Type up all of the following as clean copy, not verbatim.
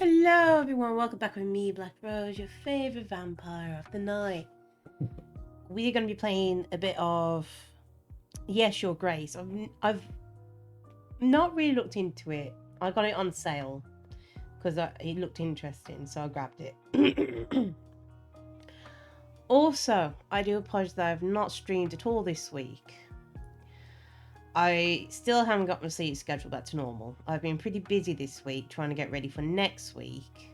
Hello everyone, welcome back with me, Black Rose, your favourite vampire of the night. We're going to be playing a bit of Yes, Your Grace. I've not really looked into it. I got it on sale because it looked interesting, so I grabbed it. Also, I do apologise that I've not streamed at all this week. I still haven't got my sleep schedule back to normal. I've been pretty busy this week trying to get ready for next week.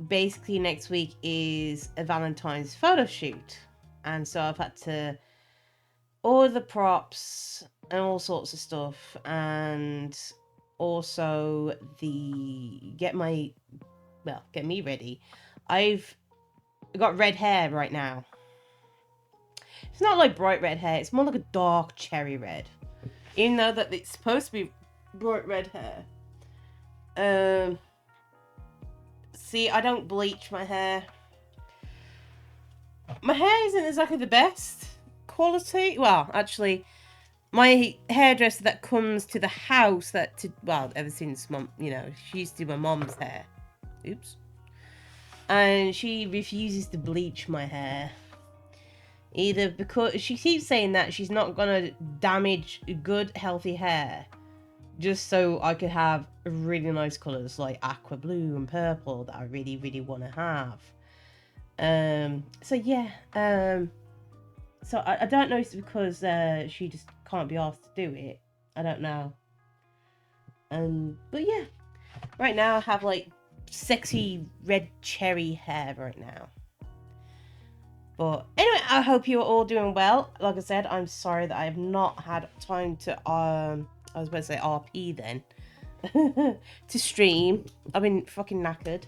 Basically next week is a Valentine's photo shoot, and so I've had to order the props and all sorts of stuff, and also get me ready. I've got red hair right now. It's not like bright red hair, it's more like a dark cherry red, even though that it's supposed to be bright red hair. See, I don't bleach my hair. My hair isn't exactly the best quality. Well, actually, my hairdresser that comes to the house ever since mom, she used to do my mom's hair. Oops. And she refuses to bleach my hair. Either because she keeps saying that she's not gonna damage good, healthy hair just so I could have really nice colours like aqua blue and purple that I really, really want to have. So I don't know if it's because she just can't be asked to do it. I don't know. But yeah, right now I have like sexy red cherry hair right now. But anyway, I hope you are all doing well. Like I said, I'm sorry that I have not had time to I was about to say RP then to stream. I've been fucking knackered.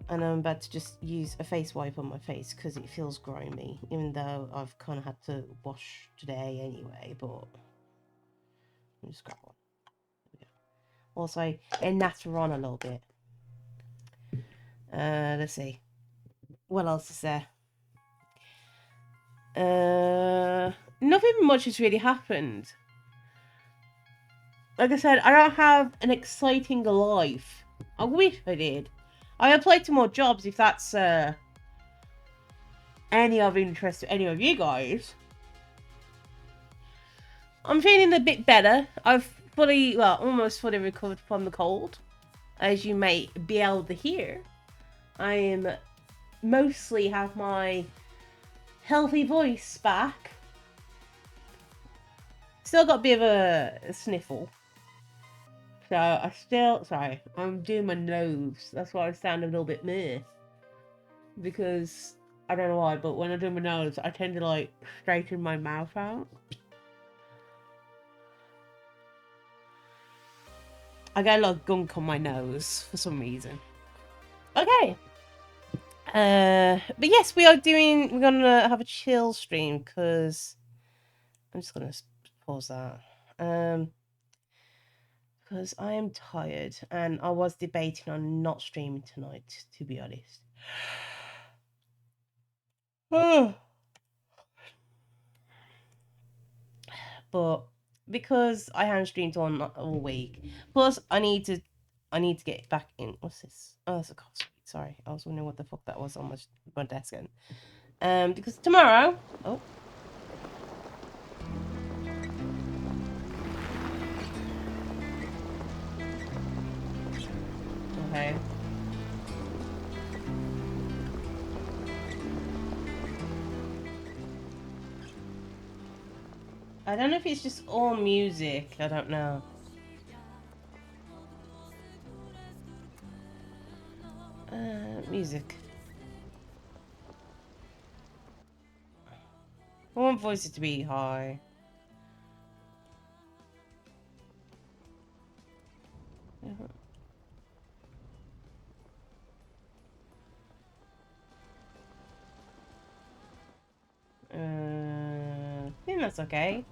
And I'm about to just use a face wipe on my face because it feels grimy, even though I've kind of had to wash today anyway, but let me just grab one. Also, it natter on a little bit. Let's see. What else is there? Nothing much has really happened. Like I said, I don't have an exciting life. I wish I did. I applied to more jobs if that's any of interest to any of you guys. I'm feeling a bit better. I've almost fully recovered from the cold. As you may be able to hear, I am mostly have my healthy voice back. Still got a bit of a sniffle. So I'm doing my nose. That's why I sound a little bit meh. Because I don't know why, but when I do my nose, I tend to like straighten my mouth out. I get a lot of gunk on my nose for some reason. Okay. But yes, we're gonna have a chill stream because I'm just gonna pause that. Because I am tired and I was debating on not streaming tonight, to be honest. But because I haven't streamed all week, plus I need to get back in. What's this? Oh, that's a cough sweet. Sorry, I was wondering what the fuck that was on my desk again. Because tomorrow. Oh. Okay. I don't know if it's just all music. I don't know. Music. I want voices to be high. I think that's okay.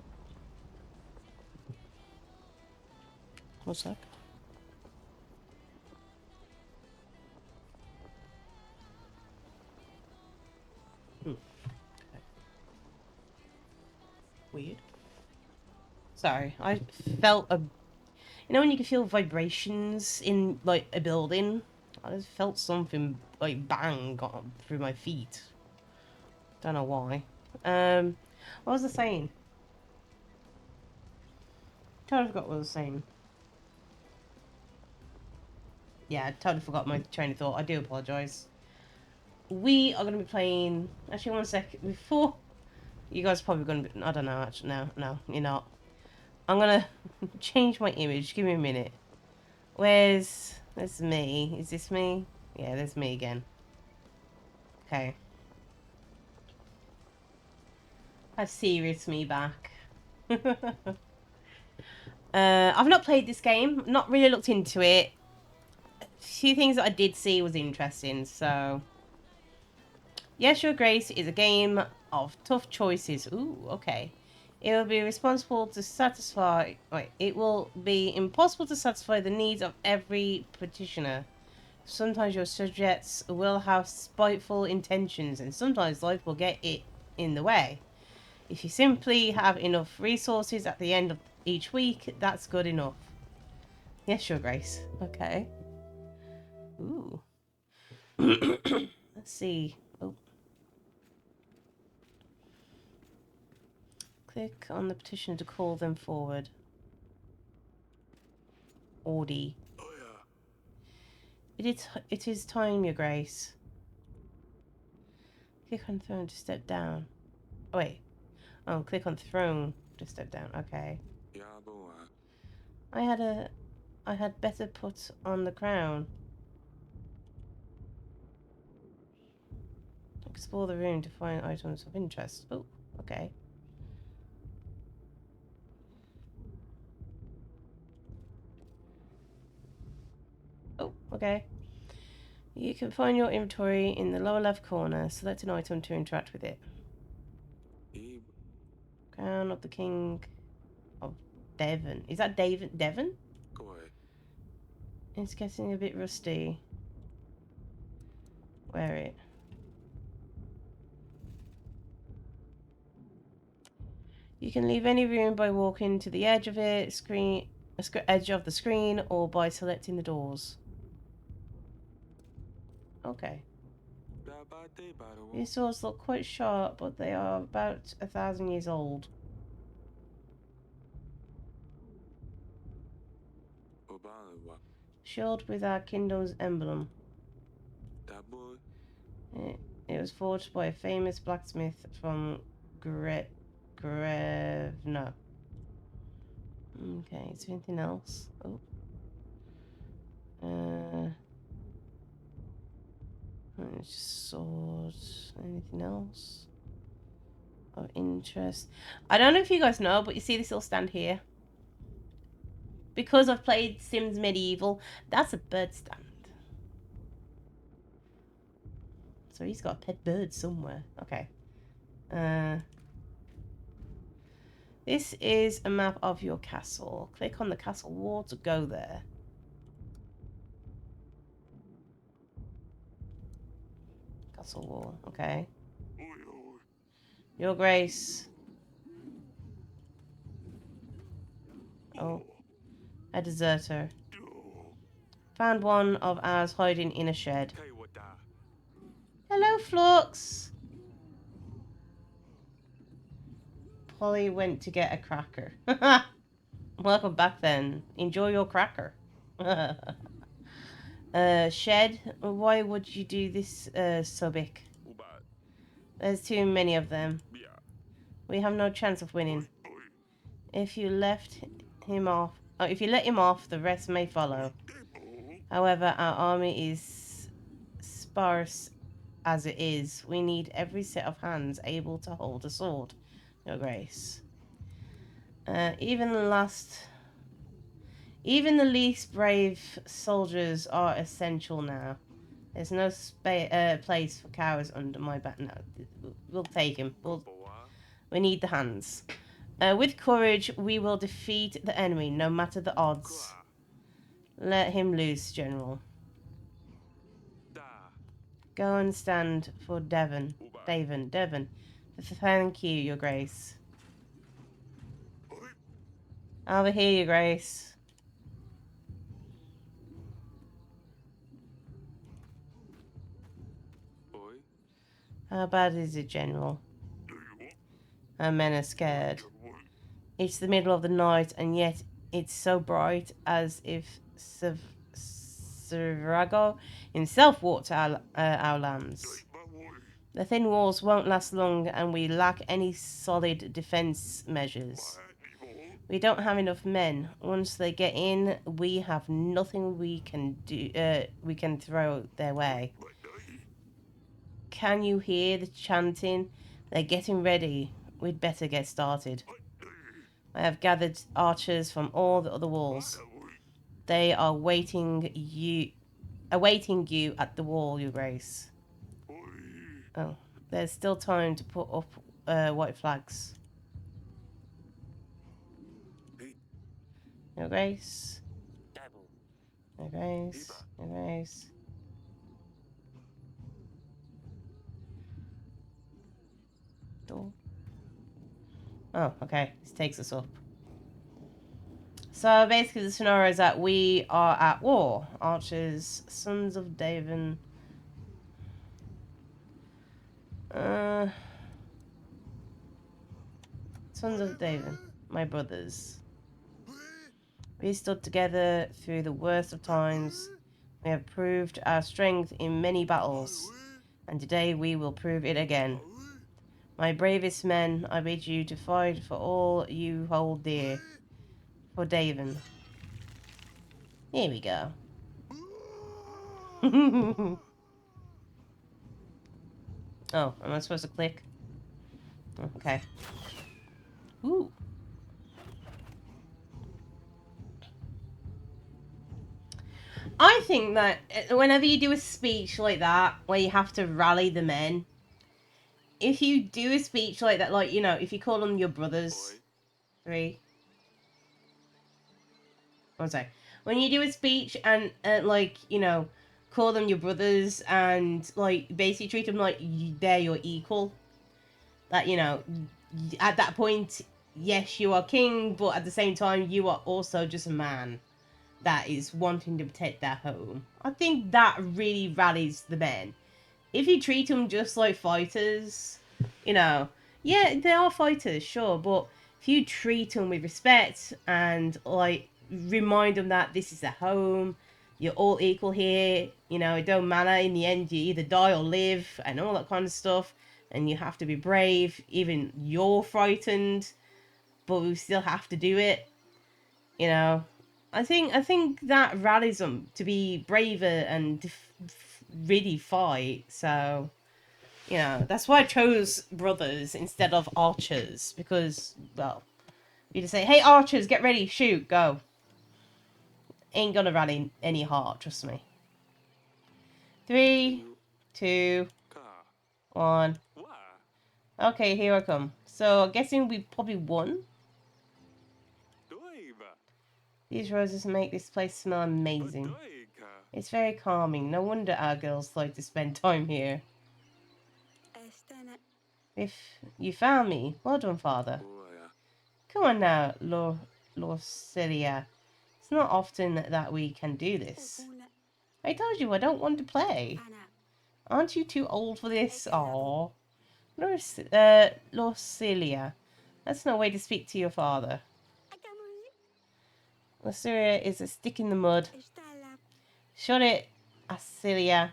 One sec. Okay. Weird. Sorry, I felt a... You know when you can feel vibrations in like a building? I just felt something like bang got through my feet. Don't know why. What was I saying? Totally forgot what I was saying. Yeah, I totally forgot my train of thought. I do apologise. We are going to be playing... Actually, one second. Before... You guys are probably going to be... I don't know, actually. No, you're not. I'm going to change my image. Give me a minute. Where's... There's me. Is this me? Yeah, there's me again. Okay. Have serious me back. I've not played this game. Not really looked into it. A few things that I did see was interesting, so... Yes, Your Grace is a game of tough choices. Ooh, okay. It will be responsible to satisfy... Wait, it will be impossible to satisfy the needs of every petitioner. Sometimes your subjects will have spiteful intentions, and sometimes life will get it in the way. If you simply have enough resources at the end of each week, that's good enough. Yes, Your Grace. Okay. Ooh. Let's see. Oh. Click on the petition to call them forward. Audi. It is time, Your Grace. Click on throne to step down. Oh, wait. Oh, click on throne to step down. Okay. I had better put on the crown. Explore the room to find items of interest. Oh, okay. Oh, okay. You can find your inventory in the lower left corner. Select an item to interact with it. Crown of the King of Devon. Is that Devon? It's getting a bit rusty. Wear it. You can leave any room by walking to the edge of it, edge of the screen, or by selecting the doors. Okay. These swords look quite sharp, but they are about 1,000 years old. Shield with our kingdom's emblem. It was forged by a famous blacksmith from Grevna. Okay, is there anything else? Oh. It's just swords. Anything else of interest? I don't know if you guys know, but you see this little stand here? Because I've played Sims Medieval, that's a bird stand. So he's got a pet bird somewhere. Okay. This is a map of your castle. Click on the castle wall to go there. Castle wall, okay. Your Grace. Oh. A deserter. Found one of ours hiding in a shed. Hello, Flux. Polly went to get a cracker. Welcome back then. Enjoy your cracker. Shed, why would you do this, Subic? There's too many of them. We have no chance of winning. If you let him off, the rest may follow. However, our army is sparse as it is. We need every set of hands able to hold a sword, Your Grace. Even the least brave soldiers are essential now. There's no place for cowards under my back. No, we'll take him. We need the hands. With courage, we will defeat the enemy, no matter the odds. Let him loose, General. Go and stand for Devon. Thank you, Your Grace. Over here, Your Grace. How bad is it, General? Our men are scared. It's the middle of the night, and yet it's so bright as if Sarago himself walked our lands. The thin walls won't last long, and we lack any solid defense measures. We don't have enough men. Once they get in, we have nothing we can do. We can throw their way. Can you hear the chanting? They're getting ready. We'd better get started. I have gathered archers from all the other walls. They are awaiting you at the wall, Your Grace. Oh, there's still time to put up white flags. Your Grace. Your Grace. Your Grace. Door. Oh, okay. This takes us up. So basically the scenario is that we are at war. Archers, sons of Davin. Sons of Davin, my brothers. We stood together through the worst of times. We have proved our strength in many battles, and today we will prove it again. My bravest men, I bid you to fight for all you hold dear. For Davin. Here we go. Oh, am I supposed to click? Okay. Ooh. I think that whenever you do a speech like that, where you have to rally the men, if you do a speech like that, like, you know, if you call them your brothers, one sec. When you do a speech and, like, you know, call them your brothers and, like, basically treat them like they're your equal, that, you know, at that point, yes, you are king, but at the same time, you are also just a man that is wanting to protect their home. I think that really rallies the men. If you treat them just like fighters, you know, yeah, they are fighters, sure, but if you treat them with respect and, like, remind them that this is their home, you're all equal here, you know, it don't matter, in the end, you either die or live, and all that kind of stuff, and you have to be brave, even you're frightened, but we still have to do it, you know. I think that rallies them to be braver and really fight. So, you know, that's why I chose brothers instead of archers, because, well, you just say, "Hey, archers, get ready, shoot, go." Ain't gonna rally any heart, trust me. 3, 2, 1. Okay, here I come. So, I'm guessing we probably won. These roses make this place smell amazing. It's very calming. No wonder our girls like to spend time here. If you found me, well done, Father. Come on now, Lorcelia. It's not often that we can do this. I told you I don't want to play. Aren't you too old for this? Aww. Lorcelia, that's no way to speak to your father. Lorcelia is a stick in the mud. Shut it, Asilia.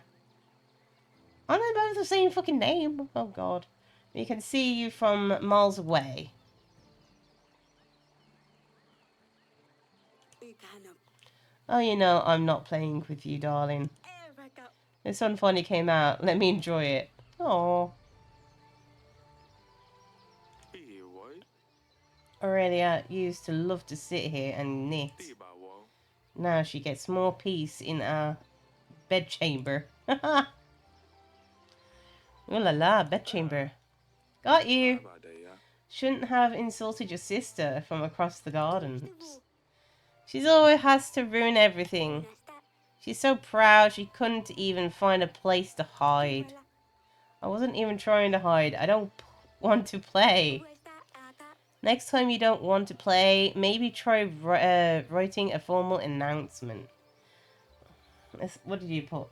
Aren't they both the same fucking name? Oh god. We can see you from miles away. Oh, you know, I'm not playing with you, darling. The sun finally came out. Let me enjoy it. Aww. Aurelia used to love to sit here and knit. Now she gets more peace in our bedchamber. Ooh la la, bedchamber. Got you. Shouldn't have insulted your sister from across the gardens. She's always has to ruin everything. She's so proud she couldn't even find a place to hide. I wasn't even trying to hide. I don't want to play. Next time you don't want to play, maybe try writing a formal announcement. What did you put?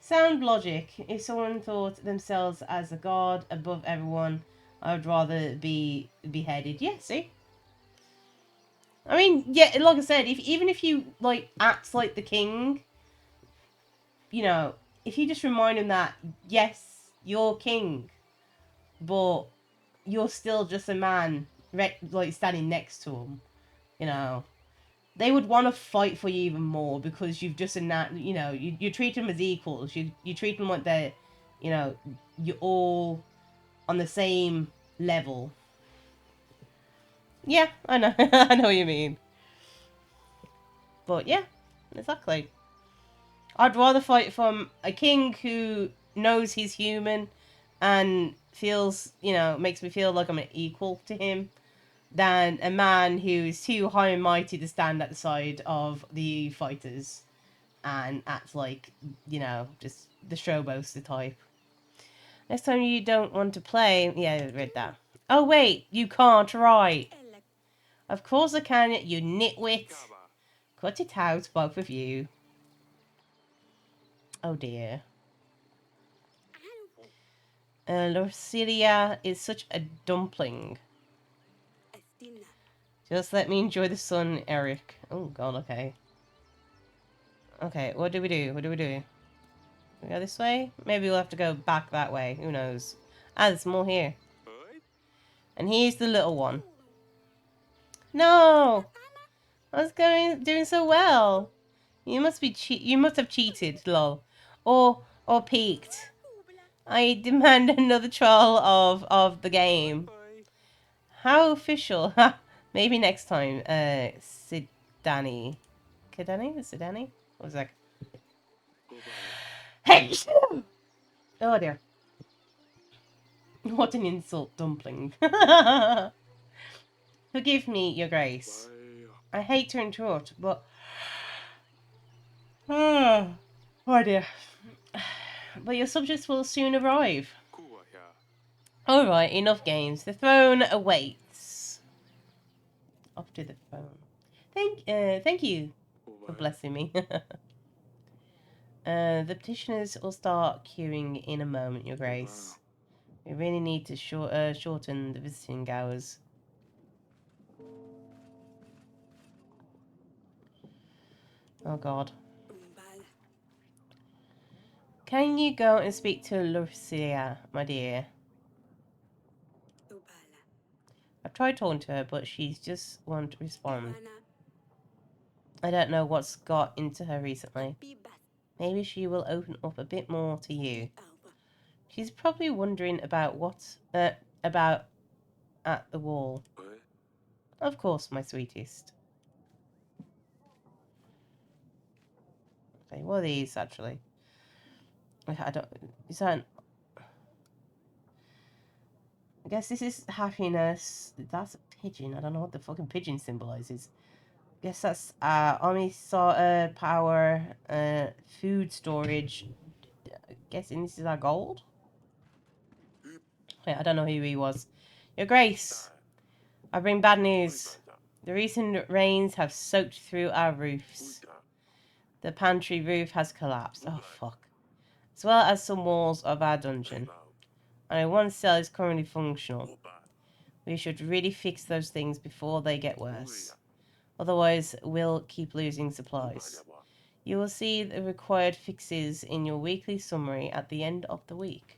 Sound logic. If someone thought themselves as a god above everyone, I would rather be beheaded. Yeah, see? I mean, yeah, like I said, even if you, like, act like the king, you know, if you just remind him that, yes, you're king, but you're still just a man, like, standing next to him, you know, they would want to fight for you even more because you've just, you know, you treat them as equals. You treat them like they're, you know, you're all on the same level. Yeah, I know. I know what you mean. But yeah, exactly. I'd rather fight from a king who knows he's human and feels, you know, makes me feel like I'm an equal to him than a man who's too high and mighty to stand at the side of the fighters and act like, you know, just the showboaster type. Next time you don't want to play... Yeah, I read that. Oh, wait, you can't write. Of course I can, you nitwit. Cut it out, both of you. Oh, dear. Lucilia is such a dumpling. Just let me enjoy the sun, Eric. Oh, God, okay. Okay, what do we do? What do we do? We go this way? Maybe we'll have to go back that way. Who knows? Ah, there's more here. And here's the little one. No! I was doing so well. You must have cheated, lol. Or peaked. I demand another trial of the game. How official? Maybe next time. Sidani. Kidani? Sidani? What was that? Hey! Oh dear. What an insult, dumpling. Forgive me, Your Grace. I hate to interrupt, but... Oh dear. But your subjects will soon arrive. Alright, enough games. The throne awaits. Off to the throne. Thank you for blessing me. The petitioners will start queuing in a moment, Your Grace. We really need to shorten the visiting hours. Oh, God. Can you go and speak to Lucia, my dear? I've tried talking to her, but she just won't respond. I don't know what's got into her recently. Maybe she will open up a bit more to you. She's probably wondering about about at the wall. Of course, my sweetest. Okay, what are these, actually? I don't... Is that... I guess this is happiness. That's a pigeon. I don't know what the fucking pigeon symbolizes. I guess that's army power, food storage. Guessing this is our gold. Wait, I don't know who he was. Your Grace, I bring bad news. The recent rains have soaked through our roofs. The pantry roof has collapsed. Oh fuck. As well as some walls of our dungeon. Only one cell is currently functional. We should really fix those things before they get worse. Otherwise, we'll keep losing supplies. You will see the required fixes in your weekly summary at the end of the week.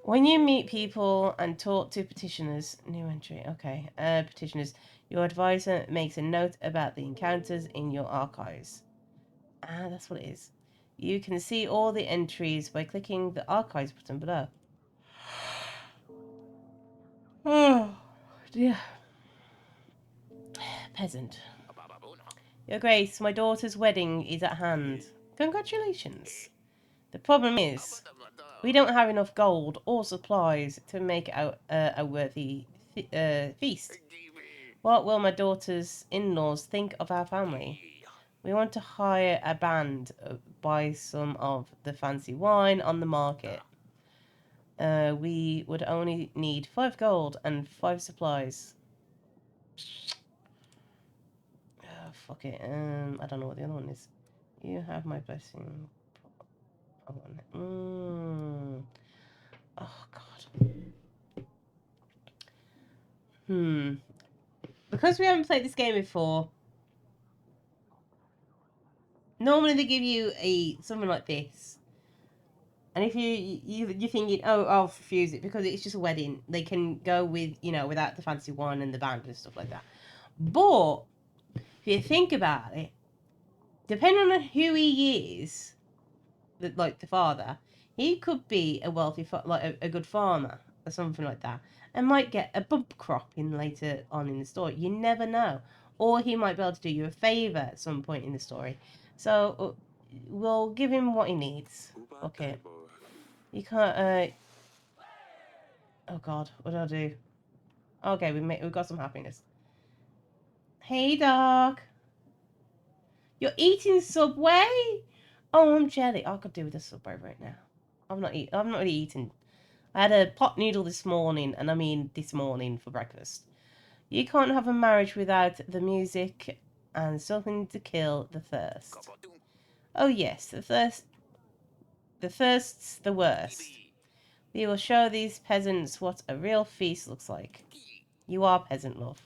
When you meet people and talk to petitioners, new entry, okay, petitioners, your advisor makes a note about the encounters in your archives. Ah, that's what it is. You can see all the entries by clicking the archives button below. Oh, dear. Peasant. Your Grace, my daughter's wedding is at hand. Congratulations. The problem is, we don't have enough gold or supplies to make a worthy feast. What will my daughter's in-laws think of our family? We want to hire a band, buy some of the fancy wine on the market. We would only need 5 gold and 5 supplies. Oh, fuck it. I don't know what the other one is. You have my blessing. because we haven't played this game before, normally they give you something like this. And if you're thinking, oh, I'll refuse it because it's just a wedding, they can go with, without the fancy one and the band and stuff like that. But if you think about it, depending on who he is, like the father, he could be a wealthy, like a good farmer or something like that, and might get a bump crop in later on in the story. You never know, or he might be able to do you a favor at some point in the story. So we'll give him what he needs. Okay, you can't. Oh God, what do I do? Okay, we got some happiness. Hey, dog. You're eating Subway? Oh, I'm jelly. I could do with a Subway right now. I'm not really eating. I had a pot noodle this morning, and I mean this morning for breakfast. You can't have a marriage without the music and something to kill the thirst. Oh yes, the thirst's the worst. We will show these peasants what a real feast looks like. You are peasant, love.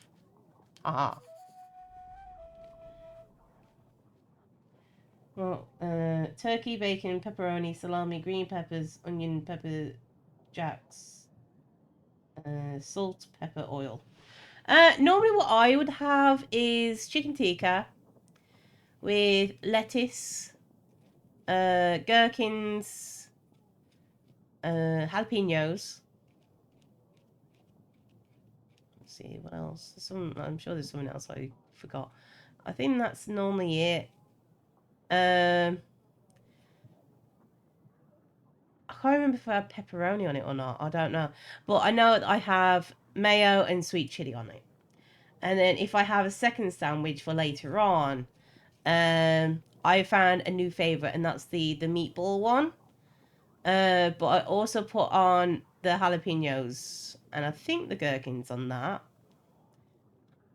Haha. Well, turkey, bacon, pepperoni, salami, green peppers, onion, pepper jacks, salt, pepper, oil. Normally what I would have is chicken tikka with lettuce, gherkins, jalapenos. Let's see, what else? I'm sure there's something else I forgot. I think that's normally it. I can't remember if I had pepperoni on it or not. I don't know. But I know I have mayo and sweet chili on it. And then if I have a second sandwich for later on, I found a new favourite, and that's the meatball one. But I also put on the jalapenos, and I think the gherkins on that.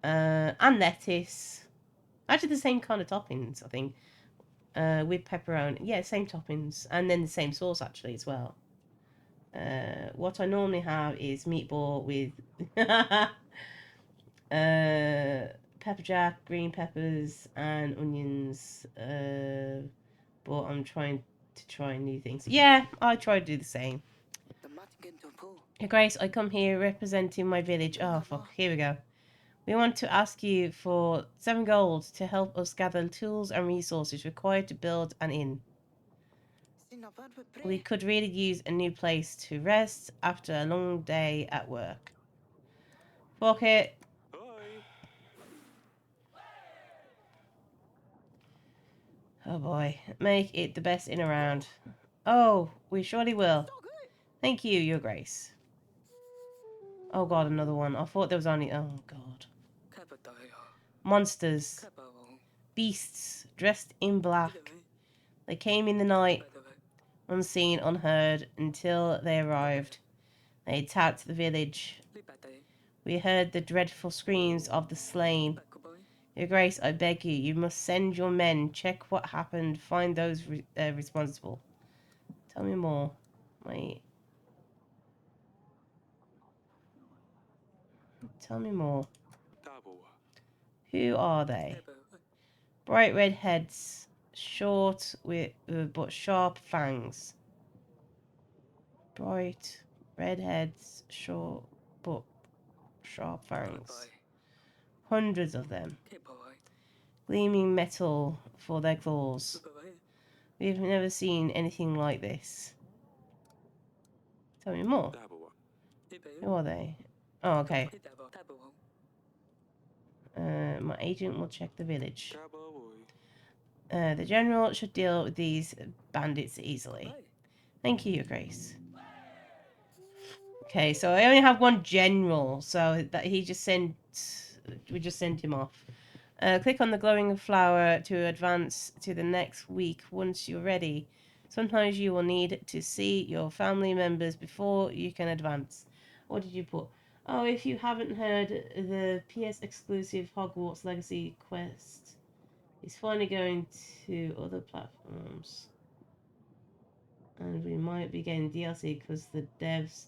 And lettuce. Actually, the same kind of toppings, I think. With pepperoni. Yeah, same toppings. And then the same sauce, actually, as well. What I normally have is meatball with pepper jack, green peppers, and onions. But I'm trying to try new things. Yeah, I try to do the same. Hey, Grace, I come here representing my village. Oh, fuck. Here we go. We want to ask you for 7 gold to help us gather tools and resources required to build an inn. We could really use a new place to rest after a long day at work. Fuck it. Oh boy. Make it the best inn around. Oh, we surely will. Thank you, Your Grace. Oh god, another one. I thought there was only... Oh god. Monsters. Beasts dressed in black. They came in the night, unseen, unheard, until they arrived. They attacked the village. We heard the dreadful screams of the slain. Your Grace, I beg you, you must send your men, check what happened, find those responsible. Tell me more. Wait. Tell me more. Who are they? Bright red heads, short with but sharp fangs. Bright red heads, short but sharp fangs. Hundreds of them. Gleaming metal for their claws. We've never seen anything like this. Tell me more. Who are they? Oh, okay. My agent will check the village. The general should deal with these bandits easily. Thank you, Your Grace. Okay, so I only have one general, so that we just sent him off. Click on the glowing flower to advance to the next week once you're ready. Sometimes you will need to see your family members before you can advance. What did you put? Oh, if you haven't heard, the PS exclusive Hogwarts Legacy quest is finally going to other platforms. And we might be getting DLC because the devs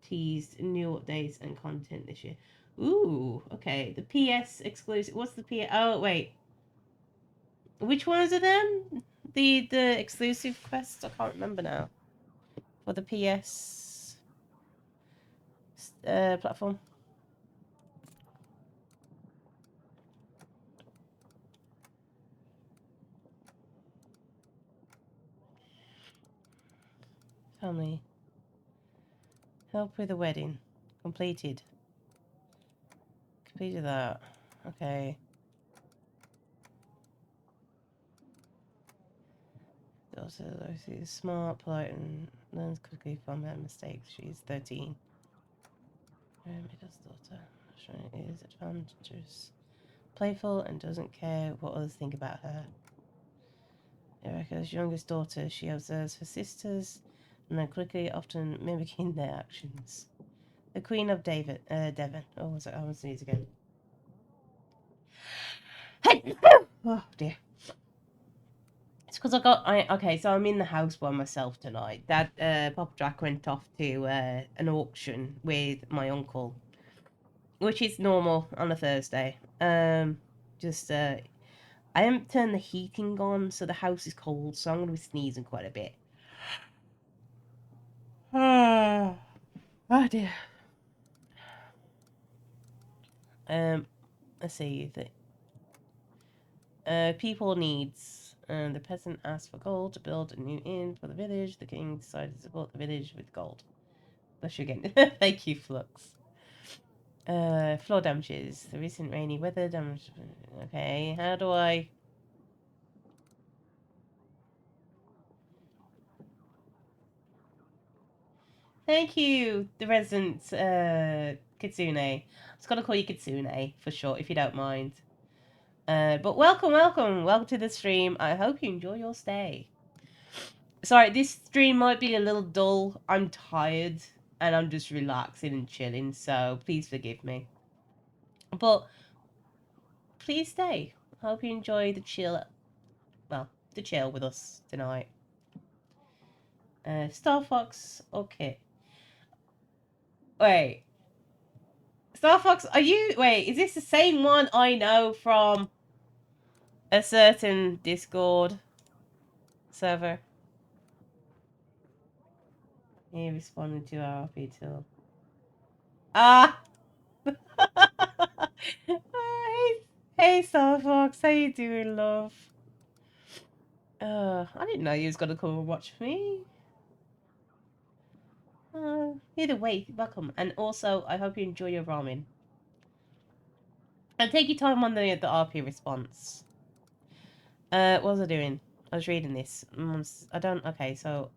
teased new updates and content this year. Ooh, okay. The PS exclusive. What's the PS? Oh, wait. Which ones are them? The exclusive quests? I can't remember now. For the PS platform. Family. Help with the wedding. Completed. Completed that. Okay. Also, she's smart, polite, and learns quickly from her mistakes. She's 13. Middle's daughter. She is adventurous, playful, and doesn't care what others think about her. Erica's youngest daughter, she observes her sisters and then quickly, often mimicking their actions. The Queen of Devon. Oh, was it? I was sneeze again. Oh dear. It's because okay, so I'm in the house by myself tonight. Dad, Papa Jack went off to an auction with my uncle, which is normal on a Thursday. Just I haven't turned the heating on, so the house is cold, so I'm gonna be sneezing quite a bit. Oh dear. Let's see the people needs. The peasant asked for gold to build a new inn for the village. The king decided to support the village with gold. Bless you again. Thank you, Flux. Floor damages. The recent rainy weather damage. Okay, how do I? Thank you, the resident Kitsune. I was gonna call you Kitsune for short, if you don't mind. But welcome to the stream. I hope you enjoy your stay. Sorry, this stream might be a little dull. I'm tired and I'm just relaxing and chilling, so please forgive me. But please stay. I hope you enjoy the chill. Well, the chill with us tonight. Star Fox. Okay. Wait. Star Fox, are you? Wait, is this the same one I know from a certain Discord server? He responded to our RP tool. Ah! Hey, Star Fox, how you doing, love? I didn't know you was gonna come and watch me. Either way, welcome. And also, I hope you enjoy your ramen. And take your time on the RP response. What was I doing? I was reading this. Okay, so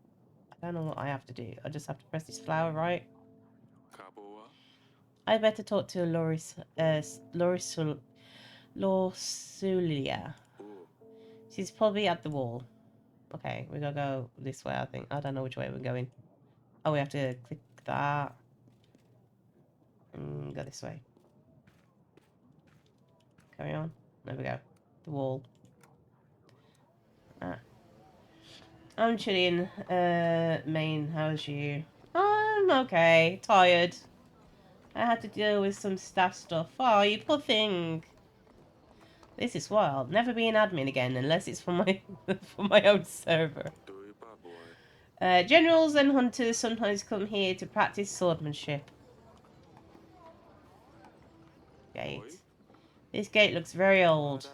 I don't know what I have to do. I just have to press this flower, right? I better talk to Lorsulia. She's probably at the wall. Okay, we're gonna go this way, I think. I don't know which way we're going. Oh, we have to click that. And go this way. Carry on. There we go. The wall. Ah. I'm chilling. Main, how's you? I'm okay. Tired. I had to deal with some staff stuff. Oh, you poor thing. This is wild. Never be an admin again unless it's for my for my own server. Generals and hunters sometimes come here to practice swordsmanship. Gate. This gate looks very old.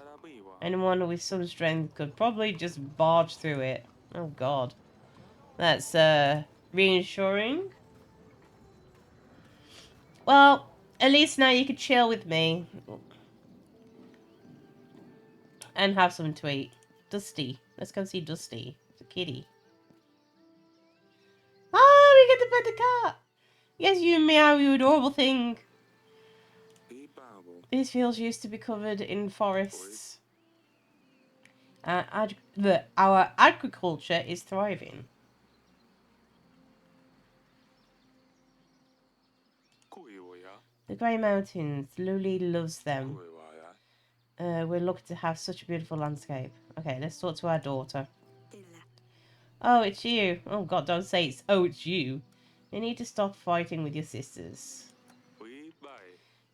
Anyone with some strength could probably just barge through it. Oh god. That's reassuring. Well, at least now you can chill with me. And have something to eat. Dusty. Let's go see Dusty. It's a kitty. Oh, we get to pet the cat! Yes, you meow, you adorable thing. These fields used to be covered in forests. Our agriculture is thriving. The Grey Mountains. Luli loves them. We're lucky to have such a beautiful landscape. Okay, let's talk to our daughter. Oh, it's you. Oh god, don't say it's you. You need to stop fighting with your sisters.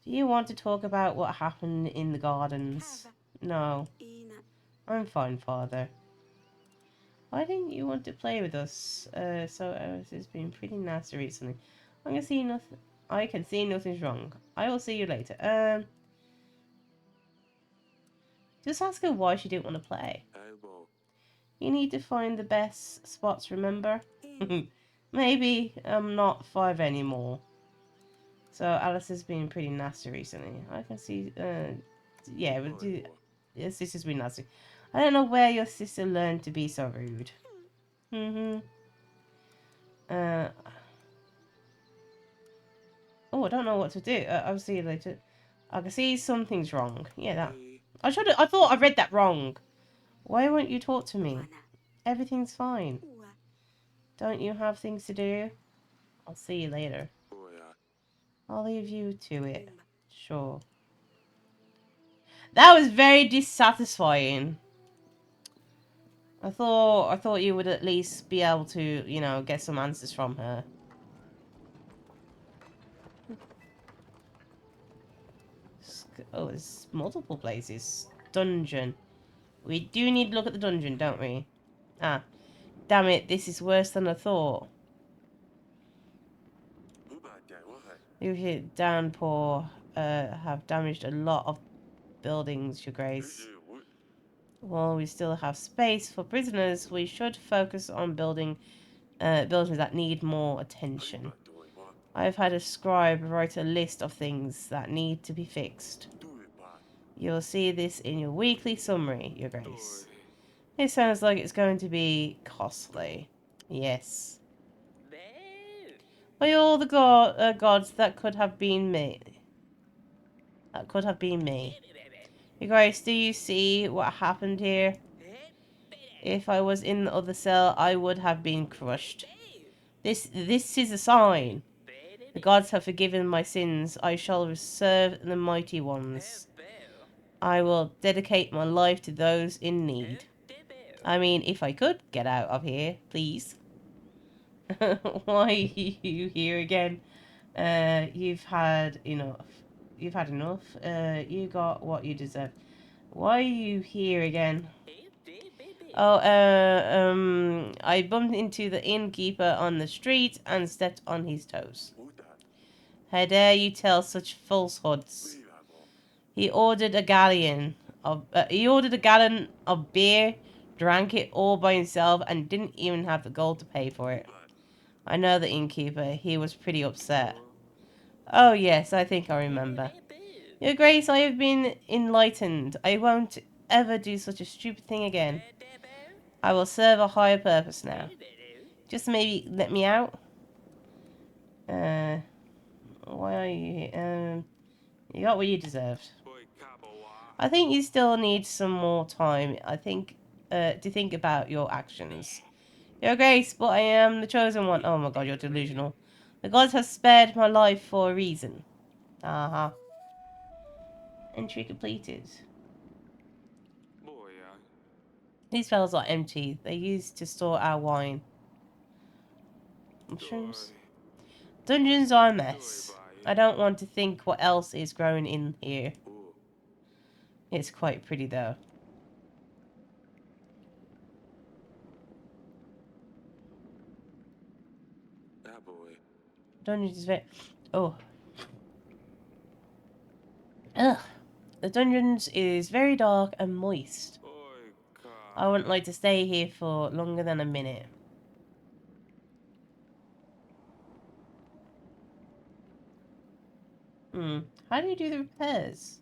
Do you want to talk about what happened in the gardens? No. I'm fine, Father. Why didn't you want to play with us? It's been pretty nasty recently. I can see nothing. I can see nothing's wrong. I will see you later. Just ask her why she didn't want to play. You need to find the best spots, remember? Maybe I'm not 5 anymore. So Alice has been pretty nasty recently. I can see, yeah, your sister's been nasty. I don't know where your sister learned to be so rude. Oh, I don't know what to do. I'll see you later. I can see something's wrong. Yeah, that. I thought I read that wrong. Why won't you talk to me? Everything's fine. Don't you have things to do? I'll see you later. I'll leave you to it. Sure. That was very dissatisfying. I thought you would at least be able to, you know, get some answers from her. Oh, there's multiple places. Dungeon. We do need to look at the dungeon, don't we? Ah, damn it, this is worse than I thought. You hit downpour, have damaged a lot of buildings, Your Grace. While we still have space for prisoners, we should focus on buildings that need more attention. I've had a scribe write a list of things that need to be fixed. You'll see this in your weekly summary, Your Grace. It sounds like it's going to be costly. Yes. By all the gods, that could have been me. That could have been me. Your Grace, do you see what happened here? If I was in the other cell, I would have been crushed. This is a sign. The gods have forgiven my sins. I shall serve the mighty ones. I will dedicate my life to those in need. I mean, if I could get out of here, please. Why are you here again? You've had enough. You've had enough. You got what you deserve. Why are you here again? Oh, I bumped into the innkeeper on the street and stepped on his toes. How dare you tell such falsehoods? He ordered a gallon of beer, drank it all by himself, and didn't even have the gold to pay for it. I know the innkeeper. He was pretty upset. Oh yes, I think I remember. Your Grace, I have been enlightened. I won't ever do such a stupid thing again. I will serve a higher purpose now. Just maybe let me out. Why are you here? You got what you deserved. I think you still need some more time. I think, to think about your actions. Your Grace, but I am the chosen one. Oh my god, you're delusional. The gods have spared my life for a reason. Uh-huh. Entry completed. These fellas are empty. They used to store our wine. Mushrooms? Dungeons are a mess. I don't want to think what else is growing in here. It's quite pretty though. Dungeons is very... Oh. Ugh. The dungeons is very dark and moist. I wouldn't like to stay here for longer than a minute. How do you do the repairs?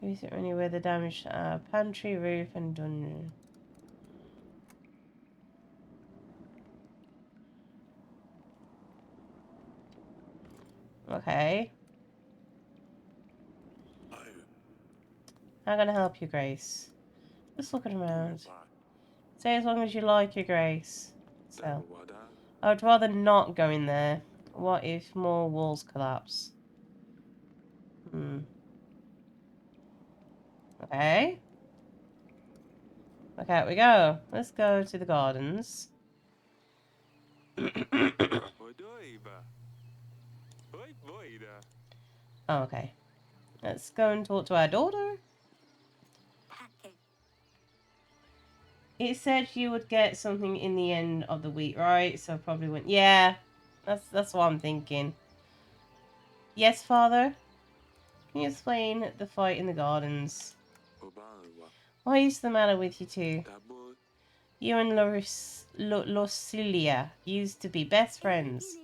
Is there anywhere the damaged pantry, roof, and dungeon? Okay. How can I help you, Grace? Just looking around. Say as long as you like, Your Grace. So, I would rather not go in there. What if more walls collapse? Okay. Okay, out we go. Let's go to the gardens. Oh, okay. Let's go and talk to our daughter. It said you would get something in the end of the week, right? So probably went. Yeah, that's what I'm thinking. Yes, father. Can you explain the fight in the gardens? What is the matter with you two? You and Lorcilia used to be best friends.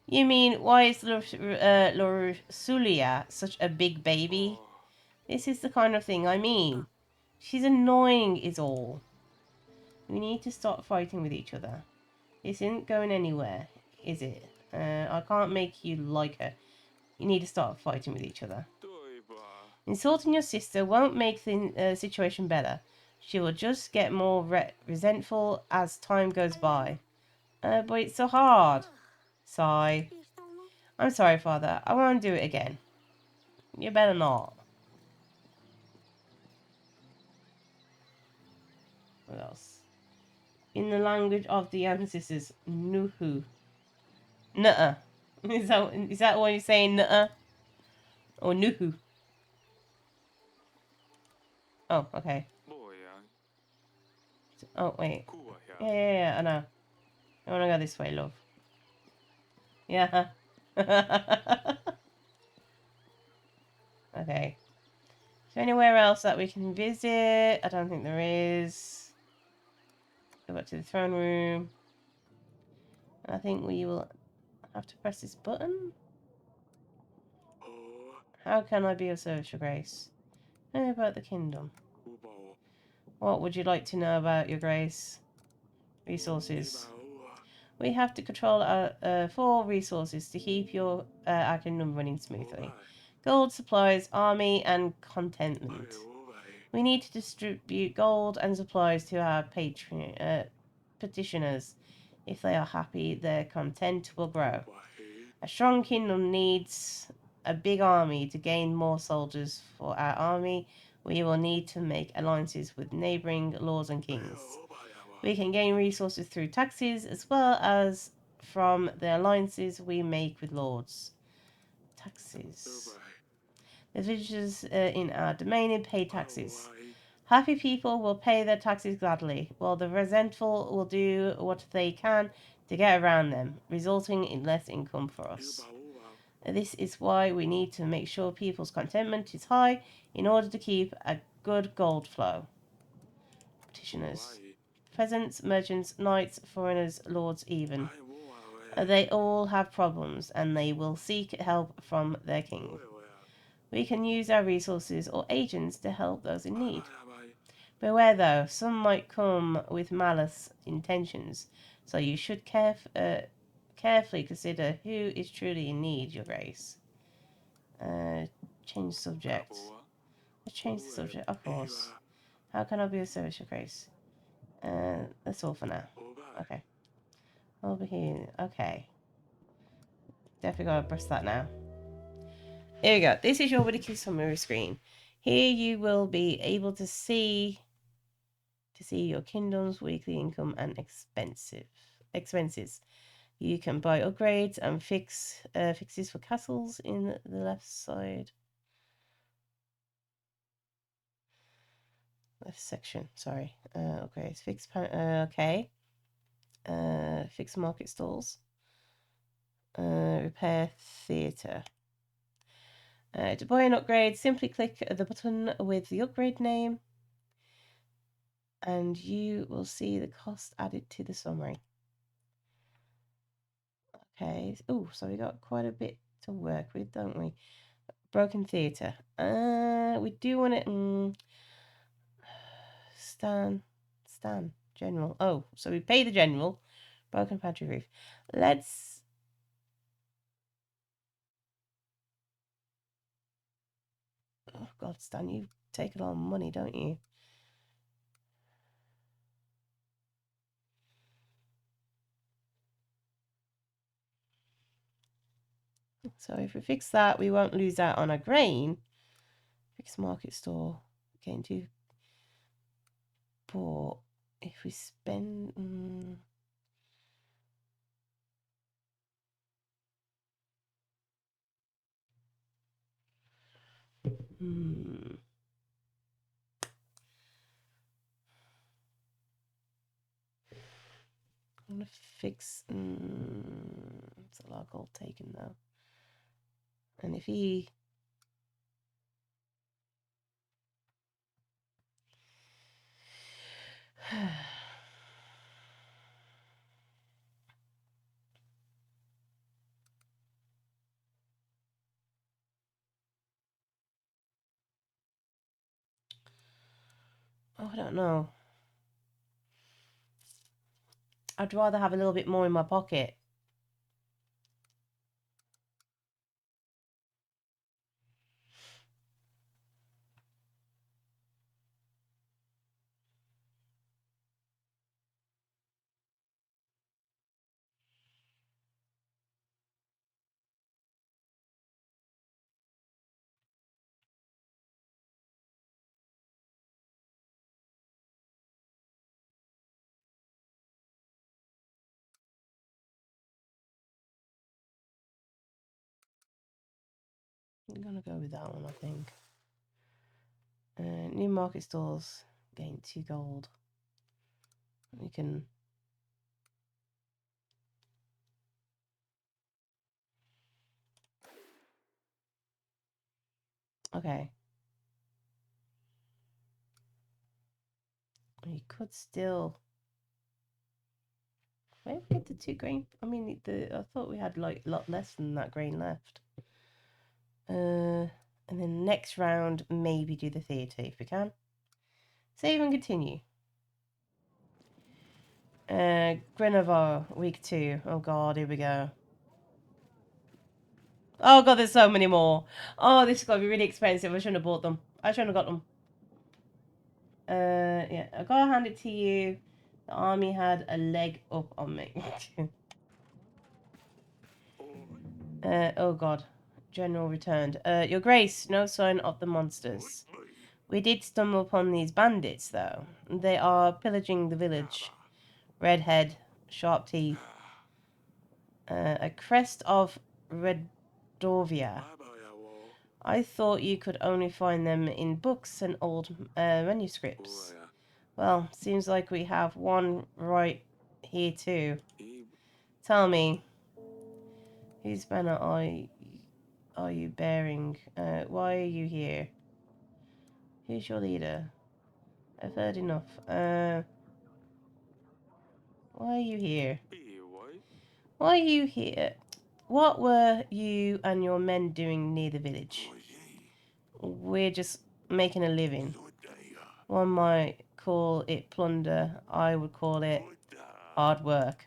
You mean, why is Lorcilia such a big baby? This is the kind of thing I mean. She's annoying is all. We need to stop fighting with each other. This isn't going anywhere, is it? I can't make you like her. You need to stop fighting with each other. Insulting your sister won't make the situation better. She will just get more resentful as time goes by. But it's so hard. Sigh. I'm sorry, Father. I won't do it again. You better not. What else? In the language of the ancestors, Nuhu. Nuh-uh. Is that what you're saying, nuh-uh? Or Nuhu? Oh, okay. Oh, wait. Yeah, I know. I want to go this way, love. Yeah. Okay. Is there anywhere else that we can visit? I don't think there is. Go back to the throne room. I think we will have to press this button. How can I be of service, Your Grace? Tell me about the kingdom. What would you like to know about, Your Grace? Resources. We have to control our 4 resources to keep our kingdom running smoothly. Gold, supplies, army, and contentment. We need to distribute gold and supplies to our petitioners. If they are happy, their content will grow. A strong kingdom needs a big army. To gain more soldiers for our army, we will need to make alliances with neighboring lords and kings. We can gain resources through taxes as well as from the alliances we make with lords. Taxes. The villagers in our domain pay taxes. Happy people will pay their taxes gladly, while the resentful will do what they can to get around them, resulting in less income for us. This is why we need to make sure people's contentment is high in order to keep a good gold flow. Petitioners. Peasants, merchants, knights, foreigners, lords even. They all have problems and they will seek help from their king. We can use our resources or agents to help those in need. Beware though, some might come with malice intentions, so you should carefully consider who is truly in need, Your Grace. Change subject. Let's change the subject, of course. How can I be of service, Your Grace? That's all for now. Okay. Over here. Okay. Definitely gotta press that now. Here we go. This is your ridiculous summary screen. Here you will be able to see your kingdom's weekly income and expenses. You can buy upgrades and fixes for castles in the left side. Left section, sorry. Upgrades. Okay. Fix market stalls. Repair theatre. To buy an upgrade, simply click the button with the upgrade name and you will see the cost added to the summary. Okay, oh, so we got quite a bit to work with, don't we? Broken theatre. We do want it. Stan, general. Oh, so we pay the general. Broken pantry roof. Let's. Oh God, Stan, you take a lot of money, don't you? So if we fix that, we won't lose out on our grain. Fix market store. Getting too. But if we spend. Hmm. I'm gonna fix. It's a lot of gold taken though. And if he. Oh, I don't know. I'd rather have a little bit more in my pocket. I'm gonna go with that one, I think. New market stalls gain 2 gold. We can. Okay. We could still. Where did we get the 2 grain? I mean, I thought we had like a lot less than that grain left. And then next round, maybe do the theatre if we can. Save and continue. Grenoble, week 2. Oh god, here we go. Oh god, there's so many more. Oh, this is gonna be really expensive. I shouldn't have bought them. I shouldn't have got them. Yeah, I gotta hand it to you. The army had a leg up on me. Oh god. General returned. Your Grace, no sign of the monsters. We did stumble upon these bandits, though. They are pillaging the village. Red head, sharp teeth. A crest of Redovia. I thought you could only find them in books and old manuscripts. Well, seems like we have one right here too. Tell me, whose banner are you bearing? Why are you here? Who's your leader? I've heard enough. Why are you here? Why are you here? What were you and your men doing near the village? We're just making a living. One might call it plunder. I would call it hard work.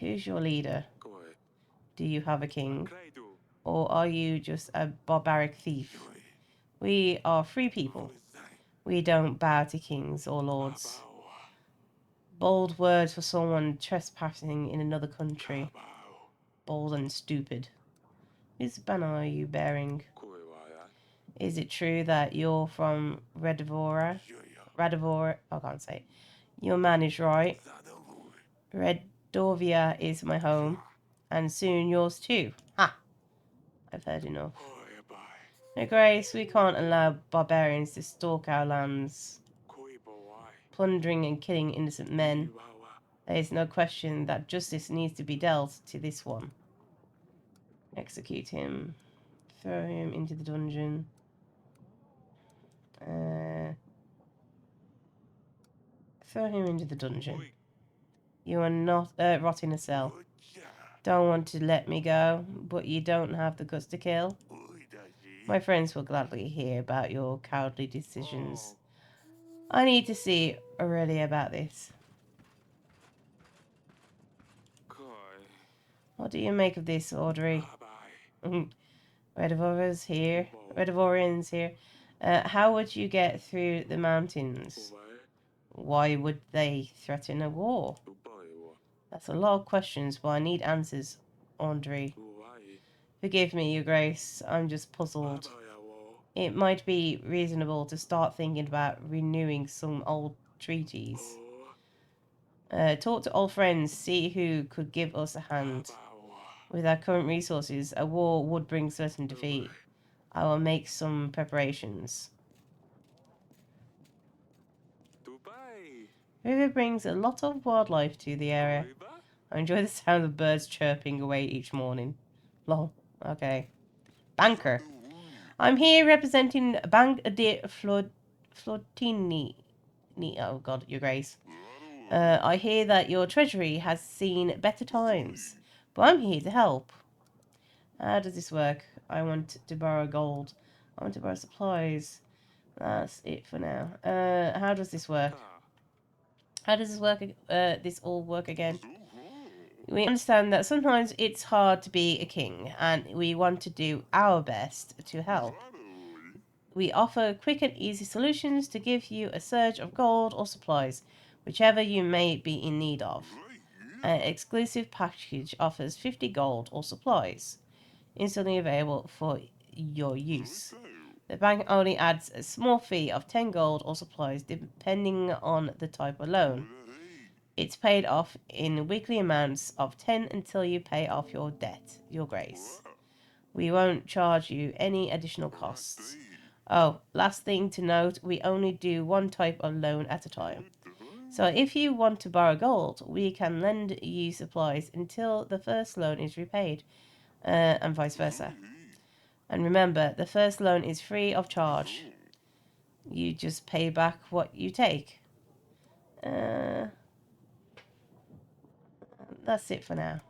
Who's your leader? Do you have a king? Or are you just a barbaric thief? We are free people. We don't bow to kings or lords. Bold words for someone trespassing in another country. Bold and stupid. Whose banner are you bearing? Is it true that you're from Redivora? Radivora? I can't say it. Your man is right. Redovia is my home. And soon yours too. Ha! I've heard enough. No, Grace, we can't allow barbarians to stalk our lands, plundering and killing innocent men. There is no question that justice needs to be dealt to this one. Execute him. Throw him into the dungeon. Throw him into the dungeon. You are not rot in a cell. Don't want to let me go, but you don't have the guts to kill. My friends will gladly hear about your cowardly decisions. I need to see Aurelia about this. What do you make of this, Audrey? Redivorians here. Redivorians here. How would you get through the mountains? Why would they threaten a war? That's a lot of questions, but I need answers, Andre. Forgive me, Your Grace. I'm just puzzled. It might be reasonable to start thinking about renewing some old treaties. Talk to old friends, see who could give us a hand. With our current resources, a war would bring certain defeat. I will make some preparations. River brings a lot of wildlife to the area. I enjoy the sound of birds chirping away each morning. Lol. Okay. Banker. I'm here representing Bank de Flotini. Oh god, your grace. I hear that your treasury has seen better times, but I'm here to help. How does this work? I want to borrow gold. I want to borrow supplies. That's it for now. How does this work? How does this work? This all work again? We understand that sometimes it's hard to be a king, and we want to do our best to help. We offer quick and easy solutions to give you a surge of gold or supplies, whichever you may be in need of. An exclusive package offers 50 gold or supplies, instantly available for your use. The bank only adds a small fee of 10 gold or supplies depending on the type of loan. It's paid off in weekly amounts of 10 until you pay off your debt, your grace. We won't charge you any additional costs. Oh, last thing to note, we only do one type of loan at a time. So if you want to borrow gold, we can lend you supplies until the first loan is repaid, and vice versa. And remember, the first loan is free of charge. You just pay back what you take. That's it for now.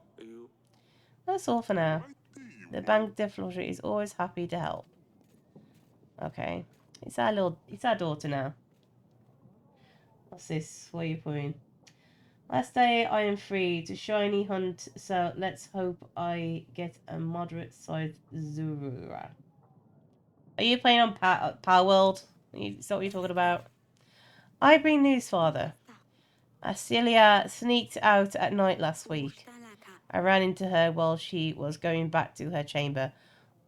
That's all for now. The Bank de Fleury is always happy to help. Okay. It's our daughter now. What's this? What are you putting? Last day I am free to shiny hunt, so let's hope I get a moderate sized Zurura. Are you playing on Power World? Is that what you're talking about? I bring news, Father. Acelia sneaked out at night last week. I ran into her while she was going back to her chamber,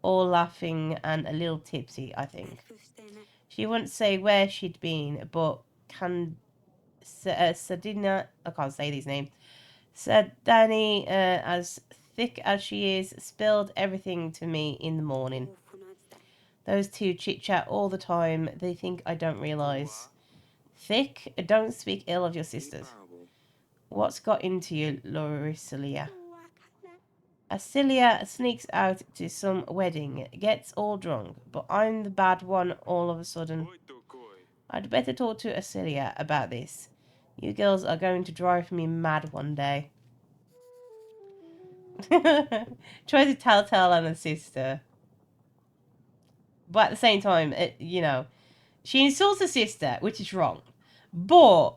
all laughing and a little tipsy, I think. She wouldn't say where she'd been, but Sadina, I can't say these names. Sadani, as thick as she is, spilled everything to me in the morning. Those two chit-chat all the time. They think I don't realise. Thick? Don't speak ill of your sisters. What's got into you, Loricelia? Acelia sneaks out to some wedding, gets all drunk, but I'm the bad one all of a sudden. I'd better talk to Acelia about this. You girls are going to drive me mad one day. Try to tell on her sister. But at the same time, she insults her sister, which is wrong. But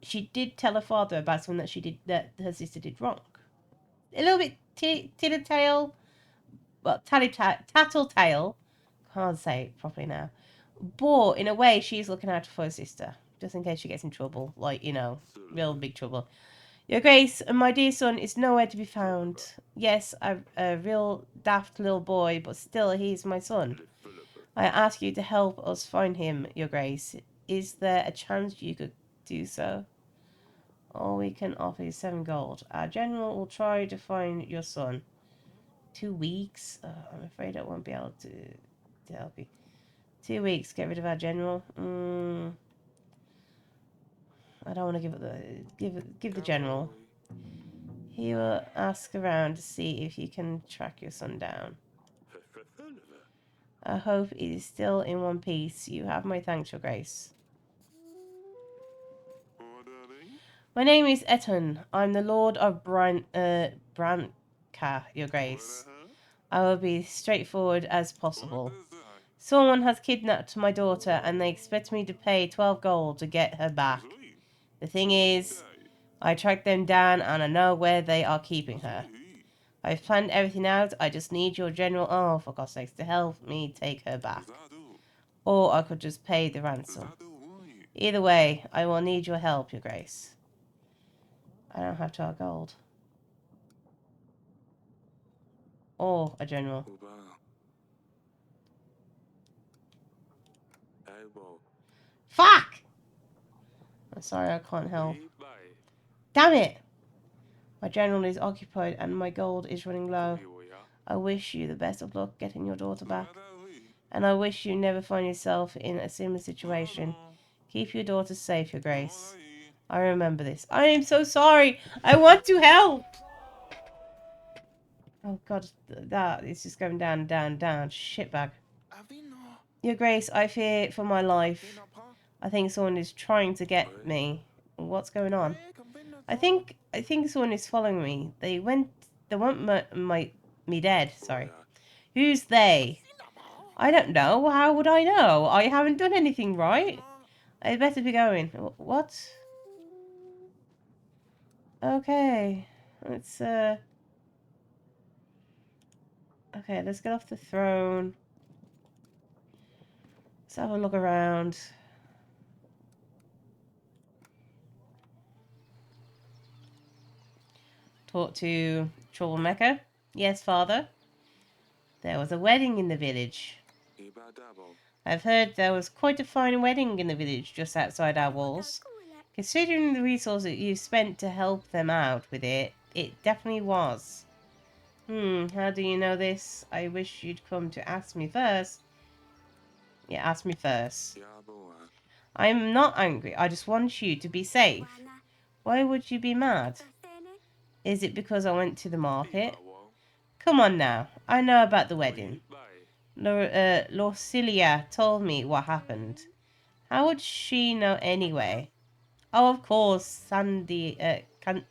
she did tell her father about something that her sister did wrong. A little bit tattletale. Well, tattletale. Can't say it properly now. But in a way, she's looking out for her sister, just in case she gets in trouble. Like, real big trouble. Your Grace, my dear son is nowhere to be found. Yes, a real daft little boy, but still, he's my son. I ask you to help us find him, Your Grace. Is there a chance you could do so? All we can offer is 7 gold. Our general will try to find your son. 2 weeks? I'm afraid I won't be able to help you. 2 weeks, get rid of our general. I don't want to give the general. He will ask around to see if you can track your son down. I hope he is still in one piece. You have my thanks, Your Grace. My name is Eton. I'm the Lord of Branca, Your Grace. I will be straightforward as possible. Someone has kidnapped my daughter and they expect me to pay 12 gold to get her back. The thing is, I tracked them down and I know where they are keeping her. I've planned everything out. I just need your general, for God's sakes, to help me take her back. Or I could just pay the ransom. Either way, I will need your help, Your Grace. I don't have 12 gold. Or a general. Fuck! I'm sorry, I can't help. Damn it! My general is occupied and my gold is running low. I wish you the best of luck getting your daughter back. And I wish you never find yourself in a similar situation. Keep your daughter safe, Your Grace. I remember this. I am so sorry. I want to help. Oh God, that is just going down, down, down. Shitbag. Your Grace, I fear for my life. I think someone is trying to get me. What's going on? I think someone is following me. They want me dead. Sorry. Who's they? I don't know. How would I know? I haven't done anything right. I'd better be going. What? Okay. Let's okay, let's get off the throne. Let's have a look around. Talk to Troublemaker. Yes, father. There was a wedding in the village. I've heard there was quite a fine wedding in the village just outside our walls. Considering the resources you spent to help them out with it, it definitely was. How do you know this? I wish you'd come to ask me first. Yeah, ask me first. I'm not angry. I just want you to be safe. Why would you be mad? Is it because I went to the market? Come on now. I know about the wedding. Lorcilia told me what happened. How would she know anyway? Oh, of course, Sandy. Can't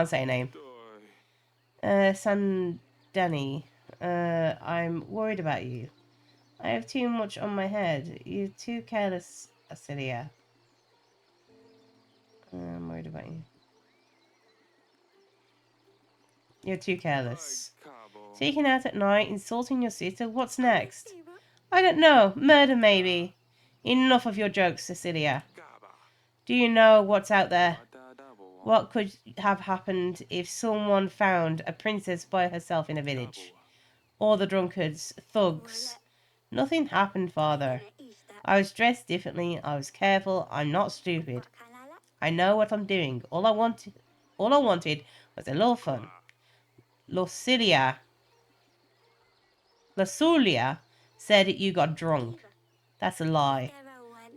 say her name. Sandani. I'm worried about you. I have too much on my head. You're too careless, Asilia. I'm worried about you. You're too careless. Taken out at night, insulting your sister. What's next? I don't know. Murder, maybe. Enough of your jokes, Cecilia. Do you know what's out there? What could have happened if someone found a princess by herself in a village? All the drunkards, thugs. Nothing happened, father. I was dressed differently. I was careful. I'm not stupid. I know what I'm doing. All I wanted was a little fun. Lasulia said you got drunk. That's a lie.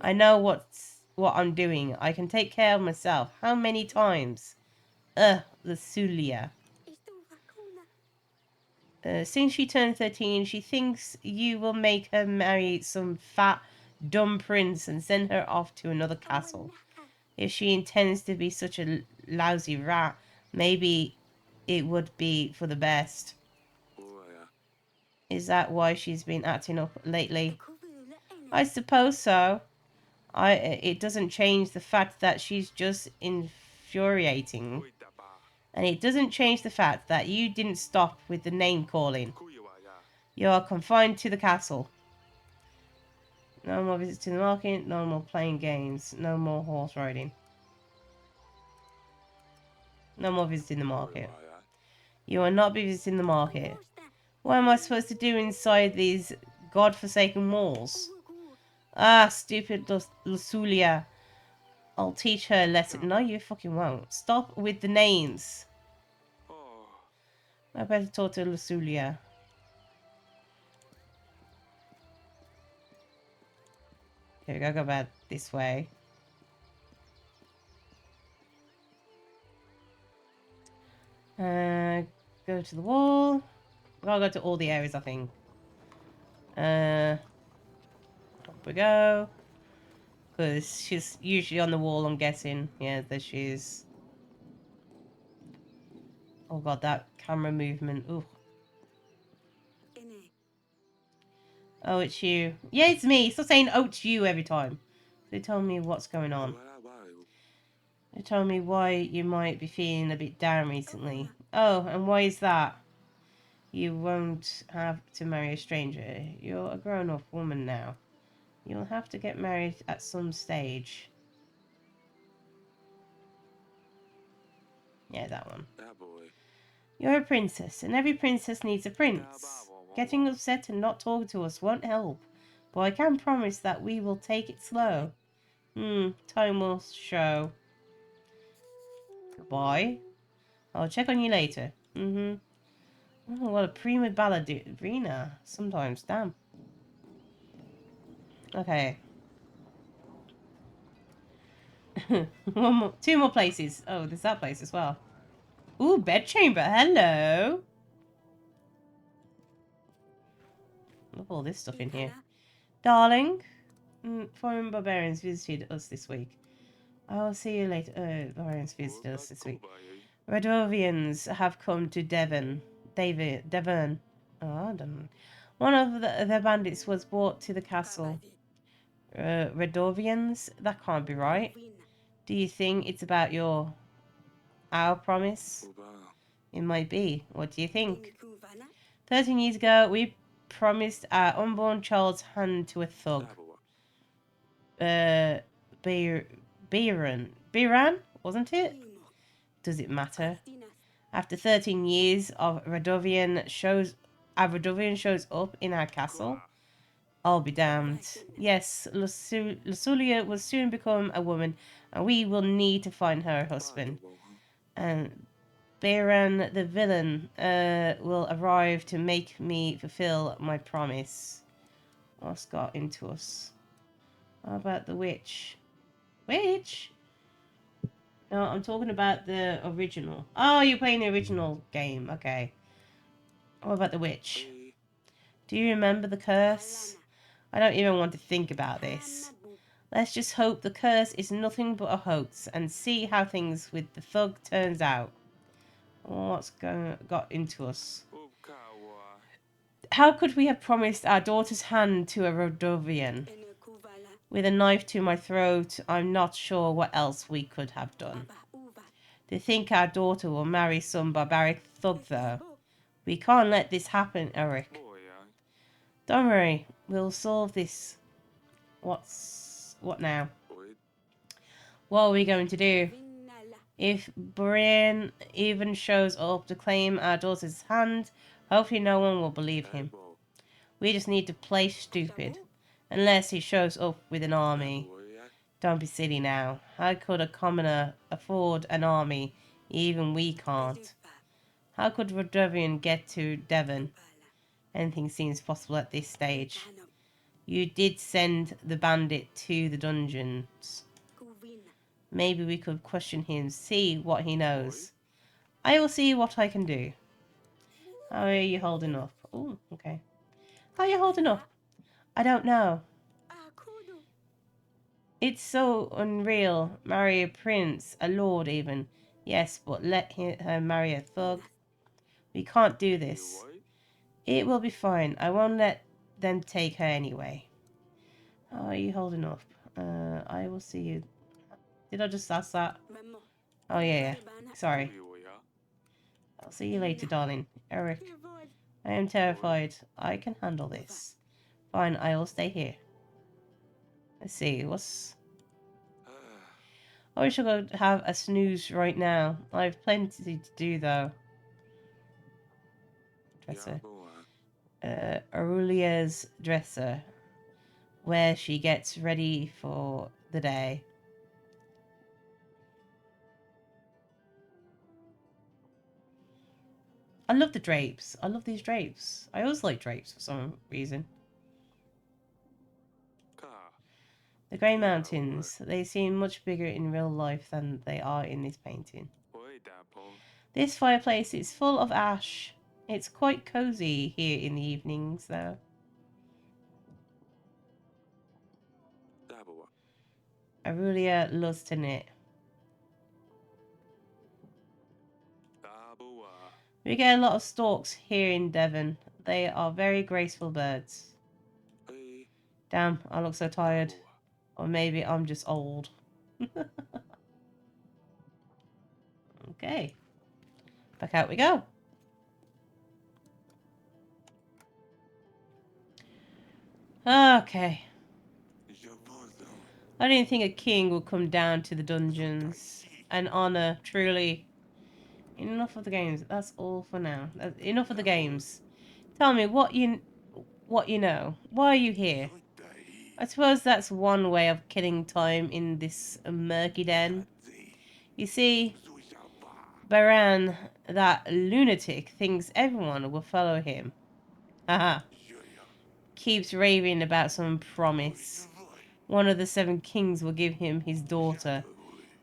I know what I'm doing. I can take care of myself. How many times? Lasulia. Since she turned 13, she thinks you will make her marry some fat, dumb prince and send her off to another castle. If she intends to be such a lousy rat, maybe it would be for the best. Is that why she's been acting up lately? I suppose so. It doesn't change the fact that she's just infuriating. And it doesn't change the fact that you didn't stop with the name calling. You are confined to the castle. No more visits to the market, no more playing games, no more horse riding. No more visiting the market. You will not be visiting the market. What am I supposed to do inside these godforsaken walls? Ah, stupid Lusulia. I'll teach her a lesson. No, you fucking won't. Stop with the names. I better talk to Lusulia. Here we go, go back this way. Go to the wall. I'll go to all the areas, I think. Up we go. Because she's usually on the wall, I'm guessing. Yeah, there she is. Oh god, that camera movement. Ooh. Oh, it's you. Yeah, it's me. Stop saying, oh, it's you every time. They tell me what's going on. They told me why you might be feeling a bit down recently. Oh, and why is that? You won't have to marry a stranger. You're a grown-up woman now. You'll have to get married at some stage. Yeah, that one. You're a princess, and every princess needs a prince. Getting upset and not talking to us won't help, but I can promise that we will take it slow. Time will show. Goodbye. I'll check on you later. Oh, what a prima ballerina sometimes, damn. Okay. One more, two more places. Oh, there's that place as well. Ooh, bedchamber. Hello. Love all this stuff in here. Darling, foreign barbarians visited us this week. I'll see you later. Barbarians visited us this week. Radovians have come to Devon. Devon. Oh, I don't know. One of their bandits was brought to the castle. Radovians? That can't be right. Do you think it's about our promise? It might be. What do you think? 13 years ago, we promised our unborn child's hand to a thug. Biran, wasn't it? Does it matter? After 13 years of Radovian shows up in our castle. I'll be damned. Yes, Lasulia will soon become a woman, and we will need to find her husband. And Biran the villain will arrive to make me fulfill my promise. What's got into us? How about the witch? Witch? No, I'm talking about the original. Oh, you're playing the original game. Okay. What about the witch? Do you remember the curse? I don't even want to think about this. Let's just hope the curse is nothing but a hoax and see how things with the thug turns out. What's got into us? How could we have promised our daughter's hand to a Radovian? With a knife to my throat, I'm not sure what else we could have done. To think our daughter will marry some barbaric thug, though. We can't let this happen, Eric. Don't worry, we'll solve this. What now? What are we going to do? If Brian even shows up to claim our daughter's hand, hopefully no one will believe him. We just need to play stupid. Unless he shows up with an army. Don't be silly now. How could a commoner afford an army? Even we can't. How could Radovian get to Devon? Anything seems possible at this stage. You did send the bandit to the dungeons. Maybe we could question him, see what he knows. I will see what I can do. How are you holding up? Oh, okay. How are you holding up? I don't know. It's so unreal. Marry a prince, a lord even. Yes, but let her marry a thug. We can't do this. It will be fine. I won't let them take her anyway. How are you holding up? I will see you. Did I just ask that? Oh, yeah. Sorry. I'll see you later, darling. Eric. I am terrified. I can handle this. Fine, I will stay here. Let's see, what's... I wish I could have a snooze right now. I have plenty to do, though. Dresser. Aurelia's dresser. Where she gets ready for the day. I love the drapes. I love these drapes. I always like drapes for some reason. The Grey Mountains. They seem much bigger in real life than they are in this painting. This fireplace is full of ash. It's quite cozy here in the evenings, though. Aurelia loves to knit. We get a lot of storks here in Devon. They are very graceful birds. Damn, I look so tired. Or maybe I'm just old. Okay. Back out we go. Okay. I didn't think a king would come down to the dungeons. An honor, truly. Enough of the games. That's all for now. Enough of the games. Tell me what you know. Why are you here? I suppose that's one way of killing time in this murky den. You see, Baran, that lunatic, thinks everyone will follow him. Haha. keeps raving about some promise. One of the 7 kings will give him his daughter.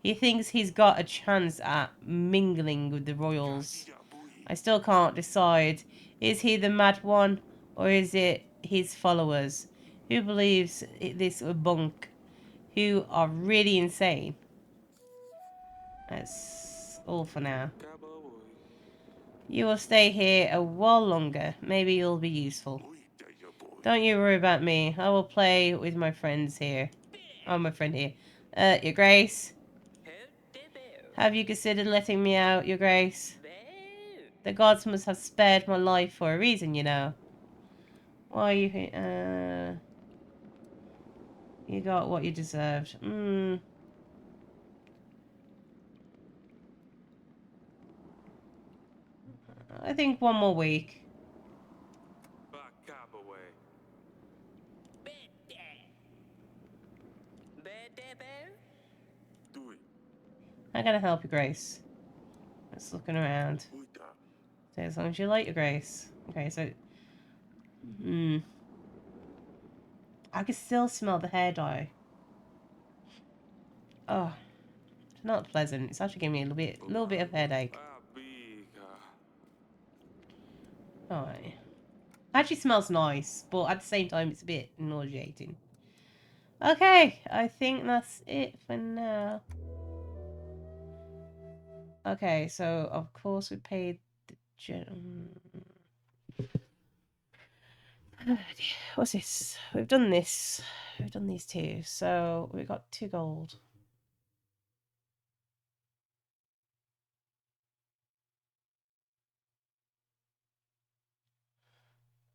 He thinks he's got a chance at mingling with the royals. I still can't decide. Is he the mad one, or is it his followers? Who believes this bunk? Who are really insane? That's all for now. You will stay here a while longer. Maybe you'll be useful. Don't you worry about me. I will play with my friends here. Oh, my friend here. Your Grace? Have you considered letting me out, Your Grace? The gods must have spared my life for a reason, you know. Why are you here? You got what you deserved. I think 1 more week. I'm gonna help you, Grace. Just looking around. So as long as you like your Grace. Okay, so... I can still smell the hair dye. Oh, it's not pleasant. It's actually giving me a little bit of headache. Alright. Actually smells nice, but at the same time it's a bit nauseating. Okay, I think that's it for now. Okay, so of course we paid the what's this? We've done this. We've done these 2. So we got 2 gold.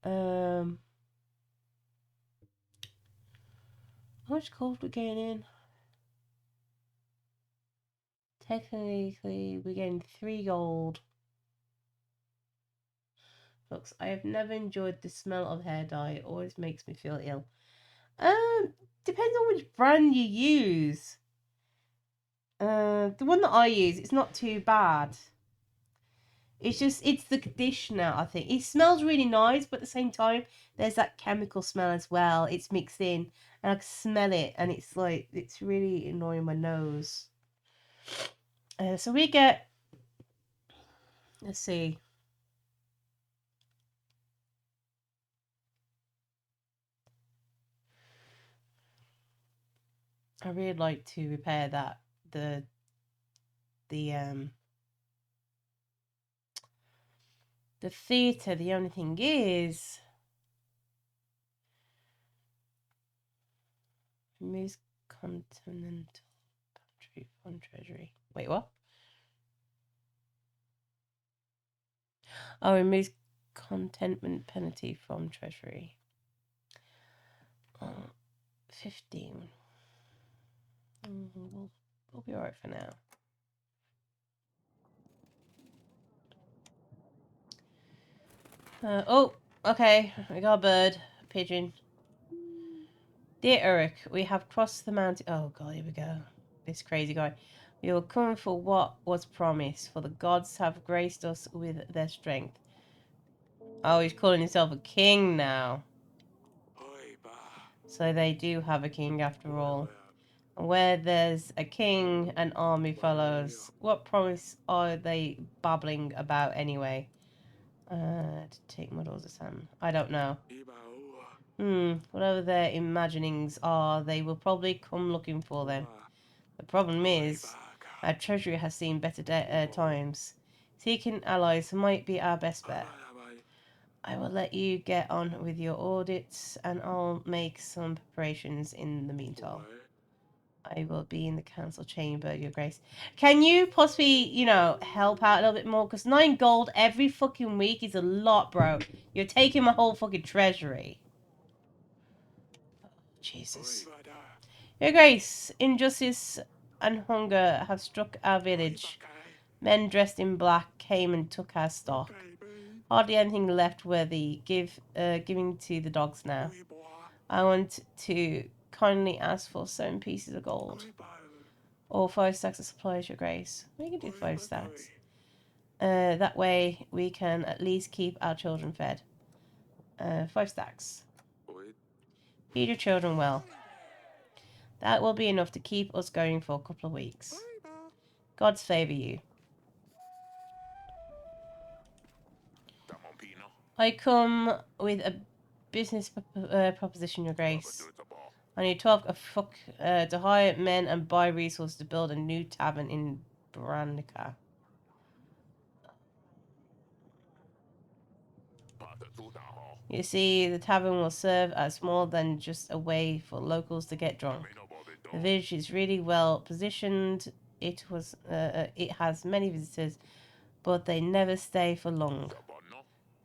How much gold we getting in? Technically, we're getting 3 gold. Folks, I have never enjoyed the smell of hair dye. It always makes me feel ill. Depends on which brand you use. The one that I use, it's not too bad. It's the conditioner, I think. It smells really nice, but at the same time, there's that chemical smell as well. It's mixed in, and I can smell it, and it's really annoying my nose. So we get, let's see. I really like to repair that, the theatre. The only thing is, removes continental boundary from treasury. Wait, what? Oh, removes contentment penalty from treasury. 15. We'll be alright for now. Oh, okay. We got a bird. A pigeon. Dear Eric, we have crossed the mountain. Oh god, here we go. This crazy guy. We will come for what was promised, for the gods have graced us with their strength. Oh, he's calling himself a king now. So they do have a king after all. Where there's a king, an army follows. What promise are they babbling about anyway? To take models of Sam. I don't know. Whatever their imaginings are, they will probably come looking for them. The problem is, our treasury has seen better times. Seeking allies might be our best bet. I will let you get on with your audits, and I'll make some preparations in the meantime. I will be in the council chamber, Your Grace. Can you possibly, help out a little bit more? Because 9 gold every fucking week is a lot, bro. You're taking my whole fucking treasury. Oh, Jesus. Your Grace, injustice and hunger have struck our village. Men dressed in black came and took our stock. Hardly anything left worthy giving to the dogs now. I want to kindly ask for 7 pieces of gold. Or 5 stacks of supplies, Your Grace. We can do 5 stacks. That way we can at least keep our children fed. 5 stacks. Feed your children well. That will be enough to keep us going for a couple of weeks. God's favour you. I come with a business proposition, Your Grace. I need 12 to hire men and buy resources to build a new tavern in Branica. You see, the tavern will serve as more than just a way for locals to get drunk. The village is really well positioned. It has many visitors, but they never stay for long.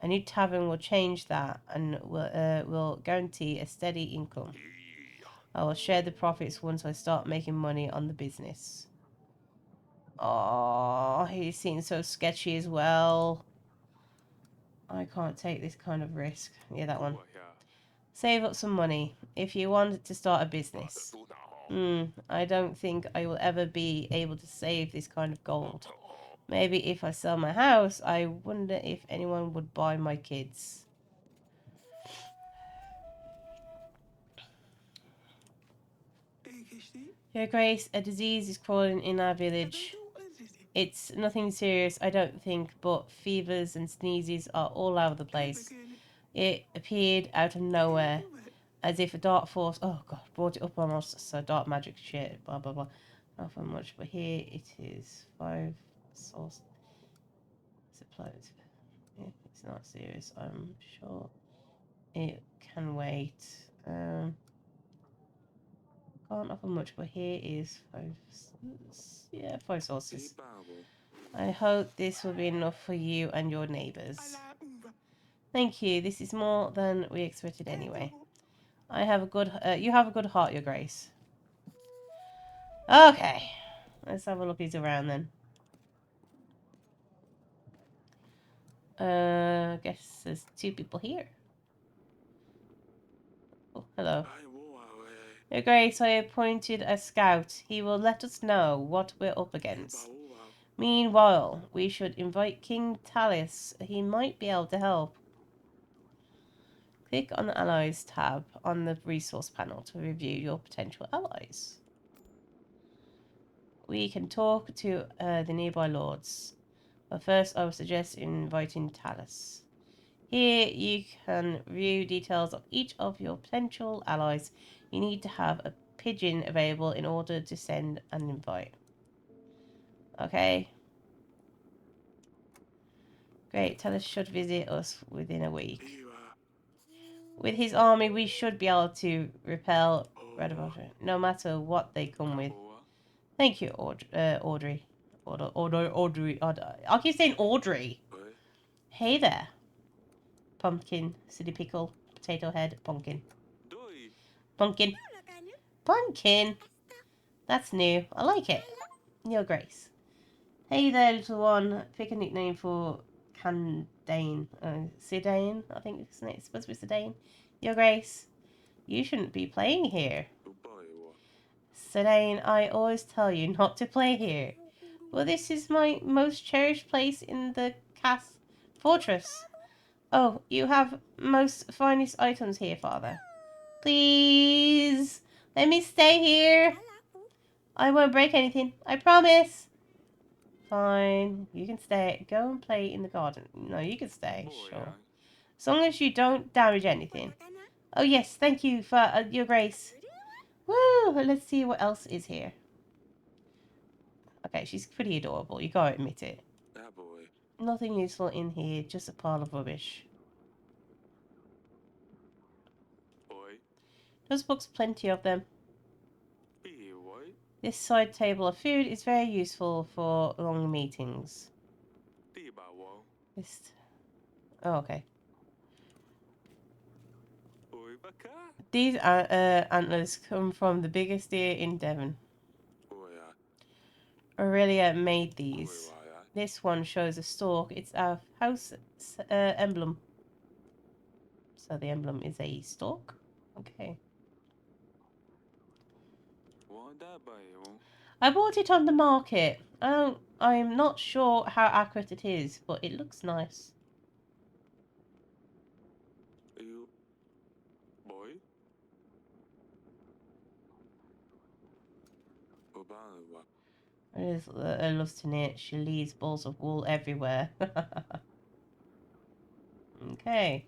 A new tavern will change that and will guarantee a steady income. I will share the profits once I start making money on the business. Oh, he seems so sketchy as well. I can't take this kind of risk. Yeah, that one. Save up some money if you want to start a business. I don't think I will ever be able to save this kind of gold. Maybe if I sell my house, I wonder if anyone would buy my kids. Your Grace, a disease is crawling in our village. It's nothing serious, I don't think, but fevers and sneezes are all over the place. It appeared out of nowhere, as if a dark force, oh god, brought it up on us. So dark magic shit, blah blah blah. Not for much, but here it is. 5 source supplies. It's not serious, I'm sure. It can wait. Can't offer much, but here is 5 sources. I hope this will be enough for you and your neighbours. Thank you. This is more than we expected anyway. You have a good heart, Your Grace. Okay. Let's have a lookies around then. I guess there's 2 people here. Oh, hello. Your Grace, I appointed a scout. He will let us know what we're up against. Meanwhile, we should invite King Talis. He might be able to help. Click on the Allies tab on the resource panel to review your potential allies. We can talk to the nearby lords. But first, I would suggest inviting Talis. Here, you can view details of each of your potential allies. You need to have a pigeon available in order to send an invite. Okay. Great, Talis should visit us within a week. With his army, we should be able to repel Radabasha, no matter what they come with. Thank you, Audrey. Audrey. I'll keep saying Audrey. Hey there. Pumpkin, city pickle, potato head, pumpkin. Pumpkin. Pumpkin. That's new. I like it. Your Grace. Hey there, little one. Pick a nickname for Candane. Sidane, I think it's supposed to be Sidane. Your Grace. You shouldn't be playing here. Sidane, I always tell you not to play here. Well, this is my most cherished place in the fortress. Oh, you have most finest items here, Father. Please, let me stay here. I won't break anything. I promise. Fine, you can stay. Go and play in the garden. No, you can stay, sure. As long as you don't damage anything. Oh, yes, thank you for your grace. Woo! Let's see what else is here. Okay, she's pretty adorable. You gotta admit it. Nothing useful in here, just a pile of rubbish. Those books, plenty of them. This side table of food is very useful for long meetings. Oh, okay. These antlers come from the biggest deer in Devon. Aurelia made these. This one shows a stork. It's our house emblem. So the emblem is a stork? Okay. I bought it on the market. I'm not sure how accurate it is, but it looks nice. It is lust in it. She leaves balls of wool everywhere. Okay.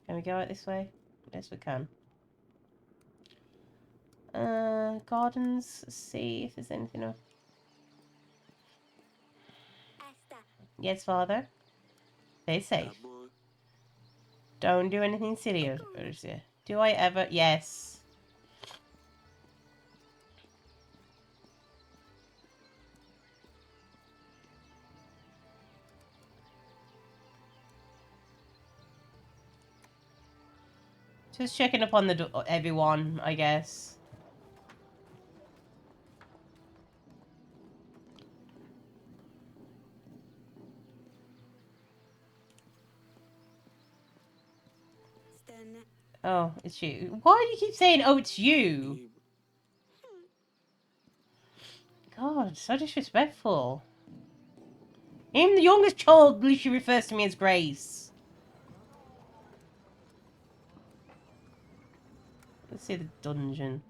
Can we go out this way? Yes, we can. Gardens. See if there's anything else. Yes, father. Stay safe. Don't do anything silly, Ursia. Do I ever? Yes. Just checking up on the everyone, I guess. Oh, it's you. Why do you keep saying, oh, it's you? God, so disrespectful. Even the youngest child literally refers to me as Grace. Let's see the dungeon.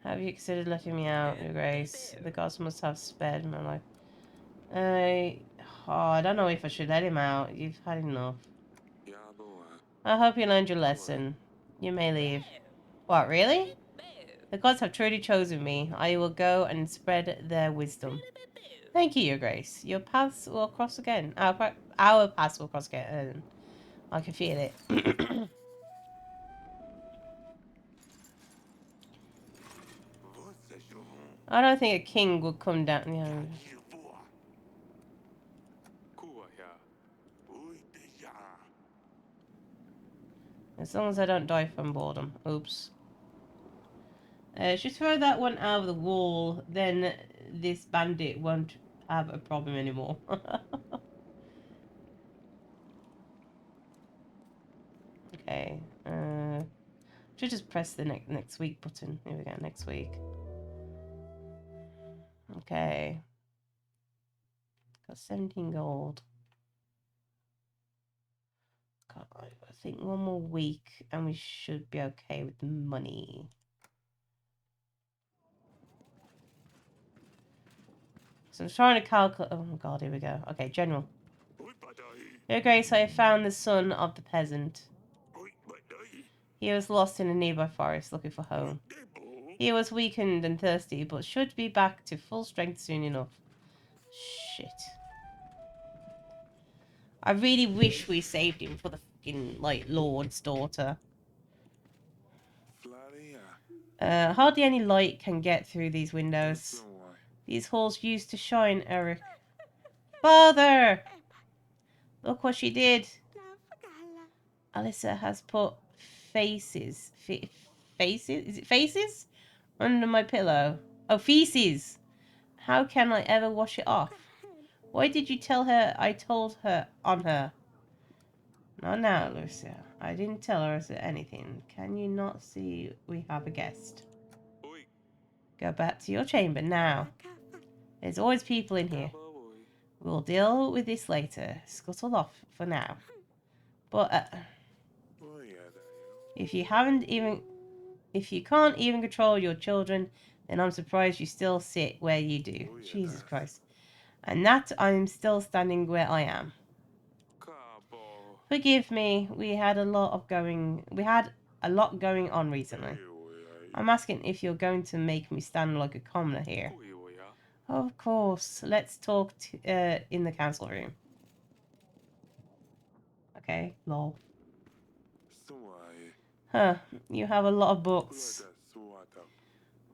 Have you considered letting me out, Your Grace? The gods must have spared my life. I don't know if I should let him out. You've had enough. I hope you learned your lesson. You may leave. What, really? The gods have truly chosen me. I will go and spread their wisdom. Thank you, Your Grace. Your paths will cross again. Our paths will cross again. I can feel it. I don't think a king would come down. You know. As long as I don't die from boredom. Oops. Just throw that one out of the wall, then this bandit won't have a problem anymore. Okay. Should just press the next week button. Here we go, next week. Okay. Got 17 gold. God, I think one more week and we should be okay with the money. So I'm trying to calculate. Oh my god, here we go. Okay, general. Your Grace, I have found the son of the peasant. He was lost in a nearby forest looking for home. He was weakened and thirsty, but should be back to full strength soon enough. Shit. I really wish we saved him for the fucking, like, Lord's daughter. Hardly any light can get through these windows. These halls used to shine, Eric. Father! Look what she did. Alyssa has put faces. Faces? Is it faces? Under my pillow. Oh, feces! How can I ever wash it off? Why did you tell her I told her on her? Not now, Lucia. I didn't tell her anything. Can you not see we have a guest? Go back to your chamber now. There's always people in here. We'll deal with this later. Scuttle off for now. But if you can't even control your children, then I'm surprised you still sit where you do. Jesus Christ. And that I'm still standing where I am. Forgive me. We had a lot going on recently. I'm asking if you're going to make me stand like a commoner here. Of course. Let's talk in the council room. Okay, lol. Huh, you have a lot of books.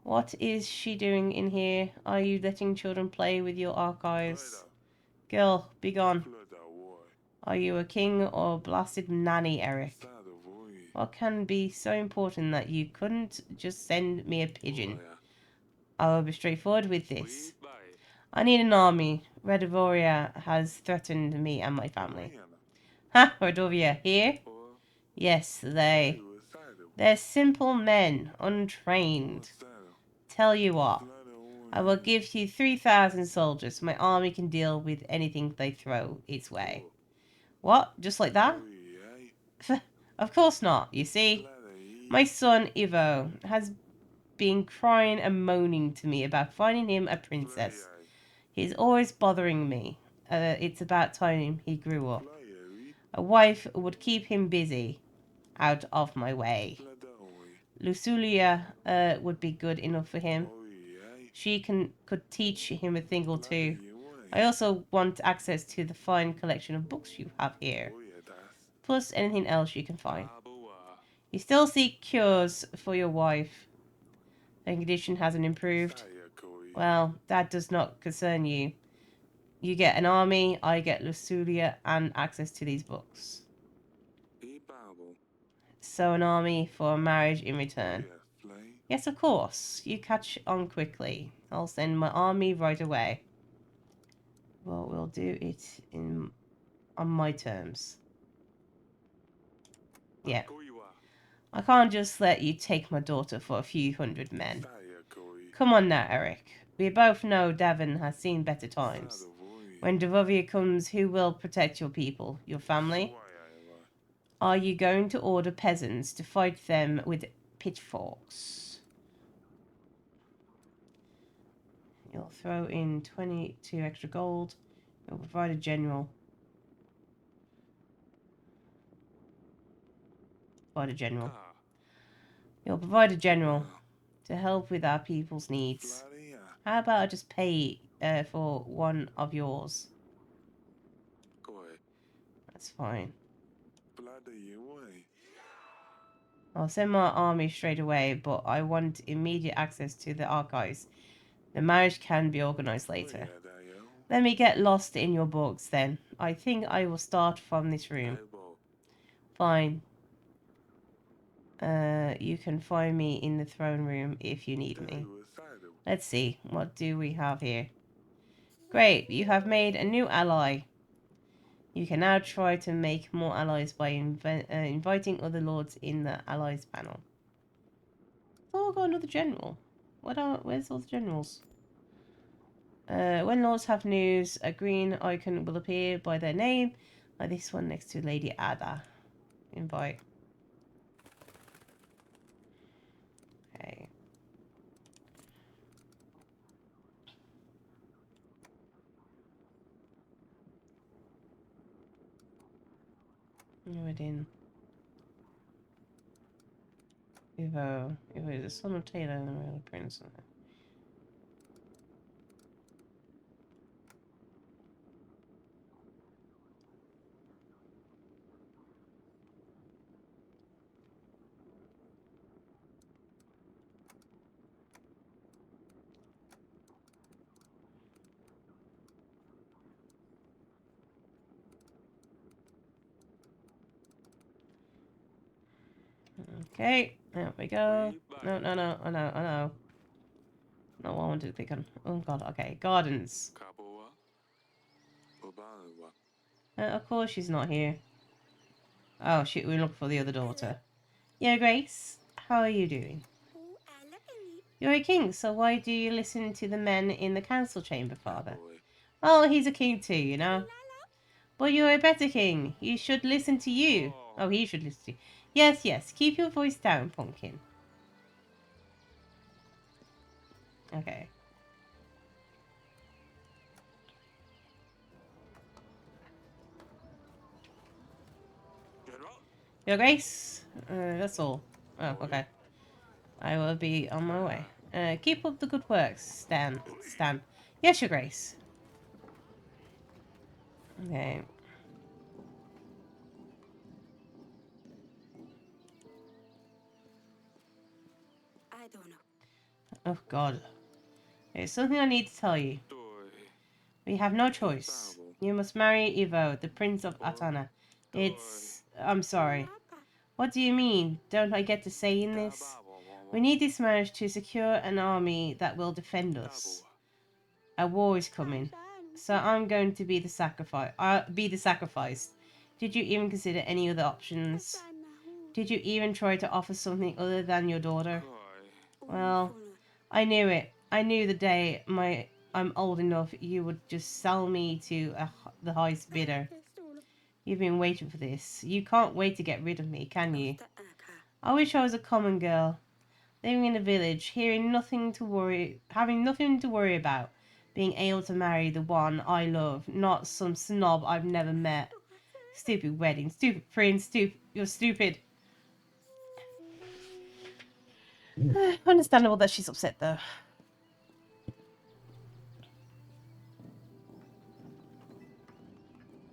What is she doing in here? Are you letting children play with your archives? Girl, be gone. Are you a king or a blasted nanny, Eric? What can be so important that you couldn't just send me a pigeon? I will be straightforward with this. I need an army. Redavoria has threatened me and my family. Ha! Redovia, here? Yes, they. They're simple men, untrained. Tell you what, I will give you 3,000 soldiers. My army can deal with anything they throw its way. What? Just like that? Of course not. You see, my son Ivo has been crying and moaning to me about finding him a princess. He's always bothering me. It's about time he grew up. A wife would keep him busy. Out of my way. Luculia would be good enough for him. She could teach him a thing or two. I also want access to the fine collection of books you have here. Plus anything else you can find. You still seek cures for your wife. Her condition hasn't improved. Well, that does not concern you. You get an army, I get Luculia and access to these books. So an army for a marriage in return. Yes, of course. You catch on quickly. I'll send my army right away. Well, we'll do it on my terms. Yeah. I can't just let you take my daughter for a few hundred men. Come on now, Eric. We both know Davin has seen better times. When Davovia comes, who will protect your people? Your family? Are you going to order peasants to fight them with pitchforks? You'll throw in 22 extra gold. You'll provide a general. You'll provide a general to help with our people's needs. How about I just pay for one of yours? That's fine. I'll send my army straight away, but I want immediate access to the archives. The marriage can be organized later. Let me get lost in your books then. I think I will start from this room. Fine. You can find me in the throne room if you need me. Let's see, what do we have here? Great, you have made a new ally. You can now try to make more allies by inviting other lords in the allies panel. Oh, I got another general. Where's all the generals? When lords have news, a green icon will appear by their name, like this one next to Lady Ada. Invite. Okay. Nuadin. Ivo is the son of Taylor and the royal prince. Okay, there we go. No. I know. Not what I wanted to click on. Oh god, okay. Gardens. Of course she's not here. Oh shit, we look for the other daughter. Yeah, Grace. How are you doing? You're a king, so why do you listen to the men in the council chamber, father? Oh, he's a king too, you know. But you're a better king. You should listen to you. Oh, he should listen to you. Yes. Keep your voice down, Pumpkin. Okay. Your Grace? That's all. Oh, okay. I will be on my way. Keep up the good work, Stan. Yes, Your Grace. Okay. I don't know. Oh, God. There's something I need to tell you. We have no choice. You must marry Ivo, the Prince of Atana. I'm sorry. What do you mean? Don't I get to say in this? We need this marriage to secure an army that will defend us. A war is coming. So I'm going to be the sacrifice. Did you even consider any other options? Did you even try to offer something other than your daughter? Well, I knew it. I knew the day I'm old enough you would just sell me to the highest bidder. You've been waiting for this. You can't wait to get rid of me, can you? I wish I was a common girl. Living in a village, having nothing to worry about, being able to marry the one I love, not some snob I've never met. Stupid wedding, stupid prince, you're stupid. Understandable that she's upset though.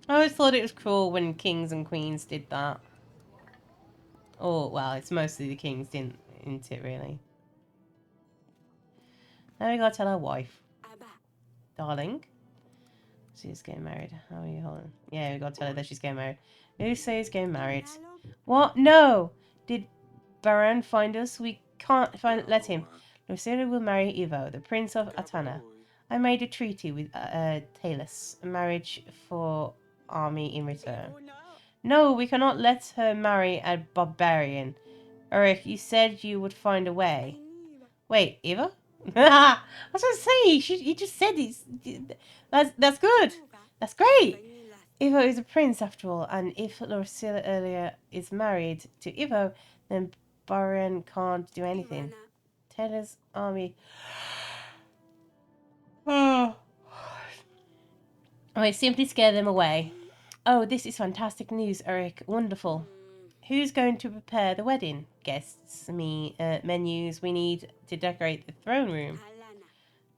I always thought it was cool when kings and queens did that. Oh, well, it's mostly the kings didn't, isn't it, really? Now we gotta tell our wife. Darling. She's getting married. How are you holding? Yeah, we gotta tell her that she's getting married. Lucy's getting married. What? No! Did Baran find us? We can't let him. Lucilla will marry Ivo, the Prince of Atana. I made a treaty with Talus, a marriage for army in return. No, we cannot let her marry a barbarian. Eric, you said you would find a way. Wait, Ivo? I was going to say, you just said it's... That's good. That's great. Ivo is a prince after all, and if Lucilla earlier is married to Ivo, then Baran can't do anything. Taylor's army... Oh. I simply scare them away. Oh, this is fantastic news, Eric. Wonderful. Who's going to prepare the wedding? Guests, menus. We need to decorate the throne room.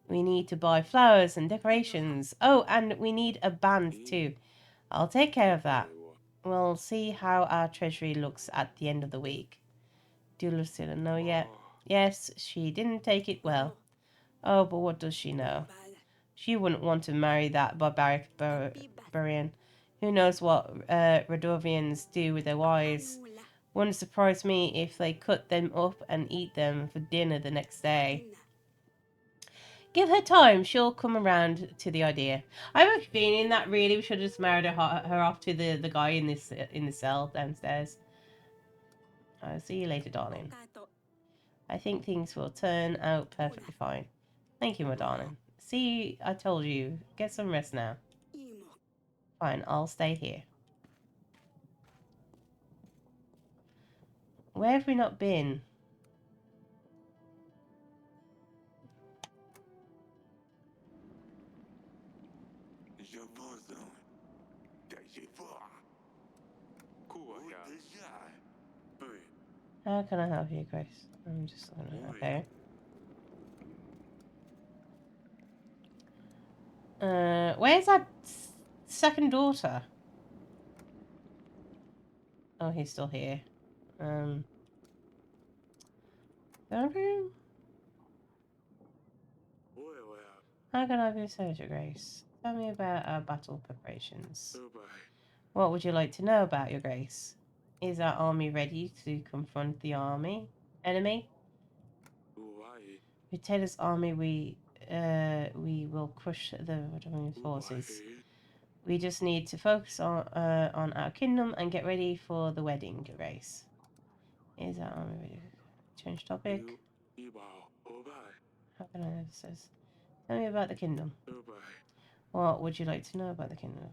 We need to buy flowers and decorations. Oh, and we need a band too. I'll take care of that. We'll see how our treasury looks at the end of the week. Do Lucilla know yet? Yes, she didn't take it well. Oh, but what does she know? She wouldn't want to marry that barbaric barbarian. Who knows what Radovians do with their wives. Wouldn't surprise me if they cut them up and eat them for dinner the next day. Give her time, she'll come around to the idea. I have a feeling that really we should have just married her off to the guy in the cell downstairs. I'll see you later, darling. I think things will turn out perfectly fine. Thank you, my darling. See, I told you. Get some rest now. Fine, I'll stay here. Where have we not been? How can I help you, Grace? I'm just okay. Where's that second daughter? Oh, he's still here. Third room? How can I be of service, Grace? Tell me about our battle preparations. What would you like to know about, Your Grace? Is our army ready to confront the enemy? With Taylor's army, we will crush the Rodovian forces. We just need to focus on our kingdom and get ready for the wedding, Your Grace. Is our army ready? Change topic. How can I says? Tell me about the kingdom. What would you like to know about the kingdom?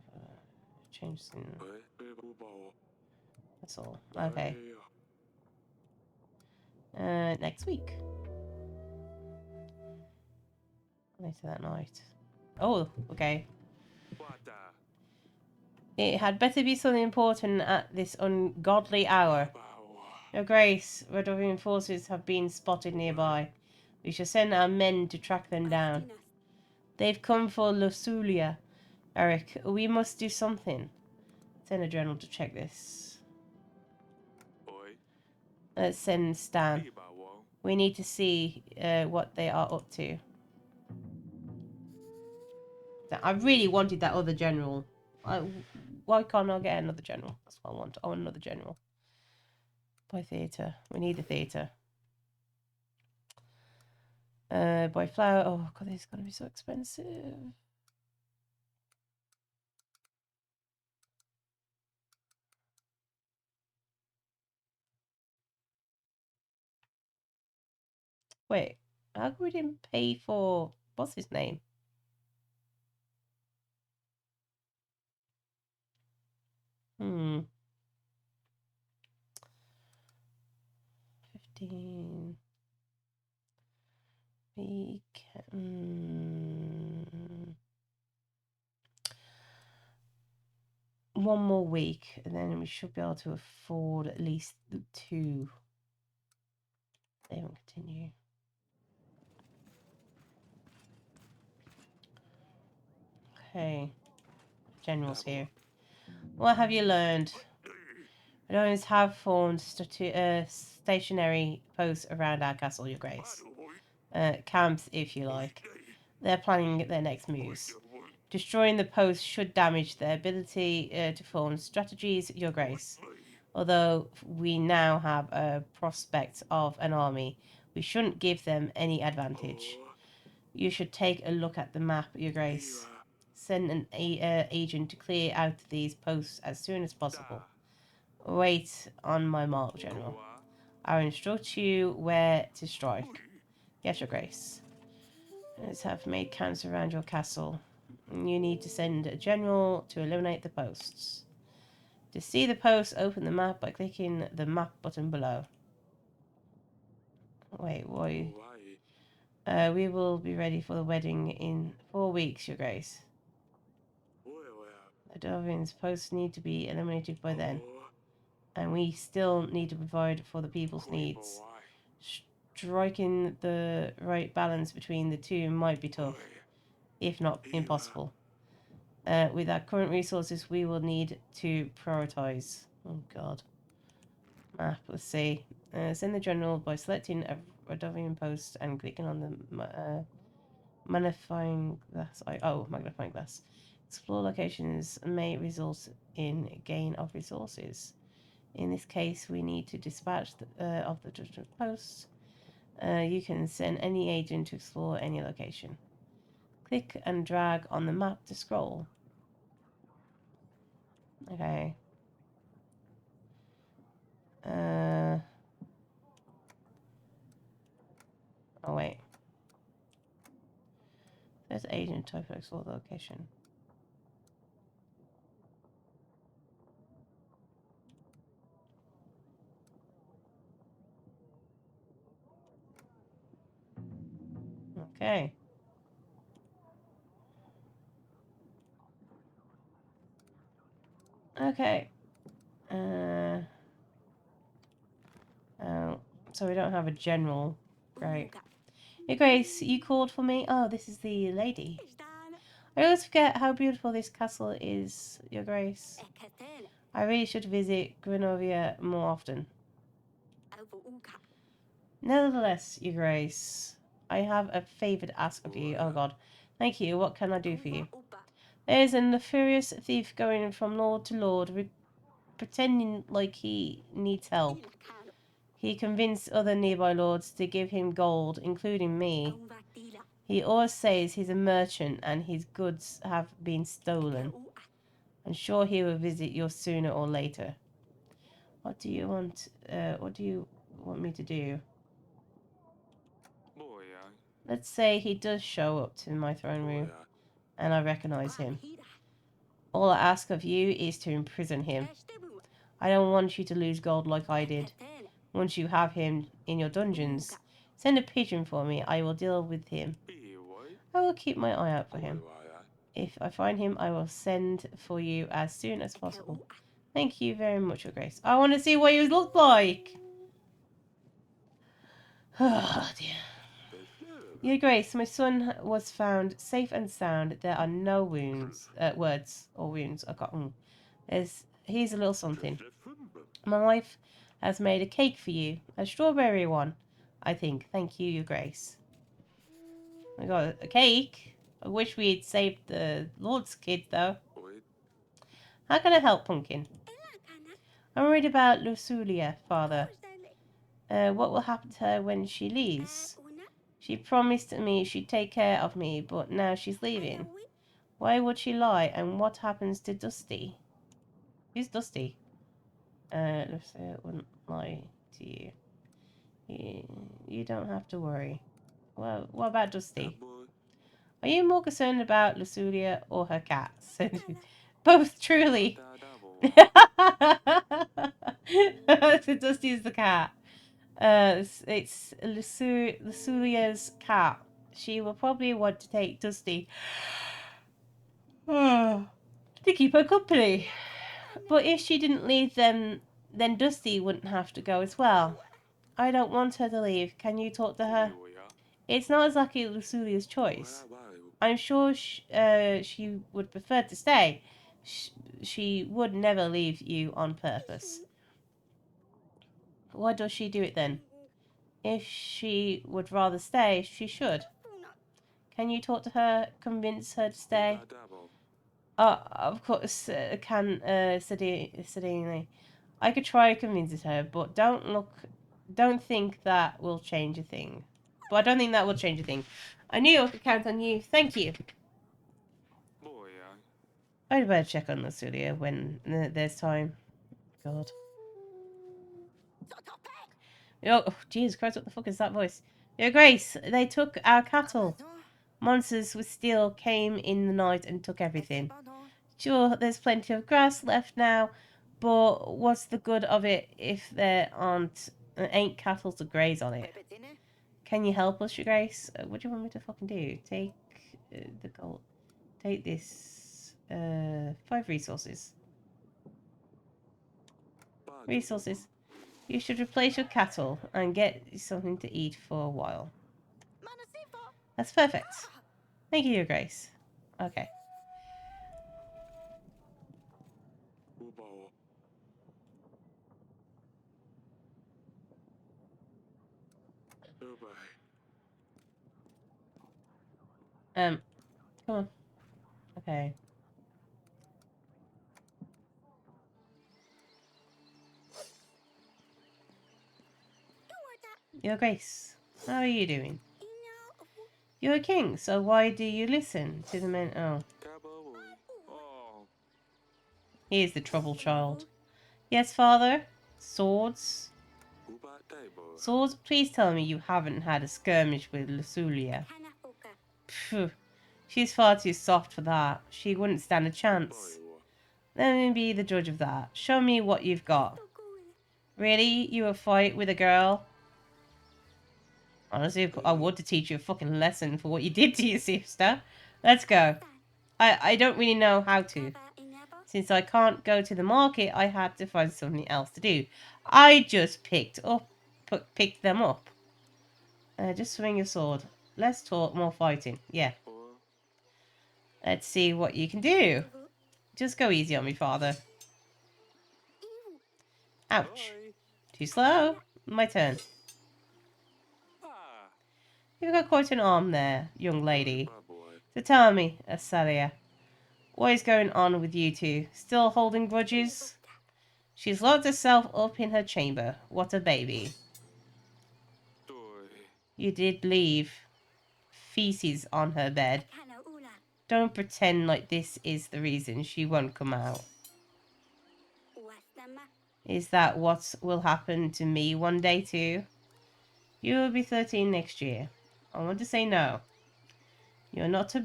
Change scene. That's all. Okay. Next week. Later that night. Oh, okay. It had better be something important at this ungodly hour. Your Grace, Rodovian forces have been spotted nearby. We shall send our men to track them down. They've come for Lusulia. Eric, we must do something. Send a general to check this. Let's send Stan. We need to see what they are up to. I really wanted that other general. Why can't I get another general? That's what I want. I want another general. Buy theatre. We need a theatre. Buy flour. Oh god, this is gonna be so expensive. Wait, how come we didn't pay for what's his name? Hmm. 15. We can... one more week, and then we should be able to afford at least 2. They won't continue. Okay. General's here. What have you learned? Redonians have formed stationary posts around our castle, Your Grace. Camps, if you like. They're planning their next moves. Destroying the posts should damage their ability to form strategies, Your Grace. Although we now have a prospect of an army, we shouldn't give them any advantage. You should take a look at the map, Your Grace. Send an agent to clear out these posts as soon as possible. Wait on my mark, General. I'll instruct you where to strike. Yes, Your Grace. Let's have made camps around your castle. You need to send a general to eliminate the posts. To see the posts, open the map by clicking the map button below. Wait, why? We will be ready for the wedding in 4 weeks, Your Grace. The Darwin's posts need to be eliminated by then. And we still need to provide for the people's needs. Striking the right balance between the two might be tough, if not impossible. With our current resources, we will need to prioritize. Oh, God. Map, let's see. Send the general by selecting a Radovian post and clicking on the magnifying glass. Magnifying glass. Explore locations may result in gain of resources. In this case, we need to dispatch of the judgment posts. You can send any agent to explore any location. Click and drag on the map to scroll. Okay. Oh wait. There's agent type to explore the location. Okay. Okay. So we don't have a general. Great. Hey Grace, you called for me? Oh, this is the lady. I always forget how beautiful this castle is, Your Grace. I really should visit Grenovia more often. Nevertheless, Your Grace, I have a favour to ask of you. Oh God. Thank you. What can I do for you? There's a nefarious thief going from lord to lord, pretending like he needs help. He convinced other nearby lords to give him gold, including me. He always says he's a merchant and his goods have been stolen. I'm sure he will visit you sooner or later. What do you want? What do you want me to do? Let's say he does show up to my throne room, and I recognize him. All I ask of you is to imprison him. I don't want you to lose gold like I did. Once you have him in your dungeons, send a pigeon for me. I will deal with him. I will keep my eye out for him. If I find him, I will send for you as soon as possible. Thank you very much, Your Grace. I want to see what you look like. Oh, dear. Your Grace, my son was found safe and sound. There are no wounds. Words or wounds. I got. Here's a little something. My wife has made a cake for you. A strawberry one, I think. Thank you, Your Grace. I got a cake. I wish we'd saved the Lord's kid, though. How can I help, Pumpkin? I'm worried about Lusulia, Father. What will happen to her when she leaves? She promised me she'd take care of me, but now she's leaving. Why would she lie? And what happens to Dusty? Who's Dusty? Lucia wouldn't lie to you. You don't have to worry. Well, what about Dusty? Are you more concerned about Lusulia or her cats? Both, truly. Dusty is the cat. It's Lusulia's cat. she will probably want to take Dusty to keep her company. But if she didn't leave them, then Dusty wouldn't have to go as well. I don't want her to leave. Can you talk to her? It's not exactly Lusulia's choice. I'm sure she would prefer to stay. She would never leave you on purpose. Why does she do it then? If she would rather stay, she should. Can you talk to her, convince her to stay? Of course, serenely. I could try convincing her, but don't think that will change a thing. But I don't think that will change a thing. I knew I could count on you. Thank you. I'd better check on Lusulia when there's time. God. Oh, Jesus Christ, what the fuck is that voice? Your Grace, they took our cattle. Monsters with steel came in the night and took everything. Sure, there's plenty of grass left now, but what's the good of it if there ain't cattle to graze on it? Can you help us, Your Grace? What do you want me to fucking do? Take the gold. Take this. 5 resources. Resources. You should replace your cattle and get something to eat for a while. That's perfect. Thank you, Your Grace. Okay. Come on. Okay. Your Grace, how are you doing? You're a king, so why do you listen to the men? Oh. He is the trouble child. Yes, father? Swords? Swords? Please tell me you haven't had a skirmish with Lusulia. Phew. She's far too soft for that. She wouldn't stand a chance. Let me be the judge of that. Show me what you've got. Really? You a fight with a girl? Honestly, I would to teach you a fucking lesson for what you did to your sister. Let's go. I don't really know how to. Since I can't go to the market, I had to find something else to do. I just picked them up. Just swing your sword. Less talk, more fighting. Yeah. Let's see what you can do. Just go easy on me, father. Ouch. Too slow. My turn. You've got quite an arm there, young lady. So tell me, Asalia, what is going on with you two? Still holding grudges? She's locked herself up in her chamber. What a baby. You did leave feces on her bed. Don't pretend like this is the reason she won't come out. Is that what will happen to me one day too? You will be 13 next year. I want to say no. You're not so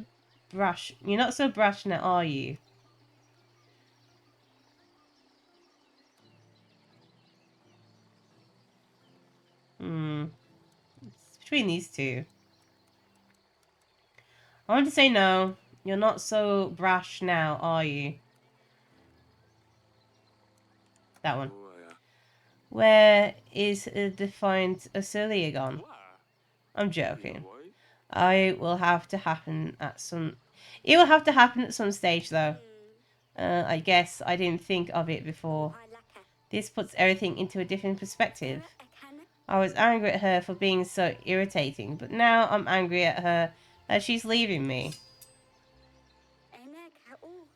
brash now, are you? It's between these two. I want to say no. You're not so brash now, are you? That one. Where is defiant Acilia gone? I'm joking. It will have to happen at some stage, though. I guess I didn't think of it before. This puts everything into a different perspective. I was angry at her for being so irritating, but now I'm angry at her that she's leaving me.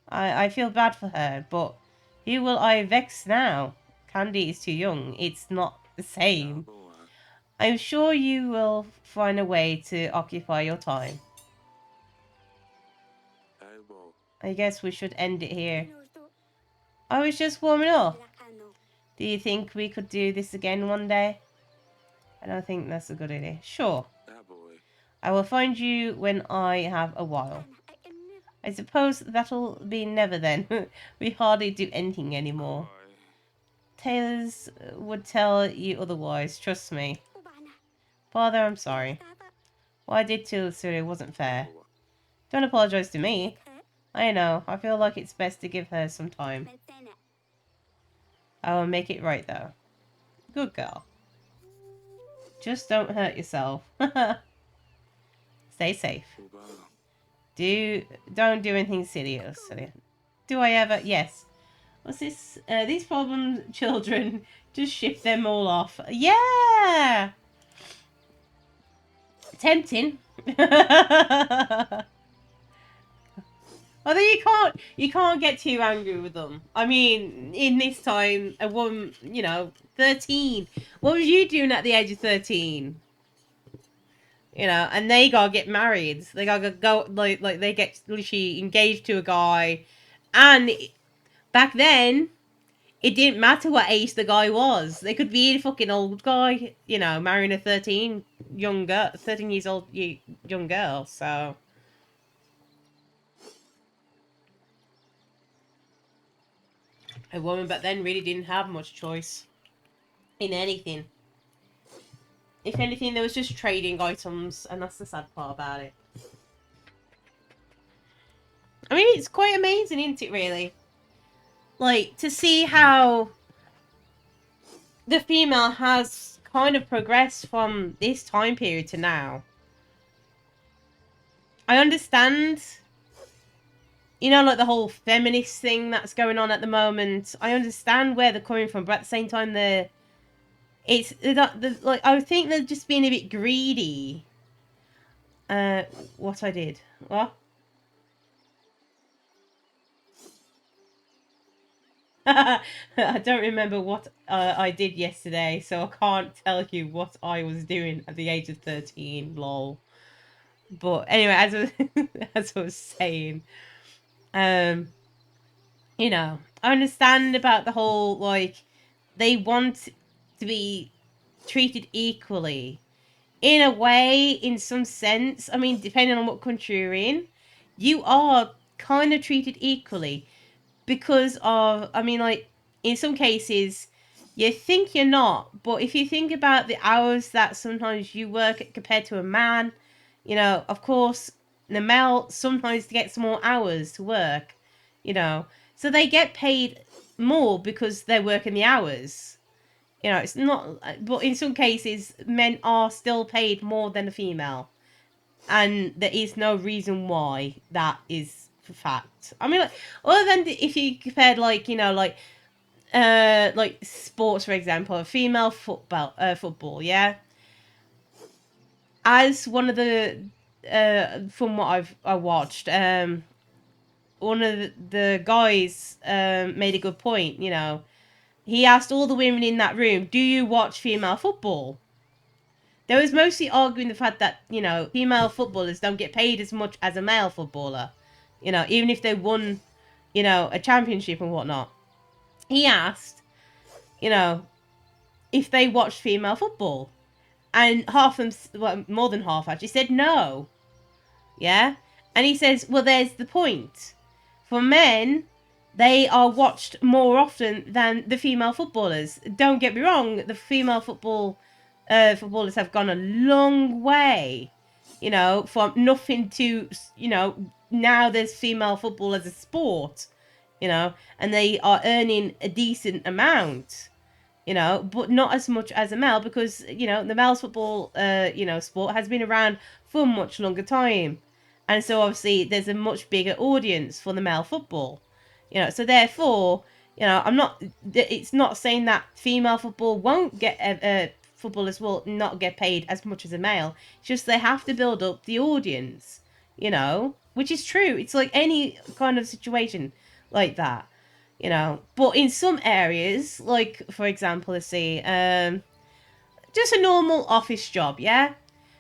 I feel bad for her, but who will I vex now? Candy is too young. It's not the same. I'm sure you will find a way to occupy your time. I guess we should end it here. I was just warming up. Do you think we could do this again one day? I don't think that's a good idea. Sure. I will find you when I have a while. I suppose that'll be never then. We hardly do anything anymore. Tailors would tell you otherwise, trust me. Father, I'm sorry. What I did to Suri wasn't fair. Don't apologize to me. I know. I feel like it's best to give her some time. I will make it right, though. Good girl. Just don't hurt yourself. Stay safe. Don't do anything silly. Do I ever? Yes. What's this? These problem children, just ship them all off. Yeah! Tempting. Although you can't get too angry with them. I mean, in this time, a woman, 13. What was you doing at the age of 13? And they gotta get married. They gotta go, like they get literally engaged to a guy. And back then, it didn't matter what age the guy was. They could be a fucking old guy, marrying a 13 years old young girl, so. A woman back then really didn't have much choice in anything. If anything, there was just trading items, and that's the sad part about it. I mean, it's quite amazing, isn't it, really? Like, to see how the female has kind of progressed from this time period to now. I understand, like the whole feminist thing that's going on at the moment. I understand where they're coming from, but at the same time, like, I think they're just being a bit greedy. What I did? What? I don't remember what I did yesterday, so I can't tell you what I was doing at the age of 13, lol. But anyway, as I was saying, I understand about the whole, like, they want to be treated equally. In a way, in some sense, I mean, depending on what country you're in, you are kind of treated equally. Because of, I mean, like, in some cases, you think you're not, but if you think about the hours that sometimes you work compared to a man, of course, the male sometimes gets more hours to work, so they get paid more because they're working the hours. It's not, but in some cases, men are still paid more than a female, and there is no reason why that is for fact. I mean, like, other than if you compared, like, like sports, for example, female football, yeah. As one of the, from what I watched, one of the guys made a good point. He asked all the women in that room, "Do you watch female football?" They was mostly arguing the fact that, female footballers don't get paid as much as a male footballer. Even if they won, a championship and whatnot. He asked, if they watched female football. And half of them, well, more than half actually, said no. Yeah? And he says, well, there's the point. For men, they are watched more often than the female footballers. Don't get me wrong, the female footballers have gone a long way, from nothing to, now there's female football as a sport, and they are earning a decent amount, but not as much as a male because, the male's football, sport has been around for a much longer time. And so obviously there's a much bigger audience for the male football, so therefore, it's not saying that female football won't get, footballers will not get paid as much as a male. It's just they have to build up the audience, which is true. It's like any kind of situation like that, But in some areas, like, for example, let's see, just a normal office job, yeah?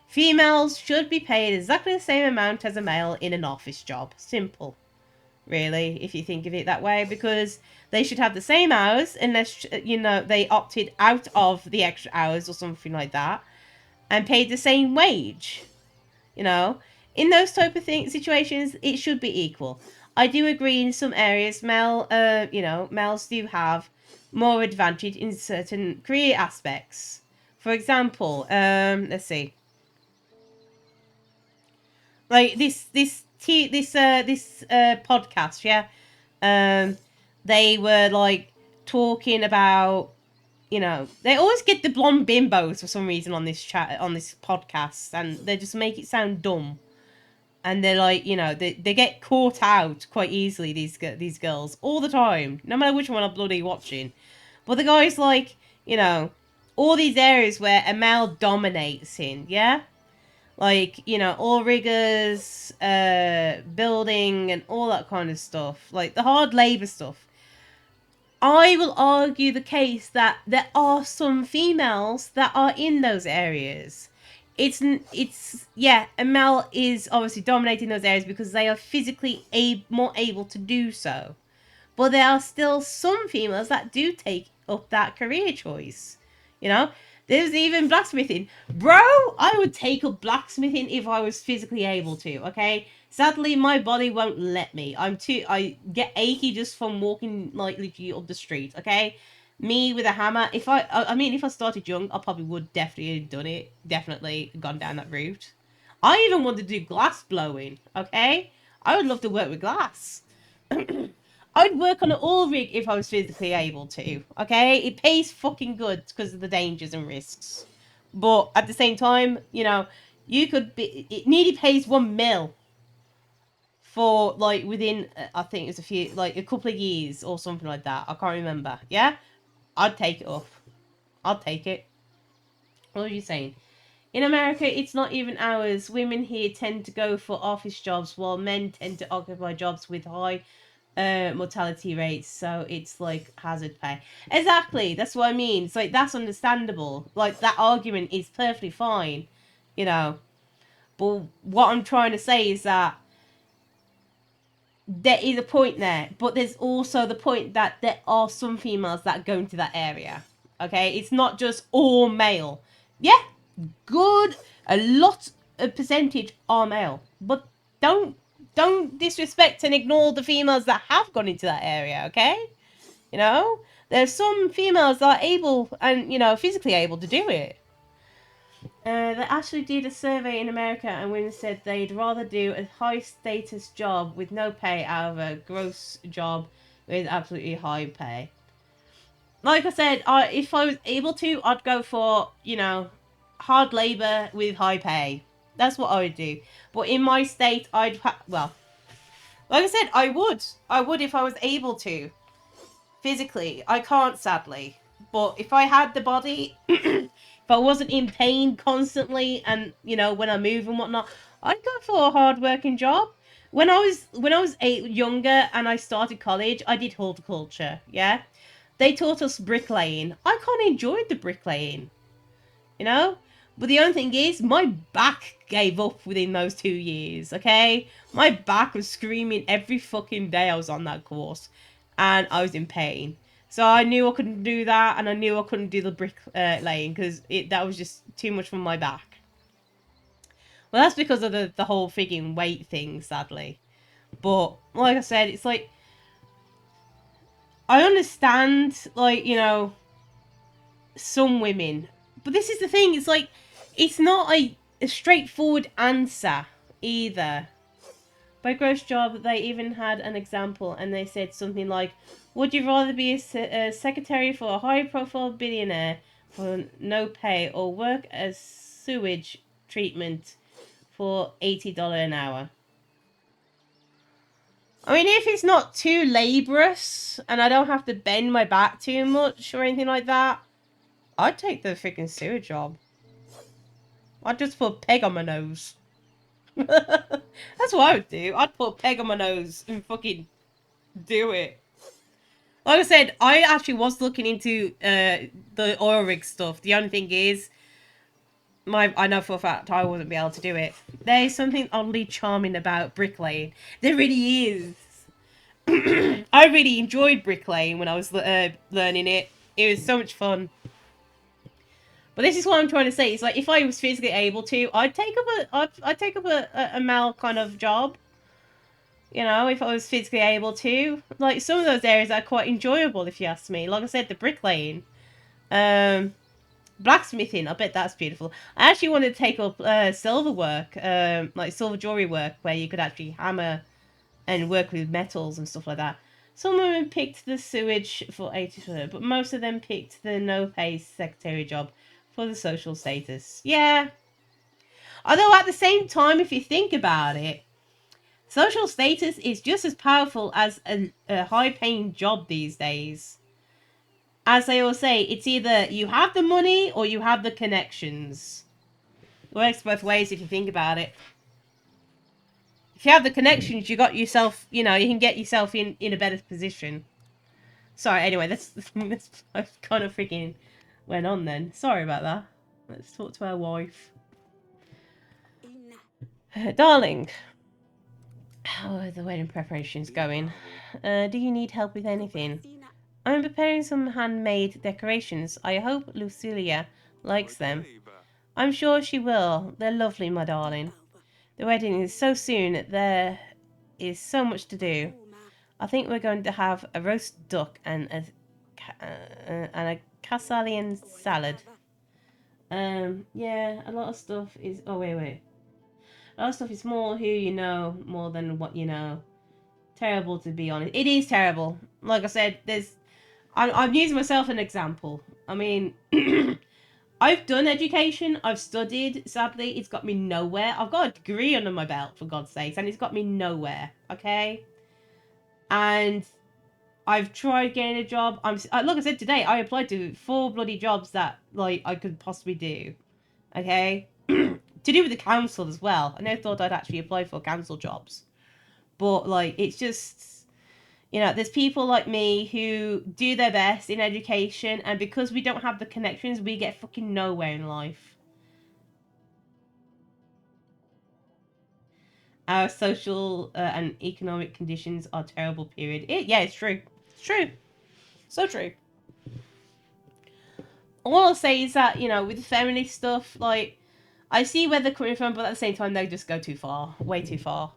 Females should be paid exactly the same amount as a male in an office job. Simple, really, if you think of it that way, because they should have the same hours unless, they opted out of the extra hours or something like that and paid the same wage. In those type of situations, it should be equal. I do agree in some areas, males do have more advantage in certain career aspects. For example, let's see. Like this podcast, yeah. They were like talking about, you know, they always get the blonde bimbos for some reason on this chat on this podcast, and they just make it sound dumb. And they're like, you know, they get caught out quite easily. These girls all the time, no matter which one I'm bloody watching. But the guy's like, you know, all these areas where a male dominates in, yeah, like, you know, all riggers, building, and all that kind of stuff, like the hard labor stuff. I will argue the case that there are some females that are in those areas. It's yeah, a male is obviously dominating those areas because they are physically more able to do so. But there are still some females that do take up that career choice. You know, there's even blacksmithing. Bro, I would take up blacksmithing if I was physically able to, okay? Sadly, my body won't let me. I get achy just from walking, like, literally up the street, okay? Me with a hammer, I mean, if I started young, I probably would definitely have done it. Definitely gone down that route. I even want to do glass blowing, okay? I would love to work with glass. I'd work on an oil rig if I was physically able to, okay? It pays fucking good because of the dangers and risks. But at the same time, you know, you could be... It nearly pays 1 mil for, like, within, I think it's a couple of years or something like that. I can't remember. Yeah? I'd take it up. I'd take it. What are you saying? In America, it's not even hours. Women here tend to go for office jobs, while men tend to occupy jobs with high mortality rates, so it's like hazard pay. Exactly, that's what I mean. It's like, that's understandable. Like, that argument is perfectly fine, you know. But what I'm trying to say is that there is a point there, but there's also the point that there are some females that go into that area. Okay, it's not just all male. Yeah, good, a lot of percentage are male, but don't disrespect and ignore the females that have gone into that area. Okay, you know, there's some females that are able and, you know, physically able to do it. They actually did a survey in America, and women said they'd rather do a high status job with no pay out of a gross job with absolutely high pay. Like I said, if I was able to, I'd go for, you know, hard labor with high pay. That's what I would do. But in my state, well, like I said, I would. I would if I was able to. Physically. I can't, sadly. But if I had the body, if I wasn't in pain constantly, and, you know, when I move and whatnot, I'd go for a hard working job. When I was younger and I started college, I did horticulture. Yeah, they taught us bricklaying. I kind of enjoyed the bricklaying, you know. But the only thing is, my back gave up within those 2 years. Okay, my back was screaming every fucking day I was on that course, and I was in pain. So I knew I couldn't do that, and I knew I couldn't do the bricklaying because that was just too much for my back. Well, that's because of the whole freaking weight thing, sadly. But like I said, it's like, I understand, like, you know, some women, but this is the thing. It's like, it's not a straightforward answer either. By gross job, they even had an example, and they said something like, would you rather be a secretary for a high-profile billionaire for no pay, or work as sewage treatment for $80 an hour? I mean, if it's not too laborious, and I don't have to bend my back too much or anything like that, I'd take the freaking sewer job. I'd just put a peg on my nose. That's what I would do. I'd put a peg on my nose and fucking do it. Like I said, I actually was looking into the oil rig stuff. The only thing is, I know for a fact I wouldn't be able to do it. There's something oddly charming about bricklaying. There really is. I really enjoyed bricklaying when I was learning it. It was so much fun. But this is what I'm trying to say. It's like, if I was physically able to, I'd take up a male kind of job. You know, if I was physically able to. Like, some of those areas are quite enjoyable, if you ask me. Like I said, the bricklaying. Blacksmithing, I bet that's beautiful. I actually want to take up silver work, like silver jewelry work, where you could actually hammer and work with metals and stuff like that. Some women picked the sewage for 80%, but most of them picked the no-pay secretary job for the social status. Yeah. Although at the same time, if you think about it, social status is just as powerful as a high-paying job these days. As they all say, it's either you have the money or you have the connections. It works both ways if you think about it. If you have the connections, you got yourself, you can get yourself in a better position. Sorry, anyway, that's kind of freaking went on then. Sorry about that. Let's talk to our wife. Darling, how are the wedding preparations going? Do you need help with anything? I'm preparing some handmade decorations. I hope Lucilia likes them. I'm sure she will. They're lovely, my darling. The wedding is so soon. There is so much to do. I think we're going to have a roast duck and a Castalian salad. Yeah, a lot of stuff is... Oh, wait. A lot of stuff is more who you know more than what you know. Terrible, to be honest. It is terrible. Like I said, I'm using myself an example. I mean, I've done education. I've studied. Sadly, it's got me nowhere. I've got a degree under my belt, for God's sakes, and it's got me nowhere. Okay? And I've tried getting a job. Like I said today, I applied to 4 bloody jobs that I could possibly do. Okay? To do with the council as well. I never thought I'd actually apply for council jobs. But it's just, there's people like me who do their best in education, and because we don't have the connections, we get fucking nowhere in life. Our social and economic conditions are terrible, period. Yeah, it's true. It's true. So true. All I'll say is that, with the feminist stuff, I see where they're coming from, but at the same time, they just go too far. Way too far.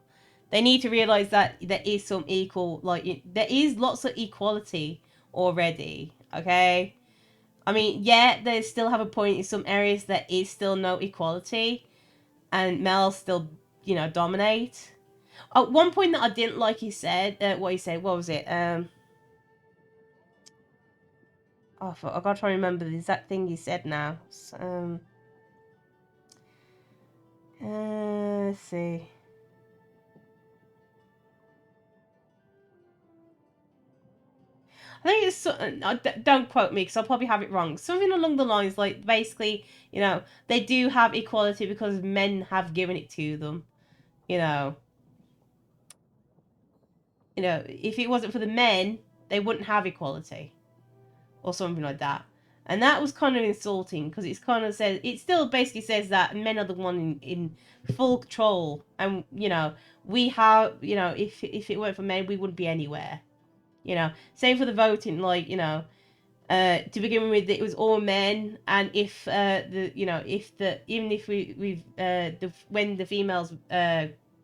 They need to realise that there is some there is lots of equality already, okay? I mean, yeah, they still have a point in some areas there is still no equality, and males still, dominate. One point that I didn't like, what was it? I gotta try to remember the exact thing he said now. Let's see. I think it's don't quote me because I'll probably have it wrong. Something along the lines basically, they do have equality because men have given it to them. If it wasn't for the men, they wouldn't have equality, or something like that. And that was kind of insulting because it still basically says that men are the one in full control, and we have, if it weren't for men, we wouldn't be anywhere. Same for the voting, to begin with, it was all men, and when the females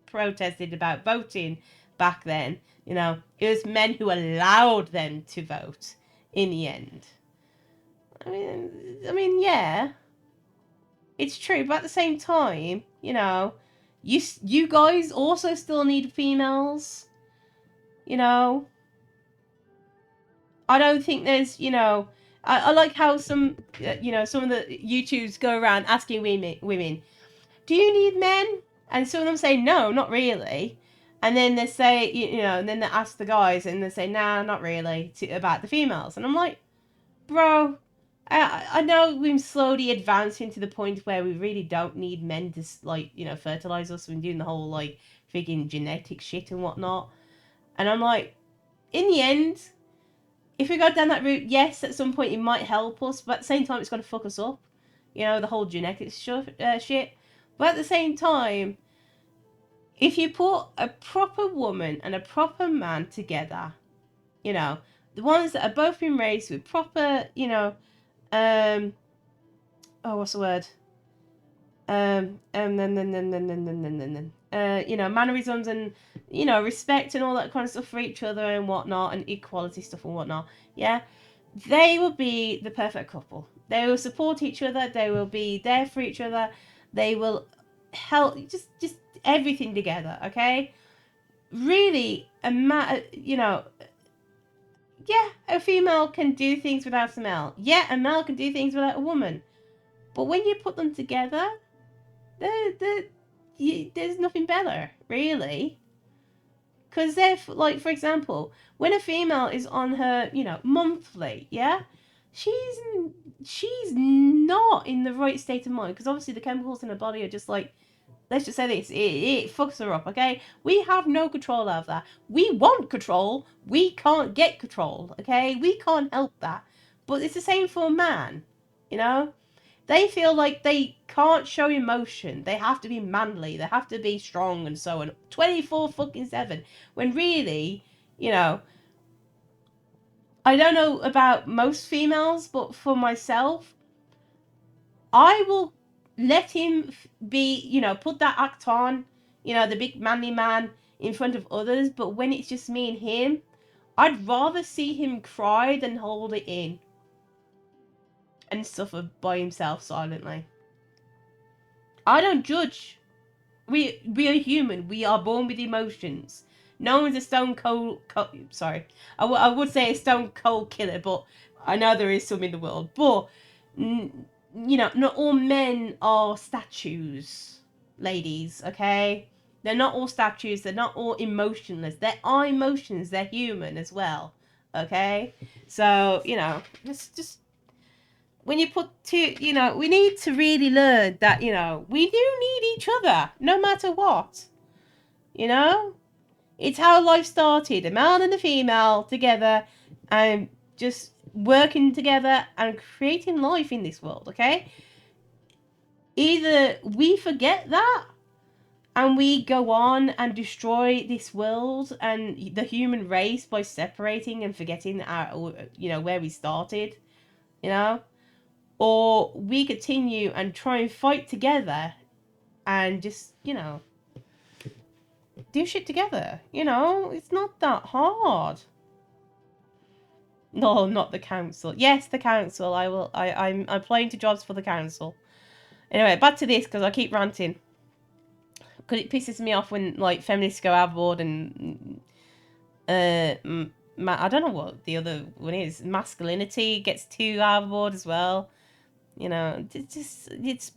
protested about voting back then, it was men who allowed them to vote in the end. I mean, yeah, it's true, but at the same time, you guys also still need females. I don't think there's, I like how some of the YouTubes go around asking women, do you need men? And some of them say, no, not really. And then they say, and then they ask the guys and they say, nah, not really, about the females. And I'm like, bro, I know we're slowly advancing to the point where we really don't need men to, fertilize us. We're doing the whole, freaking genetic shit and whatnot. And I'm like, in the end, if we go down that route, yes, at some point it might help us, but at the same time, it's going to fuck us up. The whole genetics shit. But at the same time, if you put a proper woman and a proper man together, the ones that are both been raised with proper, what's the word? Mannerisms and, respect and all that kind of stuff for each other and whatnot, and equality stuff and whatnot. Yeah, they would be the perfect couple. They will support each other. They will be there for each other. They will help. Just everything together. Okay. Really, yeah, a female can do things without a male. Yeah, a male can do things without a woman. But when you put them together, there's nothing better, really. Because if, like, for example, when a female is on her, monthly, yeah, she's she's not in the right state of mind. Because obviously the chemicals in her body are just like, let's just say this, it fucks her up, okay? We have no control over that. We want control. We can't get control, okay? We can't help that. But it's the same for a man, you know? They feel like they can't show emotion. They have to be manly. They have to be strong and so on. 24 fucking 7. When really, I don't know about most females, but for myself, I will let him be, put that act on, the big manly man in front of others. But when it's just me and him, I'd rather see him cry than hold it in and suffer by himself silently. I don't judge. We are human. We are born with emotions. No one's a stone cold. Sorry, I would say a stone cold killer, but I know there is some in the world. But not all men are statues, ladies. Okay, they're not all statues. They're not all emotionless. There are emotions. They're human as well. Okay, so just when you put two, we need to really learn that, we do need each other, no matter what. It's how life started, a male and a female together, and just working together and creating life in this world, okay? Either we forget that and we go on and destroy this world and the human race by separating and forgetting where we started, or we continue and try and fight together and just, do shit together. It's not that hard. No, not the council. Yes, the council. I'm applying to jobs for the council. Anyway, back to this because I keep ranting. Because it pisses me off when, like, feminists go overboard and I don't know what the other one is. Masculinity gets too overboard as well. It's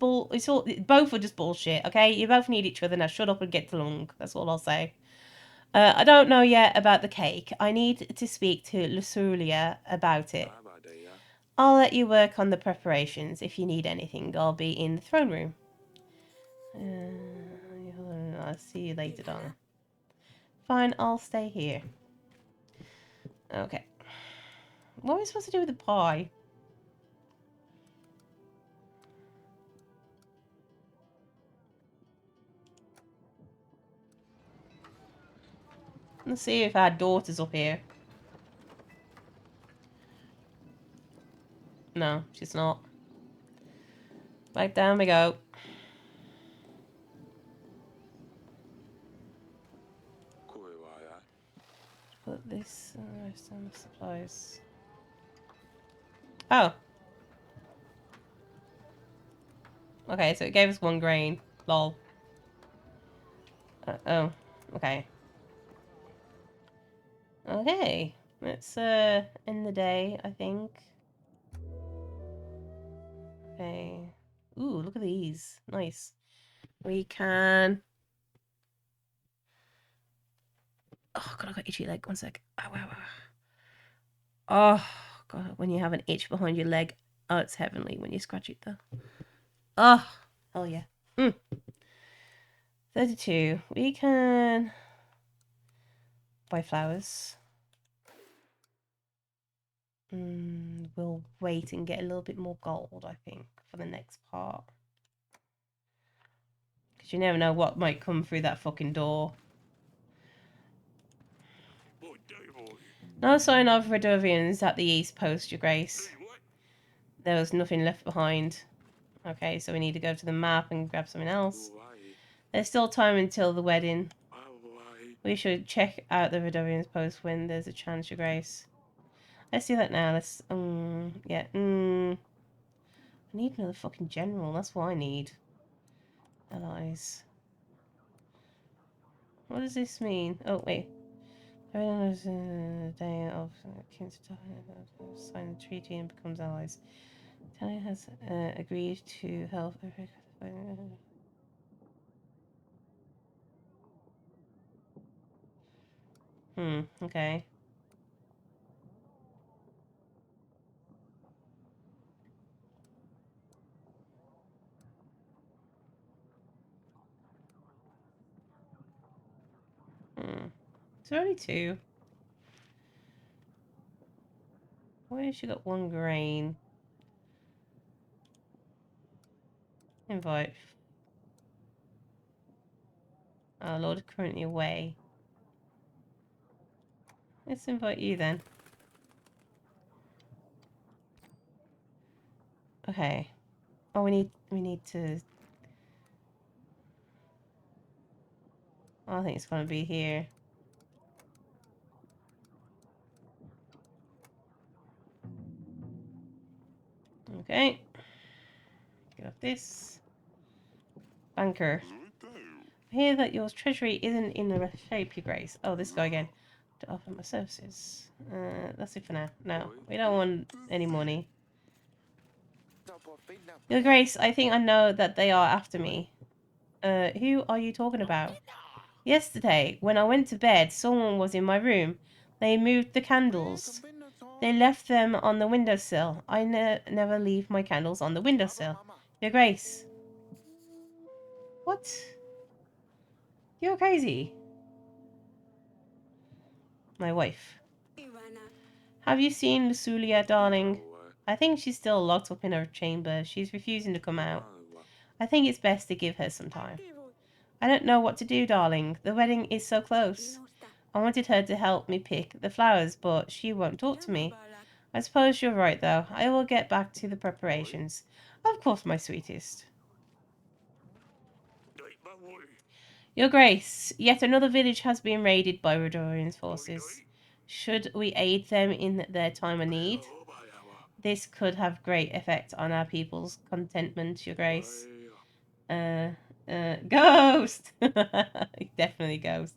all, both are just bullshit, okay? You both need each other, now shut up and get along. That's all I'll say. I don't know yet about the cake. I need to speak to Lusulia about it. I'll let you work on the preparations. If you need anything, I'll be in the throne room. I'll see you later, Donna. Fine, I'll stay here. Okay. What am I supposed to do with the pie? Let's see if our daughter's up here. No, she's not. Back down we go. Put this rest on the supplies. Oh. Okay, so it gave us 1 grain. Lol. Oh. Okay. Okay. Let's end the day, I think. Okay. Ooh, look at these. Nice. We can... Oh, God, I got itchy leg. 1 sec. Ow, ow, ow. Oh, God, when you have an itch behind your leg. Oh, it's heavenly when you scratch it, though. Oh, hell yeah. 32. We can... buy flowers. We'll wait and get a little bit more gold, I think, for the next part. Because you never know what might come through that fucking door. No sign of Redovians at the East Post, Your Grace. There was nothing left behind. Okay, so we need to go to the map and grab something else. There's still time until the wedding. We should check out the Redovians post when there's a chance, Your Grace. Let's do that now. Let's, yeah. I need another fucking general. That's what I need. Allies. What does this mean? Oh, wait. Everyone knows the day of King's sign the treaty and becomes allies. Italian has agreed to help. Okay. It's only 2. Why has she got 1 grain? Invite. Lord currently away. Let's invite you then. Okay. Oh, we need to. I think it's gonna be here. Okay. Got this. Banker. I hear that your treasury isn't in the best shape, Your Grace. Oh, this guy again. To offer my services. That's it for now. No, we don't want any money. Your Grace, I think I know that they are after me. Who are you talking about? Yesterday, when I went to bed, someone was in my room. They moved the candles. They left them on the windowsill. I never leave my candles on the windowsill. Your Grace. What? You're crazy. My wife. Have you seen Luculia, darling? I think she's still locked up in her chamber. She's refusing to come out. I think it's best to give her some time. I don't know what to do, darling. The wedding is so close. I wanted her to help me pick the flowers, but she won't talk to me. I suppose you're right, though. I will get back to the preparations. Of course, my sweetest. Your Grace, yet another village has been raided by Redorian's forces. Should we aid them in their time of need? This could have great effect on our people's contentment, Your Grace. Ghost! Definitely ghost.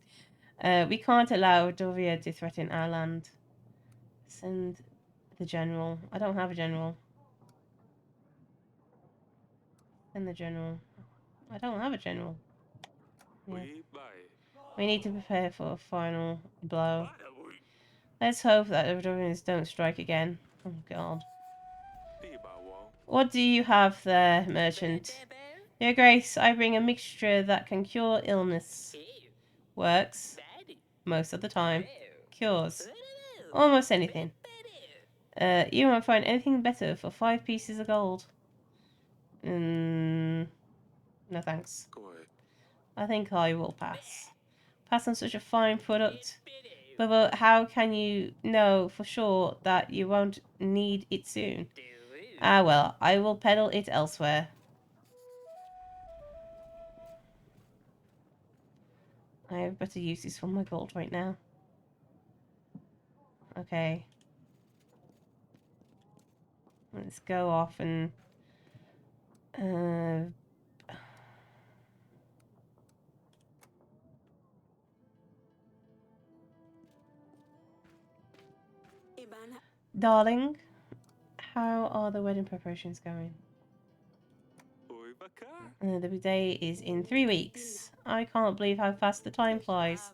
We can't allow Dovia to threaten our land. Send the general. I don't have a general. Send the general. I don't have a general. Yeah. We need to prepare for a final blow. Let's hope that the Redorians don't strike again. Oh god. What do you have there, merchant? Your Grace, I bring a mixture that can cure illness. Works. Most of the time. Cures. Almost anything. You won't find anything better for 5 pieces of gold. No thanks. I think I will pass. Pass on such a fine product. But how can you know for sure that you won't need it soon? Ah well, I will peddle it elsewhere. I have better uses for my gold right now. Okay. Let's go off and... Darling, how are the wedding preparations going? The big day is in 3 weeks. I can't believe how fast the time flies.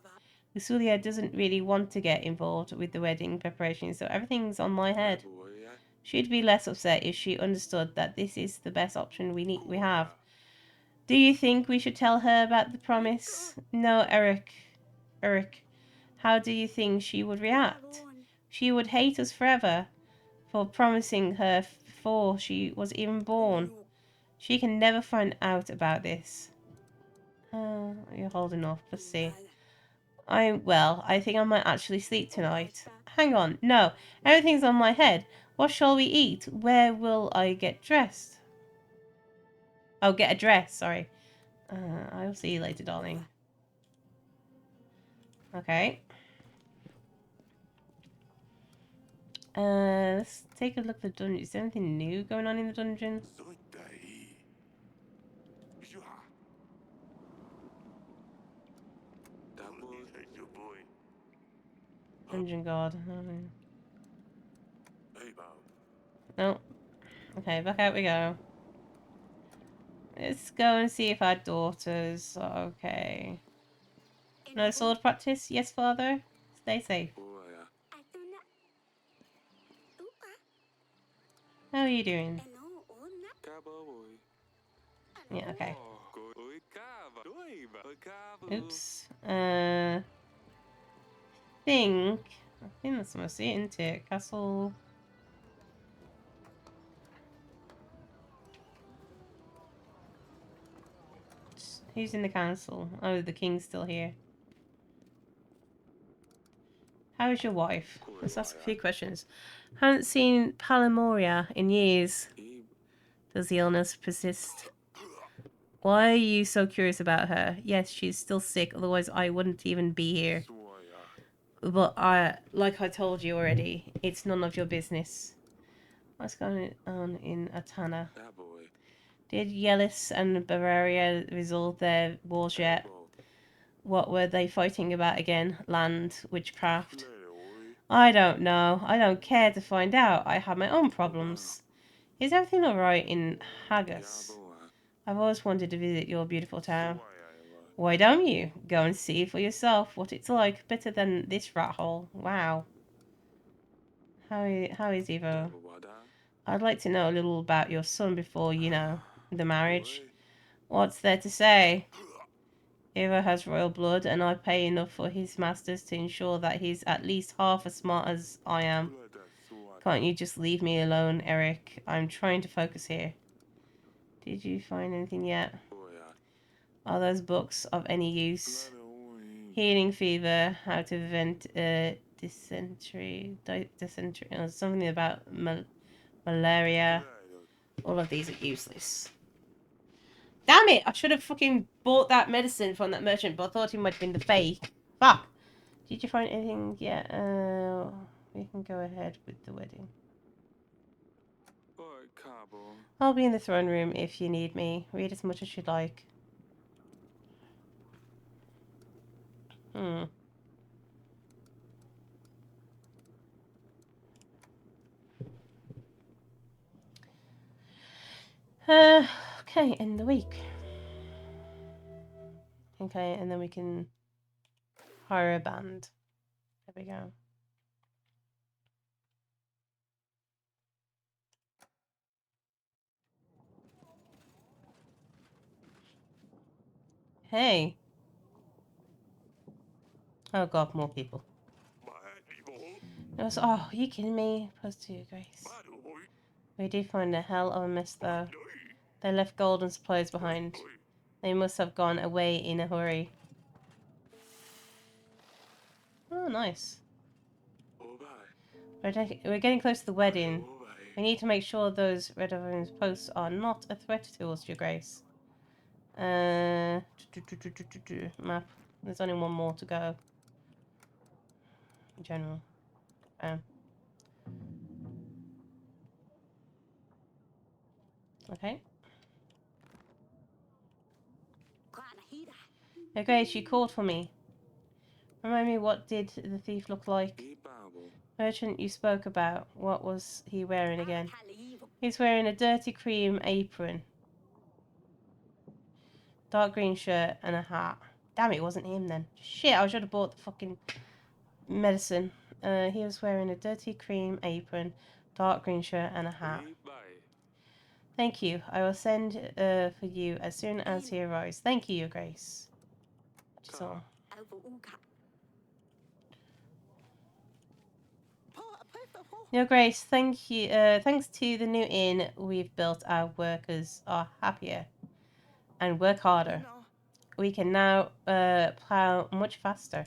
Luculia doesn't really want to get involved with the wedding preparations, so everything's on my head. She'd be less upset if she understood that this is the best option we have. Do you think we should tell her about the promise? No, Eric. How do you think she would react? She would hate us forever for promising her before she was even born. She can never find out about this. You're holding off. Let's see. I think I might actually sleep tonight. Hang on. No, everything's on my head. What shall we eat? Where will I get dressed? Oh, get a dress. Sorry. I'll see you later, darling. Okay. Let's take a look at the dungeon. Is there anything new going on in the dungeon? Dungeon guard. No. Okay, back out we go. Let's go and see if our daughters are okay. No sword practice? Yes, father? Stay safe. How are you doing? Yeah, okay. Oops. I think that's mostly it, isn't it? Castle. Who's in the council? Oh, the king's still here. How is your wife? Let's ask a few questions. Haven't seen Palamoria in years. Does the illness persist? Why are you so curious about her? Yes, she's still sick, otherwise I wouldn't even be here. But like I told you already, it's none of your business. What's going on in Atana? Did Yelis and Bavaria resolve their wars yet? What were they fighting about again? Land, witchcraft? I don't know. I don't care to find out. I have my own problems. Is everything alright in Haggis? I've always wanted to visit your beautiful town. Why don't you? Go and see for yourself what it's like. Better than this rat hole. Wow. How is Evo? I'd like to know a little about your son before, the marriage. What's there to say? Evo has royal blood, and I pay enough for his masters to ensure that he's at least half as smart as I am. Can't you just leave me alone, Eric? I'm trying to focus here. Did you find anything yet? Are those books of any use? Healing fever, how to prevent dysentery, something about malaria. All of these are useless. Damn it! I should have fucking bought that medicine from that merchant, but I thought it might have been the fake. Fuck! Did you find anything yet? We can go ahead with the wedding. I'll be in the throne room if you need me. Read as much as you'd like. Okay, end the week. Okay, and then we can hire a band. There we go. Hey. Oh god, more people. Oh, are you kidding me? Post to you, Grace. We did find a hell of a mess though. They left gold and supplies behind. They must have gone away in a hurry. Oh, nice. We're getting close to the wedding. We need to make sure those Red Ovens posts are not a threat to us, Your Grace. Map. There's only one more to go. In general. Okay. Your Grace, you called for me. Remind me, what did the thief look like? Merchant you spoke about. What was he wearing again? He's wearing a dirty cream apron, dark green shirt, and a hat. Damn, it wasn't him then. Shit, I should have bought the fucking medicine. He was wearing a dirty cream apron, dark green shirt, and a hat. Thank you. I will send for you as soon as he arrives. Thank you, Your Grace. That's all. Your Grace, thank you. Thanks to the new inn we've built, our workers are happier and work harder. We can now plow much faster.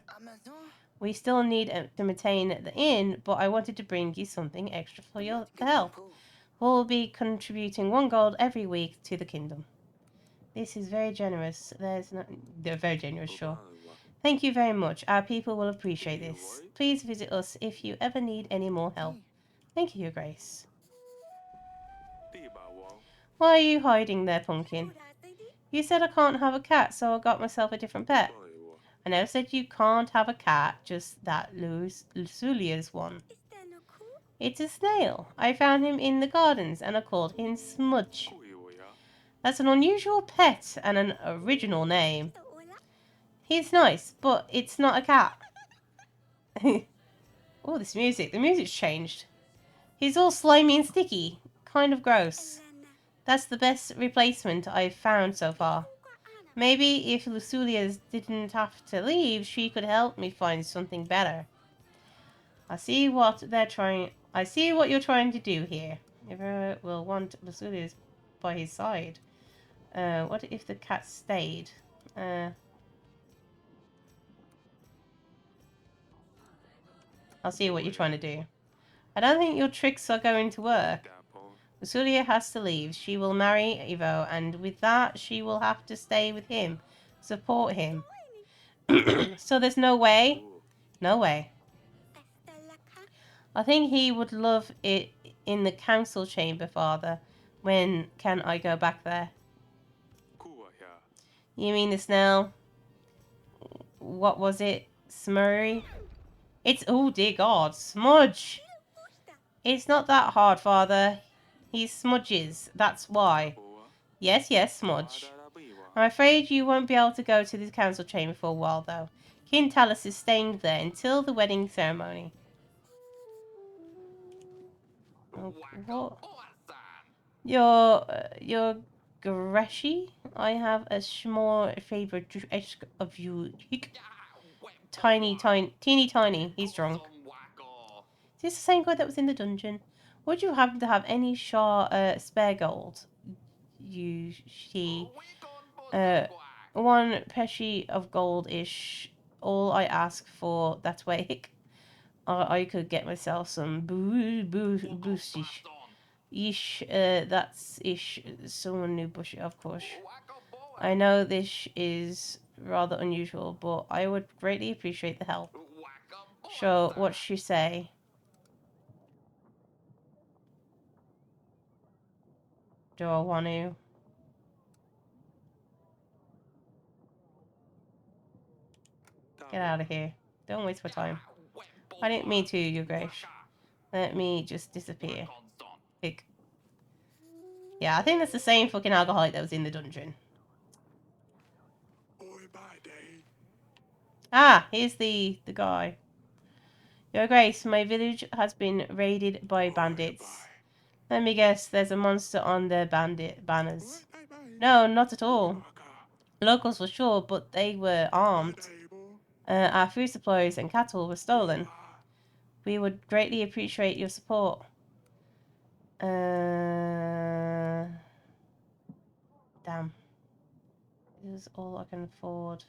We still need to maintain the inn, but I wanted to bring you something extra for your help. We'll be contributing 1 gold every week to the kingdom. This is very generous. They're very generous, sure. Thank you very much. Our people will appreciate this. Please visit us if you ever need any more help. Thank you, Your Grace. Why are you hiding there, Pumpkin? You said I can't have a cat, so I got myself a different pet. I never said you can't have a cat, just that Lusulia's one. It's a snail. I found him in the gardens and I called him Smudge. That's an unusual pet and an original name. He's nice, but it's not a cat. Oh, this music. The music's changed. He's all slimy and sticky. Kind of gross. That's the best replacement I've found so far. Maybe if Lusulia didn't have to leave, she could help me find something better. I see what you're trying to do here. Never will want Lusulia by his side. What if the cat stayed? I'll see what you're trying to do. I don't think your tricks are going to work. Lusulia has to leave. She will marry Ivo, and with that, she will have to stay with him, support him. So there's no way? No way. I think he would love it in the council chamber, Father. When can I go back there? You mean the snail? What was it? Smurry? It's, oh dear God, Smudge! It's not that hard, Father. He smudges, that's why. Yes, Smudge. I'm afraid you won't be able to go to the council chamber for a while, though. King Talus is staying there until the wedding ceremony. What? Your Greshi? I have a small favor of you. Teeny tiny. He's drunk. Is this the same guy that was in the dungeon? Would you happen to have any spare gold? One peshy of gold-ish. All I ask for that way. I could get myself some boostish. That's ish. Someone new bushy, of course. I know this is rather unusual, but I would greatly appreciate the help. Sure, what'd she say? Do I want to? Get out of here. Don't waste my time. I didn't mean to, Your Grace. Let me just disappear. Hick. Yeah, I think that's the same fucking alcoholic that was in the dungeon. Ah, here's the guy. Your Grace, my village has been raided by bandits. Let me guess, there's a monster on their bandit banners. No, not at all. Locals for sure, but they were armed. Our food supplies and cattle were stolen. We would greatly appreciate your support. Damn. This is all I can afford.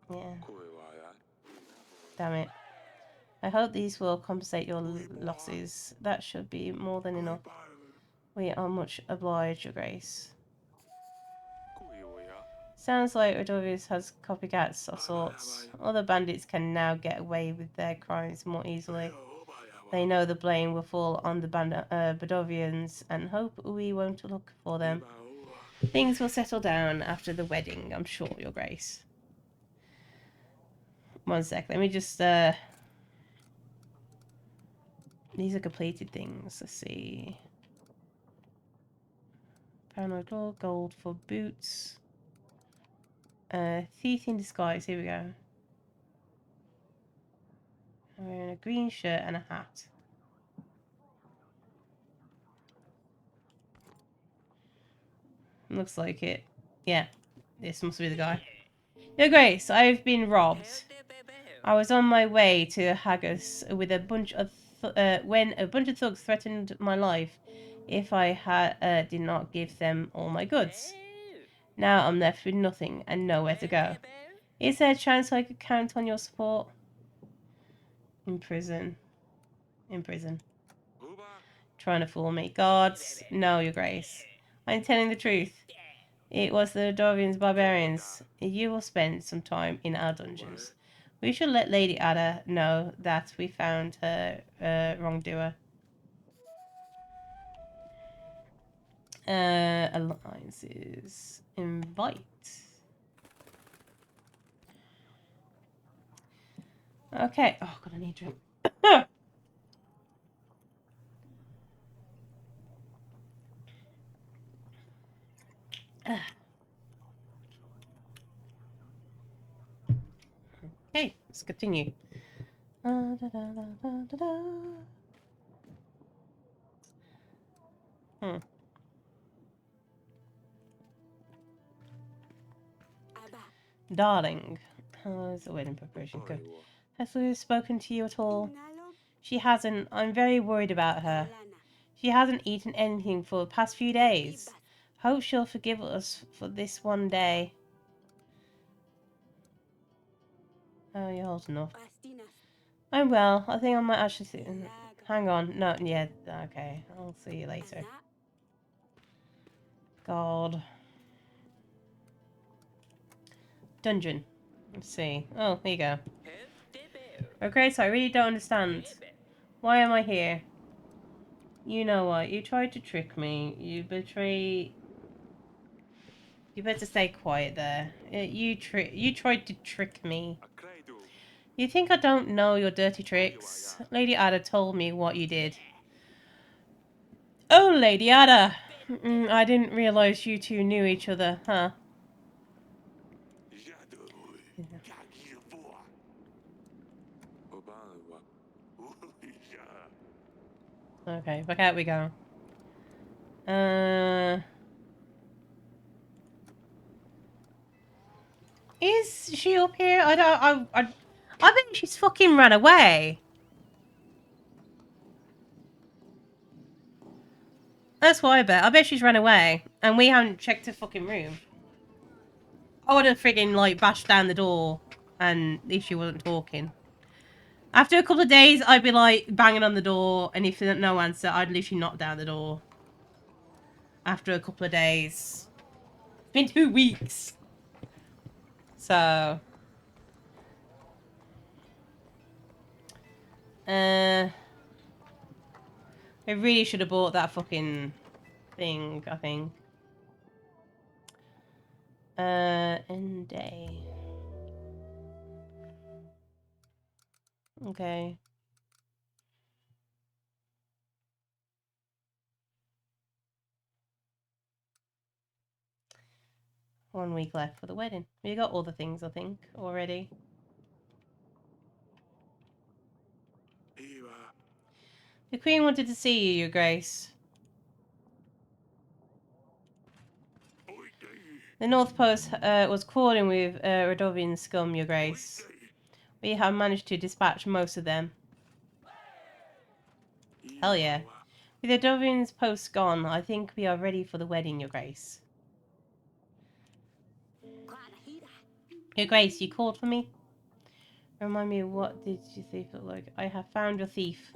Yeah. Damn it. I hope these will compensate your losses. That should be more than enough. We are much obliged, Your Grace. Sounds like Radovius has copycats of sorts. Other bandits can now get away with their crimes more easily. They know the blame will fall on the Badovians and hope we won't look for them. Things will settle down after the wedding, I'm sure, Your Grace. One sec, let me just... These are completed things, let's see. Paranoid Claw, gold for boots. Thief in disguise, here we go. I'm wearing a green shirt and a hat. Looks like it. Yeah, this must be the guy. Your Grace, I've been robbed. I was on my way to Haggis with a bunch of when a bunch of thugs threatened my life if I did not give them all my goods. Now I'm left with nothing and nowhere to go. Is there a chance I could count on your support? In prison. Trying to fool me. Guards, no, Your Grace. I'm telling the truth. It was the Dorians barbarians. You will spend some time in our dungeons. We should let Lady Ada know that we found her wrongdoer. Alliances. Invite. Okay. Oh, God, I need a drink. Okay, let's continue. Abba. Darling, how's the wedding preparation go? Has Lou spoken to you at all? Nalo. She hasn't. I'm very worried about her. Alana. She hasn't eaten anything for the past few days. Hope she'll forgive us for this one day. Oh, you're holding up. Pastinas. I'm well. I think I might actually see. Laga. Hang on. No, yeah. Okay. I'll see you later. Ana. God. Dungeon. Let's see. Oh, here you go. Okay, so I really don't understand. Why am I here? You know what? You tried to trick me. You betray. You better stay quiet there. You tried to trick me. You think I don't know your dirty tricks? Lady Ada told me what you did. Oh, Lady Ada! I didn't realize you two knew each other, huh? Okay, back out we go. Is she up here? I bet she's fucking run away. That's what I bet. I bet she's run away. And we haven't checked her fucking room. I would have friggin' like bashed down the door and if she wasn't talking. After a couple of days, I'd be like banging on the door, and if there's no answer, I'd literally knock down the door. After a couple of days. It's been 2 weeks. So. I really should have bought that fucking thing, I think. End day. Okay. One week left for the wedding. We got all the things, I think, already. The Queen wanted to see you, Your Grace. The North Post was calling with Radovian scum, Your Grace. We have managed to dispatch most of them. Hell yeah. With the Radovian's post gone, I think we are ready for the wedding, Your Grace. Your Grace, you called for me? Remind me, what did your thief look like? I have found your thief.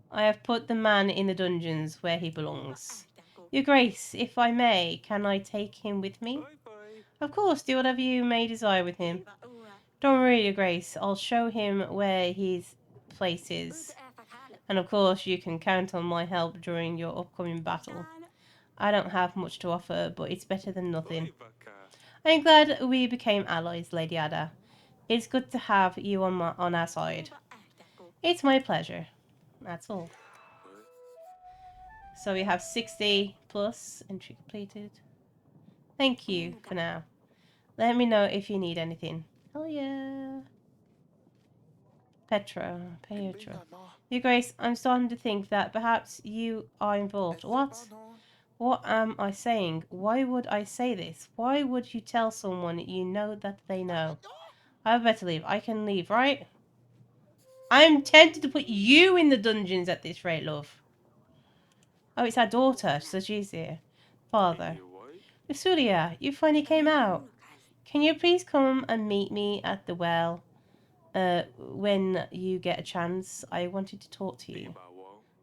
I have put the man in the dungeons where he belongs. Your Grace, if I may, can I take him with me? Of course, do whatever you may desire with him. Don't worry, Your Grace, I'll show him where his place is. And of course, you can count on my help during your upcoming battle. I don't have much to offer, but it's better than nothing. I'm glad we became allies, Lady Ada. It's good to have you on our side. It's my pleasure. That's all. So we have 60 plus entry completed. Thank you for now. Let me know if you need anything. Oh yeah. Petra. Your Grace, I'm starting to think that perhaps you are involved. What? What am I saying? Why would I say this? Why would you tell someone you know that they know? I better leave. I can leave, right? I'm tempted to put you in the dungeons at this rate, love. Oh, it's our daughter, so she's here. Father. Usuria, you finally came out. Can you please come and meet me at the well? When you get a chance. I wanted to talk to you.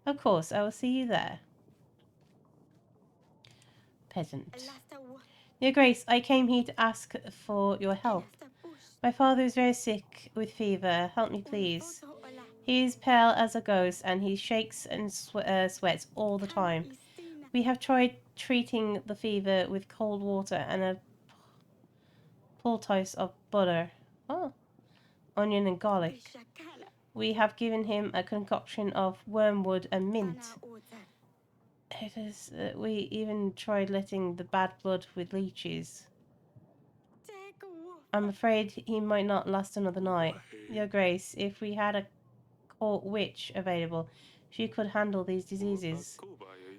Of course, I will see you there. Peasant. Your Grace, I came here to ask for your help. My father is very sick with fever. Help me, please. Untoto ola. He is pale as a ghost and he shakes and sweats all the Kan time. isina. We have tried treating the fever with cold water and a poultice of butter, onion and garlic. Ishakala. We have given him a concoction of wormwood and mint. Ana ota. It is. We even tried letting the bad blood with leeches. Teko. I'm afraid he might not last another night. Your Grace, if we had a court witch available, she could handle these diseases.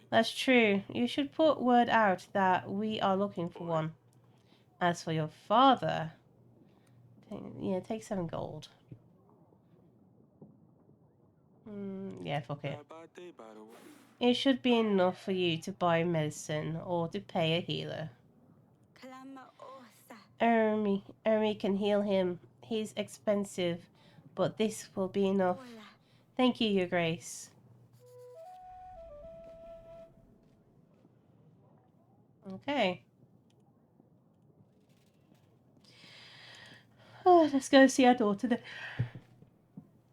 That's true. You should put word out that we are looking for one. As for your father, take 7 gold. Yeah, fuck it. It should be enough for you to buy medicine or to pay a healer. Klama osa. Ermi can heal him. He's expensive, but this will be enough. Ola. Thank you, Your Grace. Okay. Oh, let's go see our daughter then.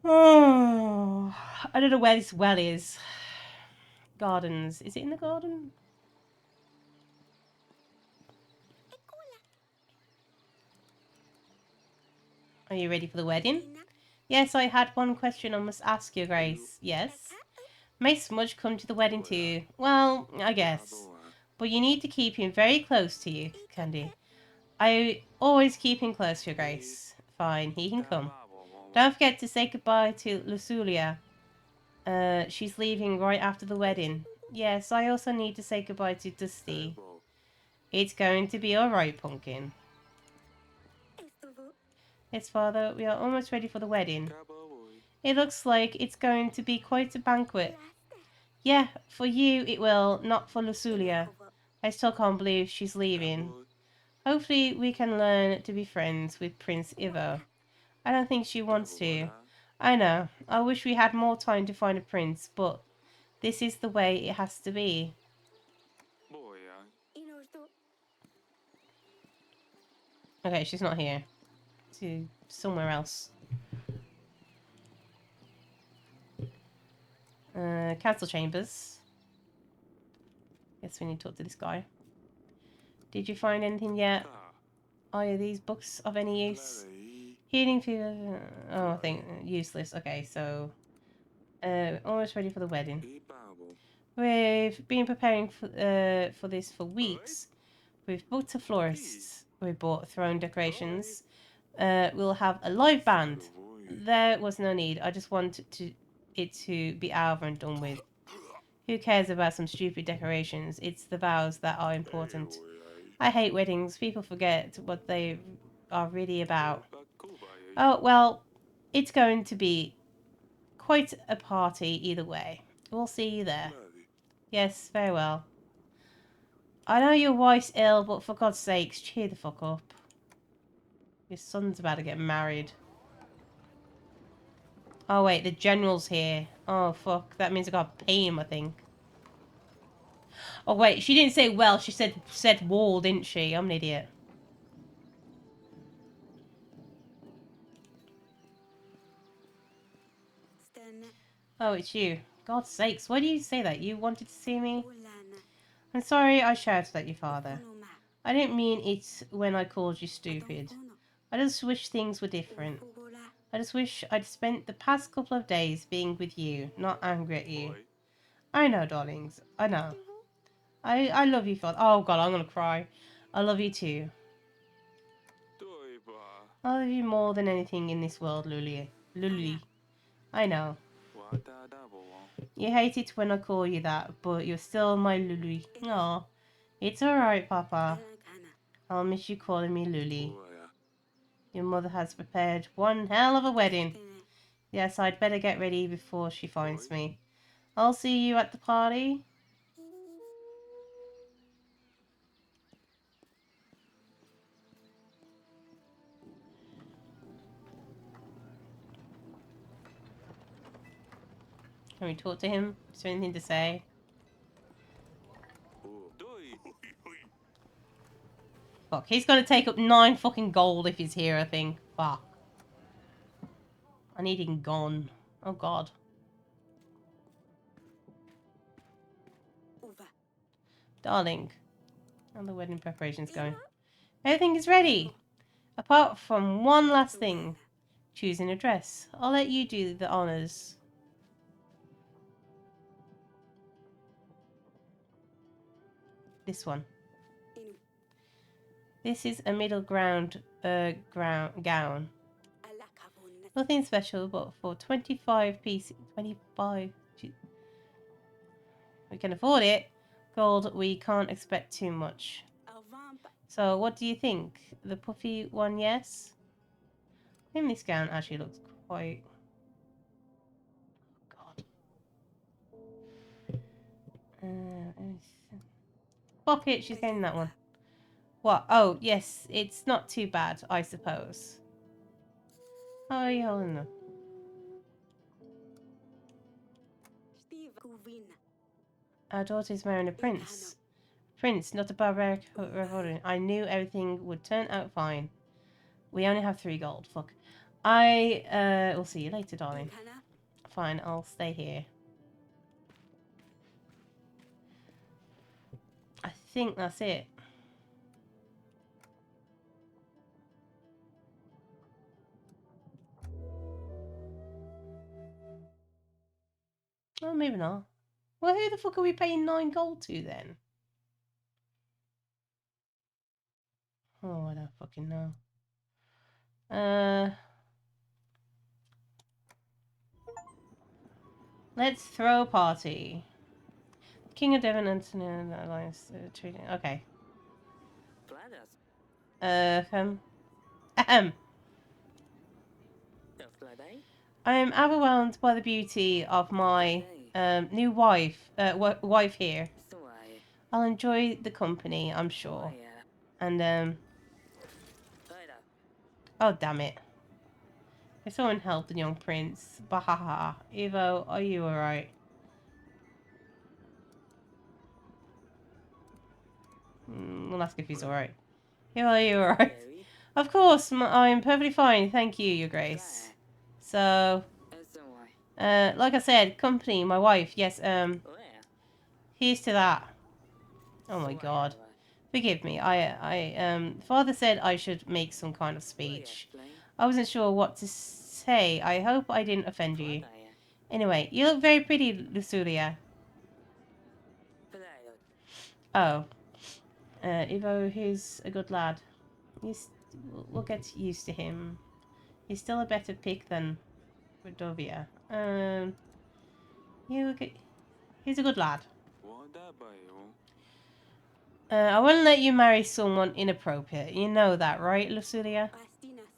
Oh, I don't know where this well is. Gardens. Is it in the garden? Are you ready for the wedding? Ina. Yes, I had one question I must ask, Your Grace. Yes? May Smudge come to the wedding too? Well, I guess. But you need to keep him very close to you, Candy. I always keep him close, Your Grace. Fine, he can come. Don't forget to say goodbye to Lusulia. She's leaving right after the wedding. Yes, I also need to say goodbye to Dusty. It's going to be alright, Pumpkin. Estuvo. Yes, Father, we are almost ready for the wedding. It looks like it's going to be quite a banquet. Yeah, for you it will, not for Lusulia. I still can't believe she's leaving. Hopefully we can learn to be friends with Prince Ivo. I don't think she wants to. I know. I wish we had more time to find a prince, but this is the way it has to be. Inorto. Okay, she's not here. To somewhere else. Council chambers. Guess we need to talk to this guy. Did you find anything yet? Are these books of any use? Healing fever. Oh, I think useless. Okay, so almost ready for the wedding. We've been preparing for this for weeks. We've booked a florist. We bought throne decorations. We'll have a live band. There was no need. I just wanted it to be over and done with. Who cares about some stupid decorations? It's the vows that are important. I hate weddings. People forget what they are really about. Oh, well, it's going to be quite a party either way. We'll see you there. Yes, very well. I know your wife's ill, but for God's sakes, cheer the fuck up. Your son's about to get married. Oh, wait, the general's here. Oh, fuck. That means I gotta pay him, I think. Oh, wait, she didn't say well. She said wall, didn't she? I'm an idiot. Stene. Oh, it's you. God's sakes, why do you say that? You wanted to see me? Ulana. I'm sorry I shouted at your father. Unuma. I didn't mean it when I called you stupid. Adonkono. I just wish things were different. Ufugola. I just wish I'd spent the past couple of days being with you, not angry at you. I know, darlings. I know. I love you, Father. Oh, God, I'm going to cry. I love you too. I love you more than anything in this world, Luli. Luli. I know. You hate it when I call you that, but you're still my Luli. Aw. It's alright, Papa. Alankana. I'll miss you calling me Luli. Your mother has prepared one hell of a wedding. Stene. Yes, I'd better get ready before she finds me. I'll see you at the party. Can we talk to him? Is there anything to say? Fuck, he's gonna take up 9 fucking gold if he's here, I think. Fuck. I need him gone. Oh god. Uva. Darling. How are the wedding preparations going? Everything is ready. Apart from one last thing. Choosing a dress. I'll let you do the honours. This one. Inu. This is a middle ground gown. Alakavun. Nothing special, but for 25 pieces. 25. We can afford it. Gold, we can't expect too much. Avampa. So, what do you think? The puffy one, yes? I think this gown actually looks quite... God. Fuck it, she's getting that one. What? Oh, yes, it's not too bad, I suppose. How are you holding them? Steve. Kuvin. Our daughter's marrying a prince. Prince, not a barbaric revolution. I knew everything would turn out fine. We only have 3 gold. Fuck. I will see you later, darling. Kana. Fine, I'll stay here. I think that's it. Oh, maybe not. Well, who the fuck are we paying 9 gold to then? Oh, I don't fucking know. Let's throw a party. King of Devon and Alliance treating. Okay. Ahem. I am overwhelmed by the beauty of my new wife here. I'll enjoy the company, I'm sure. And oh damn it! If someone help the young prince, bahaha. Evo, are you alright? We'll ask if he's alright. Evo, are you alright? Of course, I'm perfectly fine, thank you, Your Grace. So, like I said, company, my wife, yes, here's to that. Oh my god. Forgive me, Father said I should make some kind of speech. I wasn't sure what to say. I hope I didn't offend you. Anyway, you look very pretty, Luculia. Oh. Ivo, he's a good lad. We'll get used to him. He's still a better pick than Rodovia. He's a good lad. I won't let you marry someone inappropriate. You know that, right, Luculia? Pastinas.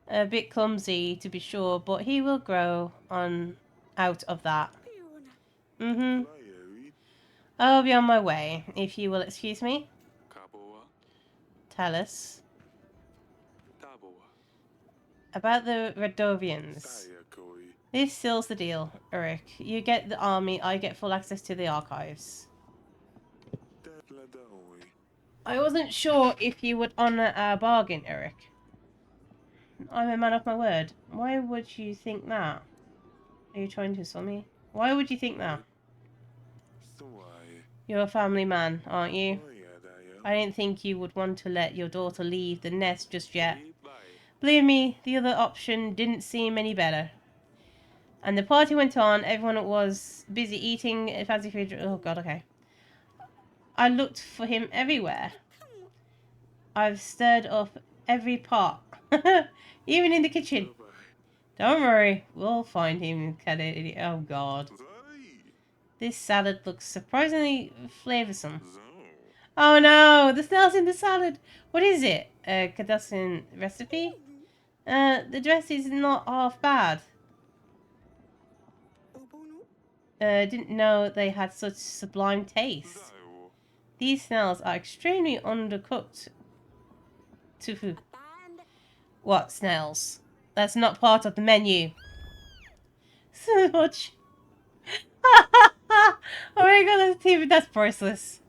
A bit clumsy, to be sure, but he will grow on out of that. Piuna. Mm-hmm. I'll be on my way, if you will excuse me. Tell us. About the Radovians. This seals the deal, Eric. You get the army, I get full access to the archives. I wasn't sure if you would honour our bargain, Eric. I'm a man of my word. Why would you think that? Are you trying to insult me? Why would you think that? You're a family man, aren't you? I didn't think you would want to let your daughter leave the nest just yet. Believe me, the other option didn't seem any better. And the party went on. Everyone was busy eating fancy food. Oh god, okay. I looked for him everywhere. I've stirred up every pot. Even in the kitchen. Don't worry, we'll find him. Oh god. This salad looks surprisingly flavoursome. Oh no, the snail's in the salad. What is it? A Cardassian recipe? The dress is not half bad. Ubunu. Didn't know they had such sublime taste. These snails are extremely undercooked. Tofu. Band. What snails? That's not part of the menu. So much. Oh my god, that's priceless.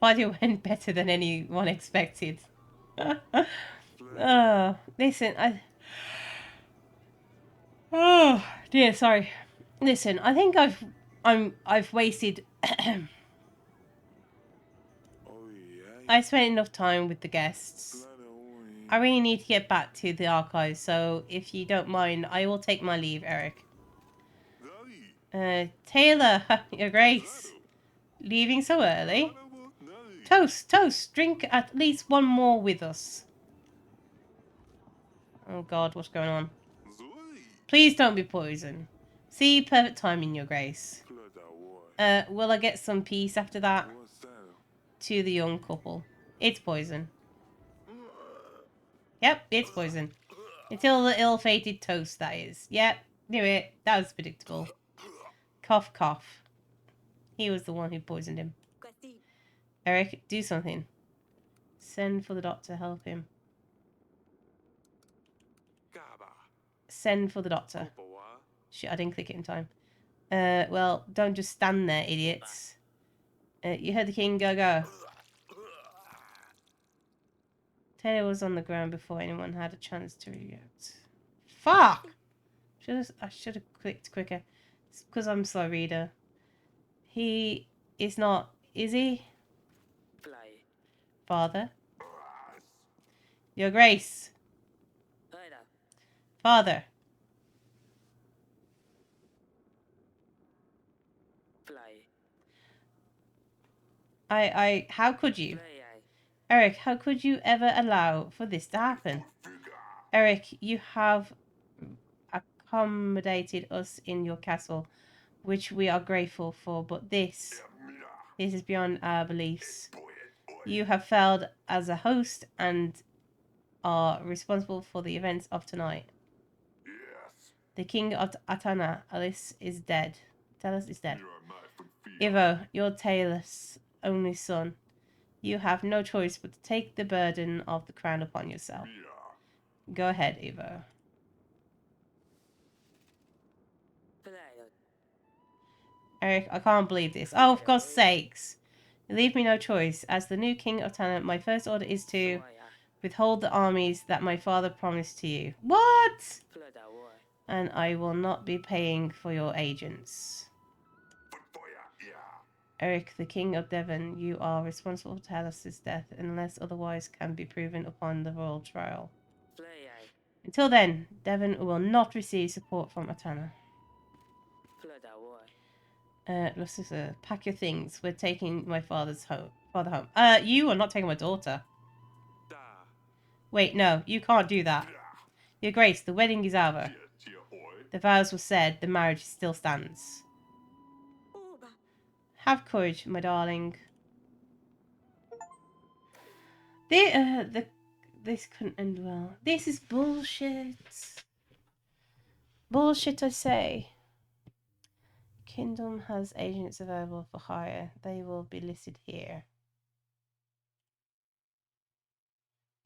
Party went better than anyone expected. Oh, listen, oh dear, sorry. Listen, I think I've wasted. I spent enough time with the guests. I really need to get back to the archives, so if you don't mind, I will take my leave, Eric. Taylor, Your Grace. Leaving so early? Toast, toast, drink at least one more with us. Oh god, what's going on? Please don't be poisoned. See, perfect timing, Your Grace. Will I get some peace after that? To the young couple. It's poison. Yep, it's poison. Until the ill-fated toast, that is. Yep, knew it. That was predictable. Cough, cough. He was the one who poisoned him. Eric, do something. Send for the doctor, help him. Send for the doctor. Shit, I didn't click it in time. Well, don't just stand there, idiots. You heard the king, go, go. Taylor was on the ground before anyone had a chance to react. Fuck! I should have clicked quicker. It's because I'm a slow reader. He is not, is he? Father? Your Grace. Father. How could you? Eric, how could you ever allow for this to happen? Eric, you have accommodated us in your castle, which we are grateful for, but this is beyond our beliefs. You have failed as a host and are responsible for the events of tonight. The king of Atana, Alice, is dead. Talos is dead. Ivo, you're Talos' only son. You have no choice but to take the burden of the crown upon yourself. Go ahead, Ivo. Eric, I can't believe this. Oh, for God's sakes. You leave me no choice. As the new king of Tana, my first order is to withhold the armies that my father promised to you. What? And I will not be paying for your agents. Eric, the king of Devon, you are responsible for Talos' death unless otherwise can be proven upon the royal trial. Until then, Devon will not receive support from Atana. Lucifer, pack your things. We're taking my father home. You are not taking my daughter. Wait, no, you can't do that. Your Grace, the wedding is over. The vows were said, the marriage still stands. Have courage, my darling. This couldn't end well. This is bullshit. Bullshit, I say. Kingdom has agents available for hire. They will be listed here.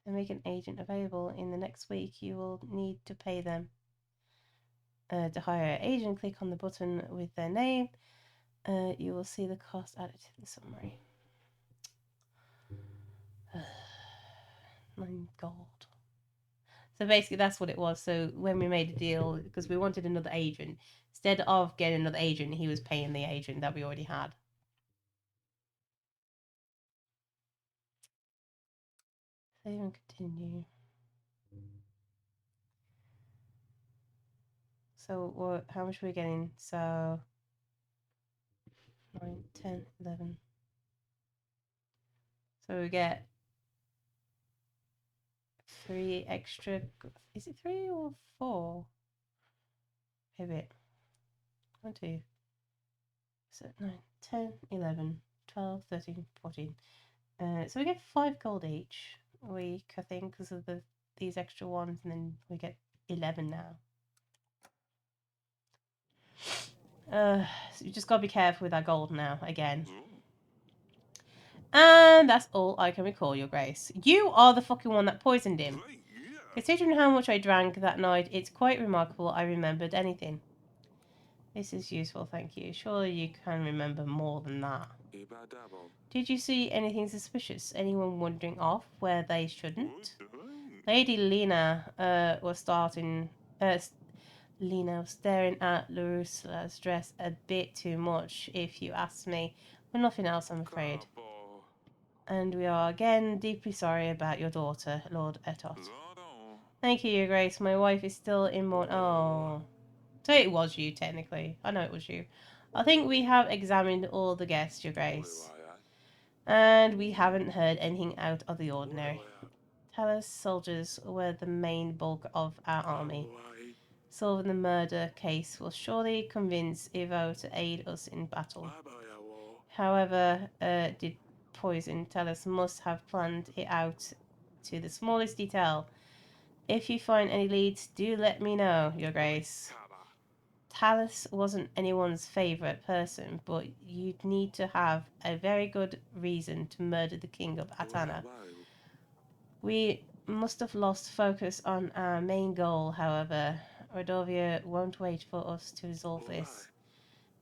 To make an agent available in the next week, you will need to pay them. To hire an agent, click on the button with their name. You will see the cost added to the summary. 9 gold. So basically that's what it was. So when we made a deal, because we wanted another agent, instead of getting another agent, he was paying the agent that we already had. Save and continue. So how much are we getting? So 9, 10, 11. So we get 3 extra. Is it 3 or 4? Maybe. 1, 2. So 9, 10, 11, 12, 13, 14. So we get 5 gold each a week, I think, because of these extra ones, and then we get 11 now. So you just gotta be careful with our gold now, again. And that's all I can recall, Your Grace. You are the fucking one that poisoned him. Considering how much I drank that night, it's quite remarkable I remembered anything. This is useful, thank you. Surely you can remember more than that. Did you see anything suspicious? Anyone wandering off where they shouldn't? Lady Lena was Lena was staring at Larusula's dress a bit too much, if you ask me. But nothing else, I'm afraid. And we are again deeply sorry about your daughter, Lord Etot. Thank you, Your Grace. My wife is still in mourning. Oh. So it was you, technically. I know it was you. I think we have examined all the guests, Your Grace. And we haven't heard anything out of the ordinary. Talos soldiers were the main bulk of our army. Solving the murder case will surely convince Ivo to aid us in battle. However, did poison, Talos must have planned it out to the smallest detail. If you find any leads, do let me know, Your Grace. Talos wasn't anyone's favourite person, but you'd need to have a very good reason to murder the king of Atana. We must have lost focus on our main goal, however. Rodovia won't wait for us to resolve this.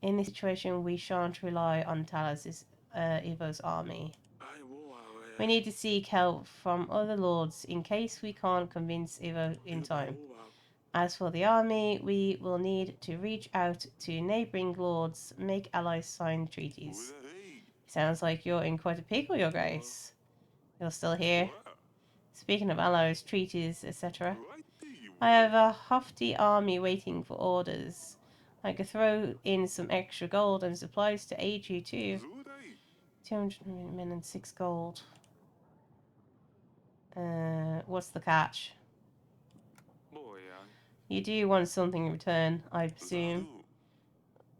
In this situation, we shan't rely on Talos' Evo's army. We need to seek help from other lords in case we can't convince Evo in time. As for the army, we will need to reach out to neighbouring lords, make allies sign treaties. Sounds like you're in quite a pickle, Your Grace. You're still here? Speaking of allies, treaties, etc. I have a hefty army waiting for orders. I could throw in some extra gold and supplies to aid you too. 200 men and 6 gold. What's the catch? You do want something in return, I presume.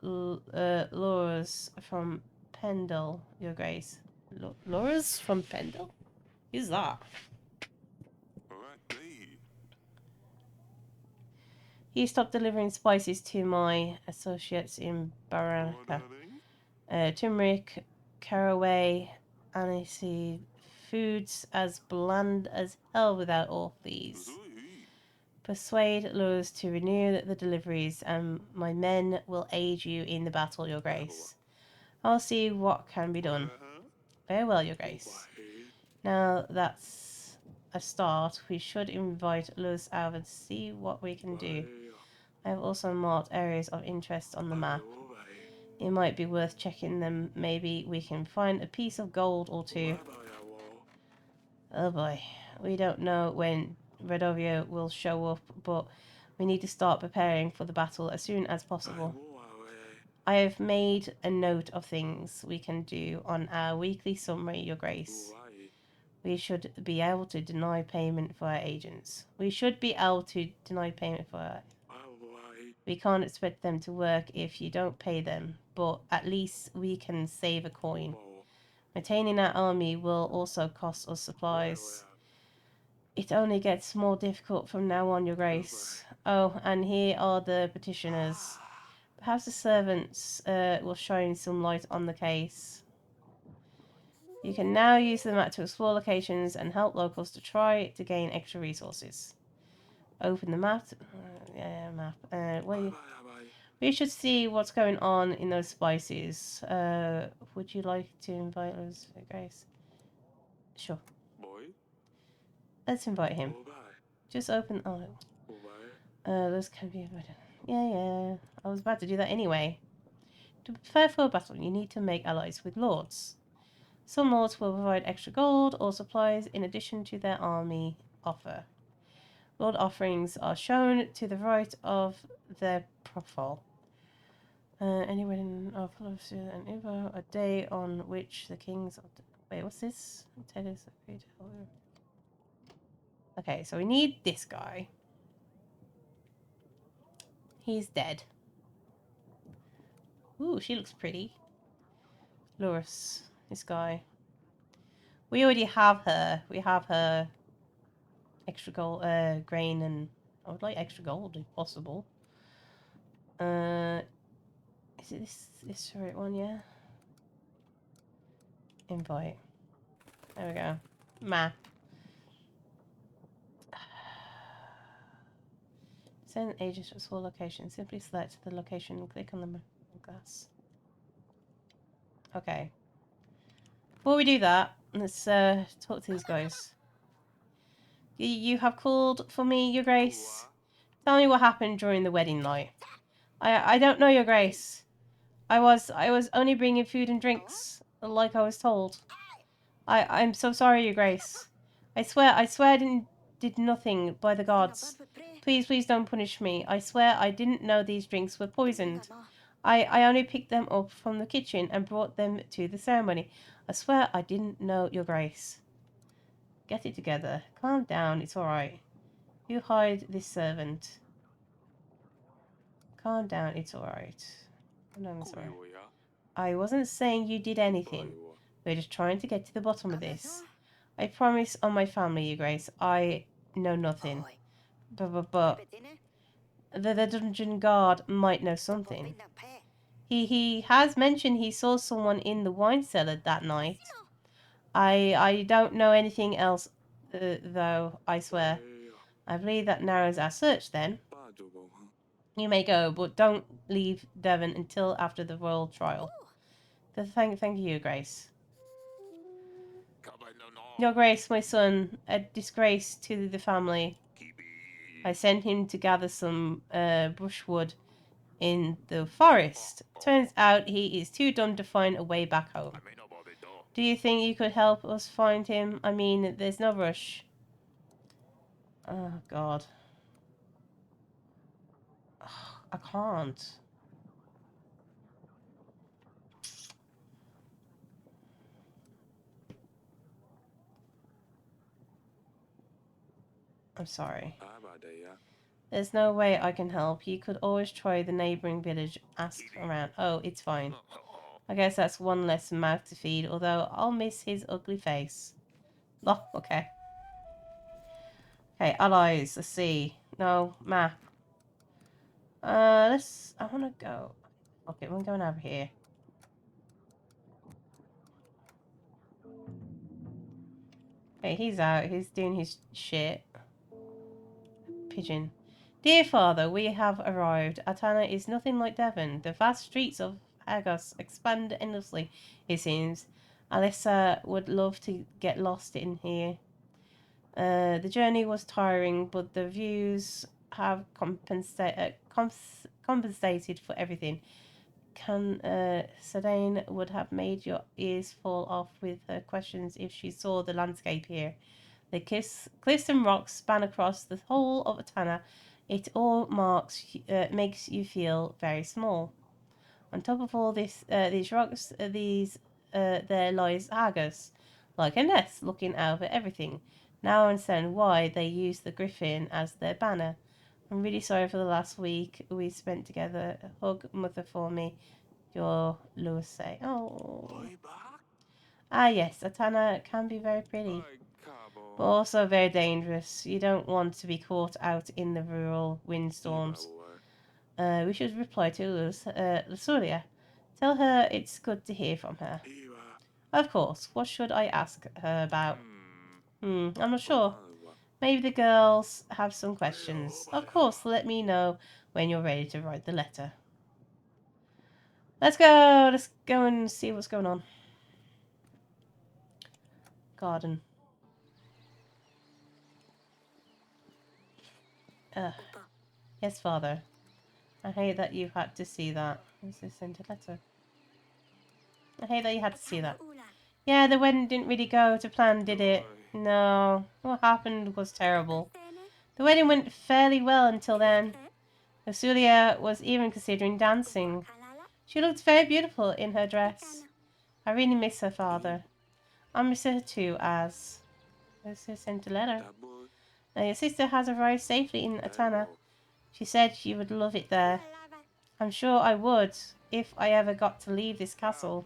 Laura's from Pendle, Your Grace. Laura's from Pendle? Who's that? He stopped delivering spices to my associates in Barranca. Turmeric, caraway, aniseed, foods as bland as hell without all these. Persuade Luz to renew the deliveries, and my men will aid you in the battle, Your Grace. I'll see what can be done. Very well, Your Grace. Now that's a start. We should invite Luz over to see what we can do. I have also marked areas of interest on the map. It might be worth checking them. Maybe we can find a piece of gold or two. Oh boy. We don't know when Redovia will show up, but we need to start preparing for the battle as soon as possible. I have made a note of things we can do on our weekly summary, Your Grace. We should be able to deny payment for our agents. We can't expect them to work if you don't pay them, but at least we can save a coin. Maintaining our army will also cost us supplies. It only gets more difficult from now on, Your Grace. Oh, and here are the petitioners. Perhaps the servants will shine some light on the case. You can now use the map to explore locations and help locals to try to gain extra resources. Open the map. Map. We should see what's going on in those spices. Would you like to invite us, Grace? Sure. Let's invite him. Just open. Oh, those can be invited. Yeah. I was about to do that anyway. To prepare for a battle, you need to make allies with lords. Some lords will provide extra gold or supplies in addition to their army offer. Lord offerings are shown to the right of their profile. Anyone of and Ivo, a day on which the kings of wait, what's this? Okay, so we need this guy. He's dead. Ooh, she looks pretty. Loris, this guy. We already have her. We have her extra gold, grain, and I would like extra gold if possible. Is it this right one? Yeah. Invite. There we go. Map. Send agents to a small location. Simply select the location and click on the glass. Okay. Before we do that, let's talk to these guys. You have called for me, Your Grace. Tell me what happened during the wedding night. I don't know, Your Grace. I was only bringing food and drinks, like I was told. I'm so sorry, Your Grace. I swear I did nothing by the gods. Please don't punish me. I swear I didn't know these drinks were poisoned. I only picked them up from the kitchen and brought them to the ceremony. I swear I didn't know, Your Grace. Get it together. Calm down, it's alright. You hide this servant. Calm down, it's alright. I'm sorry. I wasn't saying you did anything. We're just trying to get to the bottom of this. I promise on my family, Your Grace, I know nothing. But the dungeon guard might know something. He has mentioned he saw someone in the wine cellar that night. I don't know anything else, though, I swear. I believe that narrows our search then. You may go, but don't leave Devon until after the royal trial. Thank you, Your Grace. Your Grace, my son, a disgrace to the family. I sent him to gather some brushwood in the forest. Turns out he is too dumb to find a way back home. Do you think you could help us find him? I mean, there's no rush. Oh, God. I can't. I'm sorry. There's no way I can help. You could always try the neighbouring village. Ask around. Oh, it's fine. I guess that's one less mouth to feed, although I'll miss his ugly face. Oh, okay. Okay, allies. Let's see. No, map. I wanna go. Okay, we're going over here. Okay, he's out. He's doing his shit. Pigeon. Dear father, we have arrived. Atana is nothing like Devon. The vast streets of Argos expand endlessly, it seems. Alyssa would love to get lost in here. The journey was tiring, but the views have compensated for everything. Sedaine would have made your ears fall off with her questions if she saw the landscape here. The cliffs and rocks span across the whole of Atana. It all makes you feel very small. On top of all these rocks, there lies Argus, like a nest, looking over everything. Now I understand why they use the griffin as their banner. I'm really sorry for the last week we spent together. Hug mother for me. Your Lewis say. Oh. Ah yes, Atana can be very pretty, but also very dangerous. You don't want to be caught out in the rural windstorms. We should reply to Lusuria. Tell her it's good to hear from her. Of course. What should I ask her about? I'm not sure. Maybe the girls have some questions. Of course, let me know when you're ready to write the letter. Let's go! Let's go and see what's going on. Garden. Yes, father. I hate that you had to see that. This is sent a letter. I hate that you had to see that. Yeah, the wedding didn't really go to plan, did it? No. What happened was terrible. The wedding went fairly well until then. Lusulia was even considering dancing. She looked very beautiful in her dress. I really miss her father. I miss her too, as... This is sent a letter. Now, your sister has arrived safely in Atana. She said she would love it there. I'm sure I would, if I ever got to leave this castle.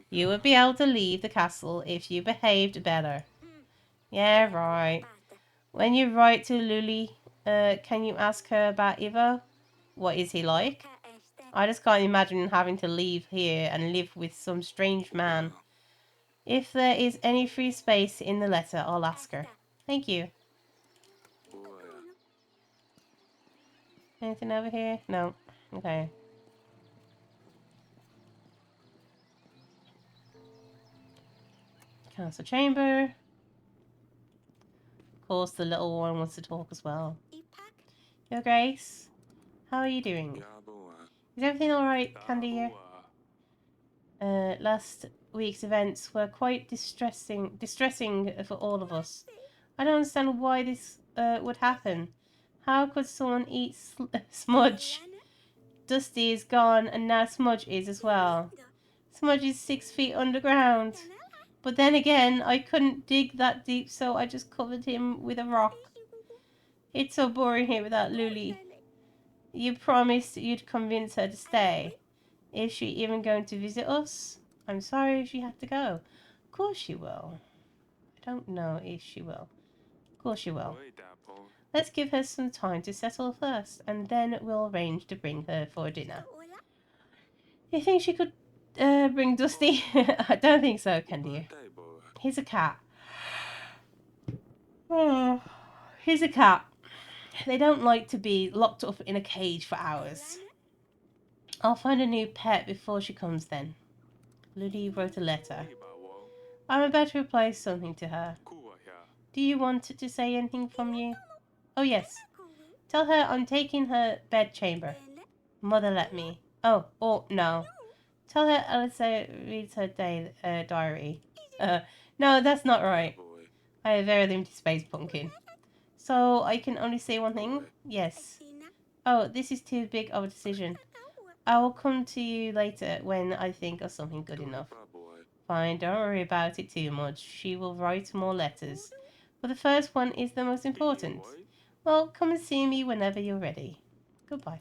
You would be able to leave the castle if you behaved better. Yeah, right. When you write to Luli, can you ask her about Ivo? What is he like? I just can't imagine having to leave here and live with some strange man. If there is any free space in the letter, I'll ask her. Thank you. Anything over here? No. Okay. Council chamber. Of course, the little one wants to talk as well. Ipak. Your Grace, how are you doing? Is everything alright, Candy here? Last week's events were quite distressing for all of us. I don't understand why this would happen. How could someone eat Smudge? Dusty is gone, and now Smudge is as well. Smudge is 6 feet underground. But then again, I couldn't dig that deep, so I just covered him with a rock. It's so boring here without Luli. You promised you'd convince her to stay. Is she even going to visit us? I'm sorry she had to go. Of course she will. I don't know if she will. Of course she will. Let's give her some time to settle first, and then we'll arrange to bring her for dinner. You think she could bring Dusty? I don't think so, Candy. He's a cat. Oh, he's a cat. They don't like to be locked up in a cage for hours. I'll find a new pet before she comes then. Luli wrote a letter. I'm about to reply something to her. Do you want to say anything from you? Oh yes. Tell her I'm taking her bed chamber. Mother let me. Oh, no. Tell her Alyssa reads her diary. No, that's not right. I have very limited space, Pumpkin. So I can only say one thing? Yes. Oh, this is too big of a decision. I will come to you later when I think of something good enough. Fine, don't worry about it too much. She will write more letters. But the first one is the most important. Well, come and see me whenever you're ready. Goodbye.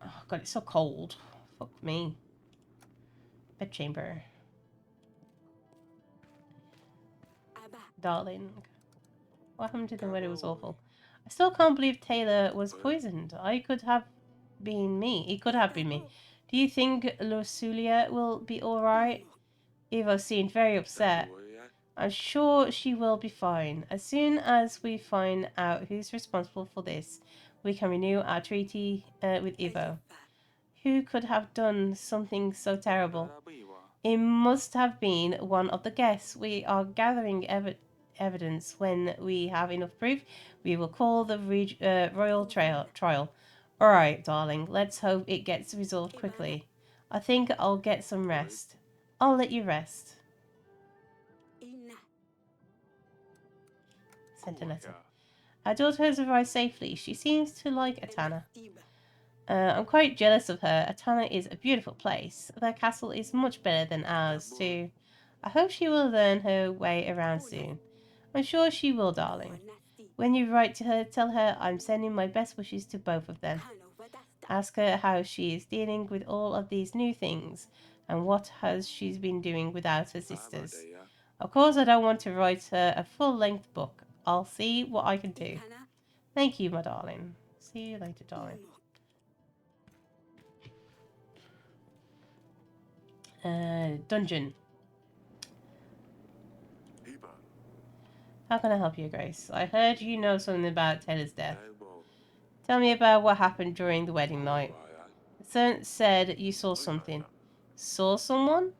Oh god, it's so cold. Fuck me. Bedchamber. Darling. What happened to the weather was awful. I still can't believe Taylor was poisoned. I could have been me. It could have been me. Do you think Lusulia will be alright? Evo seemed very upset. I'm sure she will be fine. As soon as we find out who's responsible for this, we can renew our treaty with Evo. Who could have done something so terrible? It must have been one of the guests. We are gathering evidence. When we have enough proof, we will call the royal trial. Alright, darling, let's hope it gets resolved quickly. I think I'll get some rest. I'll let you rest. Sent a letter. Our daughter has arrived safely. She seems to like Atana. I'm quite jealous of her. Atana is a beautiful place. Their castle is much better than ours, too. I hope she will learn her way around soon. I'm sure she will, darling. When you write to her, tell her I'm sending my best wishes to both of them. Ask her how she is dealing with all of these new things, and what has she been doing without her sisters. Of course, I don't want to write her a full-length book. I'll see what I can do. Thank you, my darling. See you later, darling. Dungeon. How can I help you, Grace? I heard you know something about Taylor's death. Tell me about what happened during the wedding night. The servant said you saw something. Saw someone?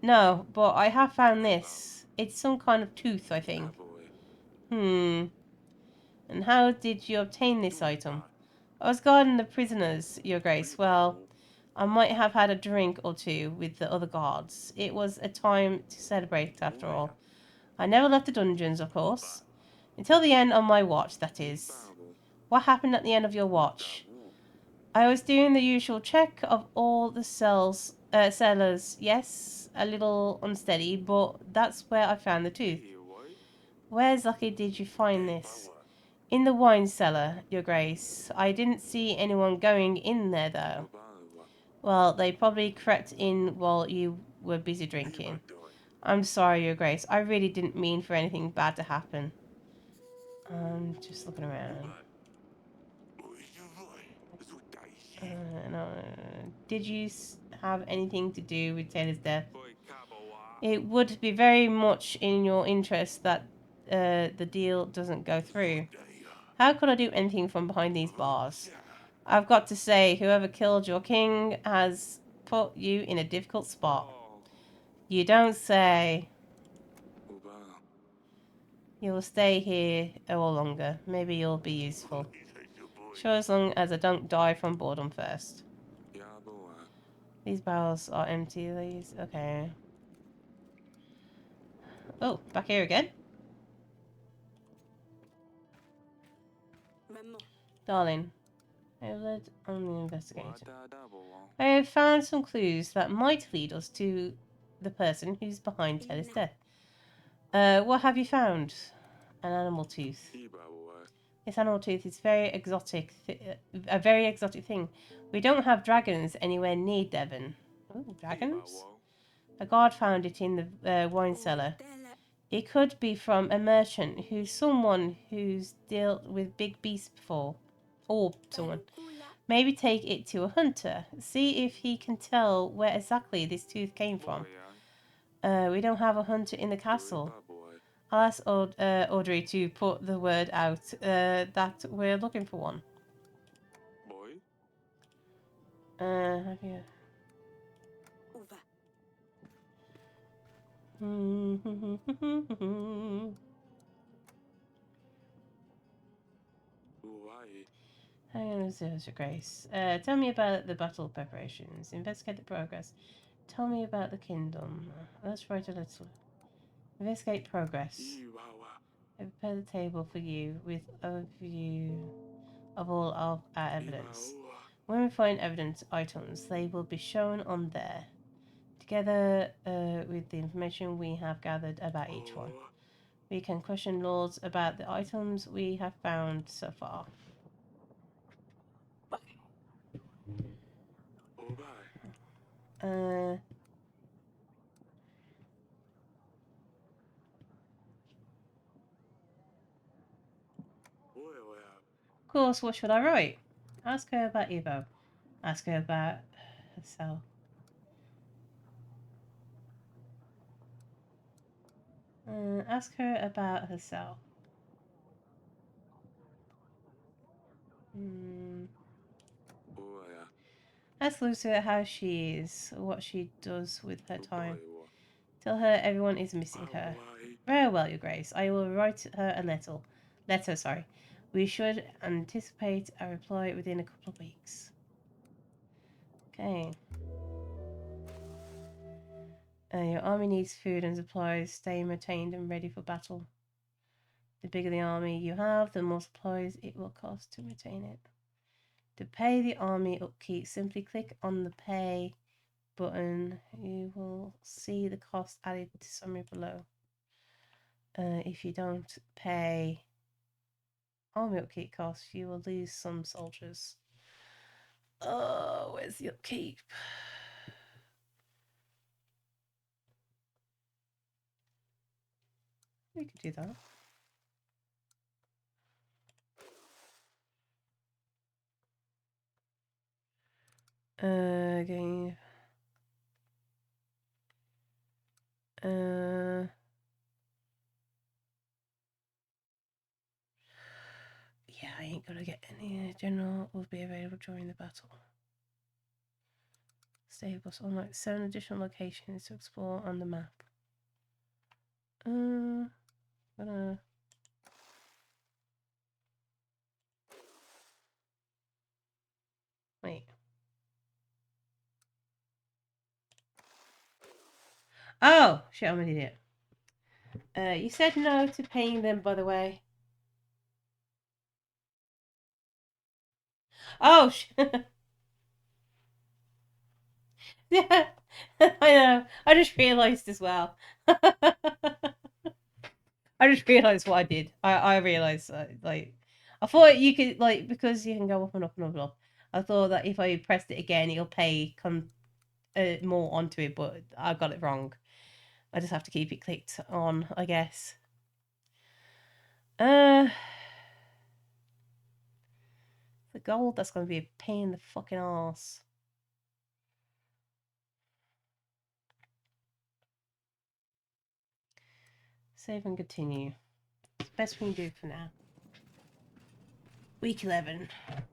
No, but I have found this. It's some kind of tooth, I think. And how did you obtain this item? I was guarding the prisoners, Your Grace. Well, I might have had a drink or two with the other guards. It was a time to celebrate, after all. I never left the dungeons, of course. Until the end of my watch, that is. What happened at the end of your watch? I was doing the usual check of all the cellars. Yes, a little unsteady, but that's where I found the tooth. Where exactly did you find this? In the wine cellar, Your Grace. I didn't see anyone going in there, though. Well, they probably crept in while you were busy drinking. I'm sorry, Your Grace. I really didn't mean for anything bad to happen. I'm just looking around. No. Did you have anything to do with Taylor's death? It would be very much in your interest that the deal doesn't go through. How could I do anything from behind these bars? I've got to say, whoever killed your king has put you in a difficult spot. You don't say. You'll stay here a while longer. Maybe you'll be useful. Sure, as long as I don't die from boredom first. These barrels are empty. These, okay. Oh, back here again. Memo. Darling, I have led on the investigation. I have found some clues that might lead us to the person who's behind Telly's death. What have you found? An animal tooth. This animal tooth is very exotic, a very exotic thing. We don't have dragons anywhere near Devon. Ooh, dragons? A guard found it in the wine cellar. It could be from a merchant who's someone who's dealt with big beasts before. Or someone. Maybe take it to a hunter. See if he can tell where exactly this tooth came from. We don't have a hunter in the castle. I'll ask Audrey to put the word out that we're looking for one. Have you... Hang on, Your Grace. Tell me about the battle preparations. Investigate the progress. Tell me about the kingdom. Let's write a little. Investigate progress. I prepare the table for you with a view of all of our evidence. When we find evidence items, they will be shown on there, together with the information we have gathered about each one. We can question lords about the items we have found so far. Of course, what should I write? Ask her about Evo. Ask her about herself. Ask her about herself. Ask Lucy how she is, what she does with her time. Tell her everyone is missing her. Very well, Your Grace. I will write her a letter, sorry. We should anticipate a reply within a couple of weeks. Okay. Your army needs food and supplies. Stay maintained and ready for battle. The bigger the army you have, the more supplies it will cost to maintain it. To pay the army upkeep, simply click on the pay button. You will see the cost added to summary below. If you don't pay army upkeep costs, you will lose some soldiers. Oh, where's the upkeep? We could do that. Again. Yeah, I ain't gonna get any. General will be available during the battle. Stables on like 7 additional locations to explore on the map. Gonna. Wait. Oh shit! I'm an idiot. You said no to paying them, by the way. Oh, yeah, I know. I just realised as well. I just realised what I did. I realised, like, I thought you could, like, because you can go up and up and up and up. I thought that if I pressed it again, it'll pay more onto it, but I got it wrong. I just have to keep it clicked on, I guess. The gold, that's going to be a pain in the fucking arse. Save and continue. It's the best we can do for now. Week 11.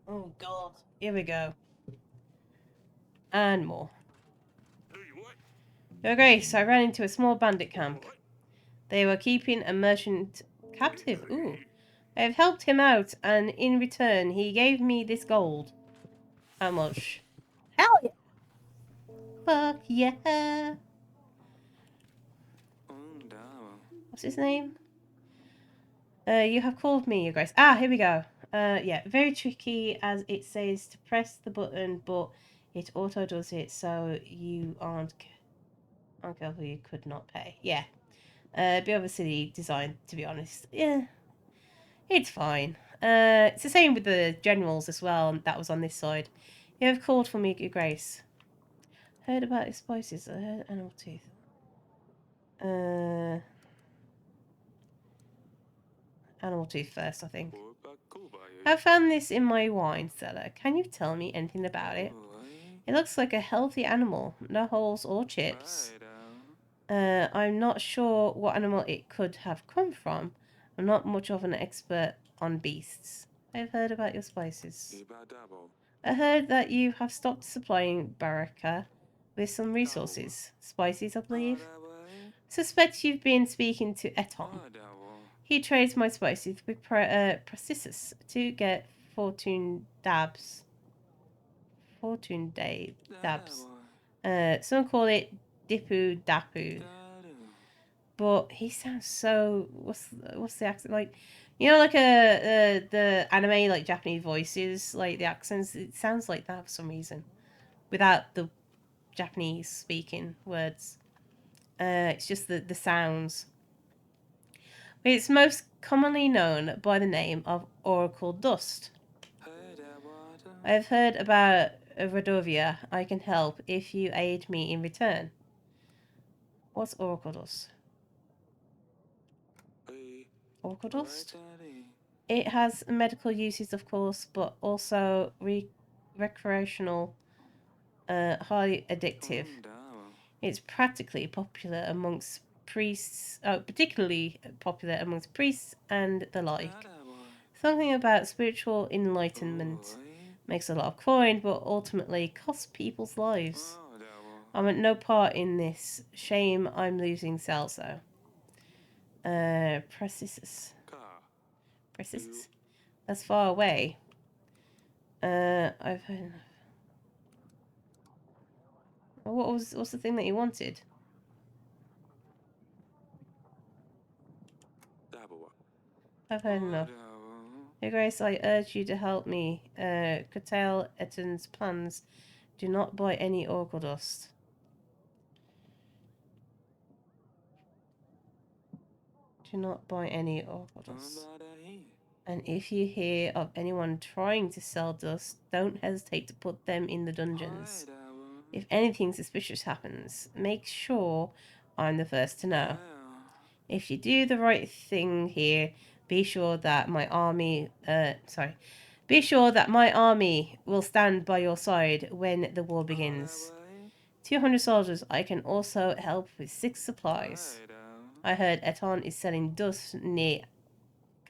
Oh god. Here we go. And more. Your Grace, I ran into a small bandit camp. They were keeping a merchant captive. Ooh. I have helped him out, and in return, he gave me this gold. How much? Hell yeah! Fuck yeah! What's his name? You have called me, Your Grace. Ah, here we go. Yeah, very tricky as it says to press the button, but it auto does it, so you aren't careful. You could not pay. Yeah, bit of a silly design, to be honest. Yeah, it's fine. It's the same with the generals as well. That was on this side. You have called for me, Your Grace. Heard about his spices. I heard animal teeth. Animal tooth first, I think. I found this in my wine cellar. Can you tell me anything about it? It looks like a healthy animal. No holes or chips. I'm not sure what animal it could have come from. I'm not much of an expert on beasts. I've heard about your spices. I heard that you have stopped supplying Baraka with some resources. Spices, I believe. Suspect you've been speaking to Eton. He trades my spices with Processus to get fortune dabs. Fortune day dabs. Some call it Dipu Dapu. But he sounds so. What's the accent like? You know, like the anime like Japanese voices, like the accents. It sounds like that for some reason, without the Japanese speaking words. It's just the sounds. It's most commonly known by the name of Oracle Dust. I've heard about Radovia. I can help if you aid me in return. What's Oracle Dust? Oracle Dust? It has medical uses, of course, but also recreational, highly addictive. It's practically popular amongst priests, particularly popular amongst priests and the like. Something about spiritual enlightenment makes a lot of coin, but ultimately costs people's lives. I want no part in this. Shame I'm losing cells though. Precisus. That's far away. I've heard. What's the thing that you wanted? I've heard enough. Your Grace, I urge you to help me curtail Eton's plans. Do not buy any Oracle Dust. Do not buy any Oracle Dust. And if you hear of anyone trying to sell dust, don't hesitate to put them in the dungeons. If anything suspicious happens, make sure I'm the first to know. If you do the right thing here, be sure that my army will stand by your side when the war begins. 200 soldiers. I can also help with 6 supplies. I heard Eton is selling dust near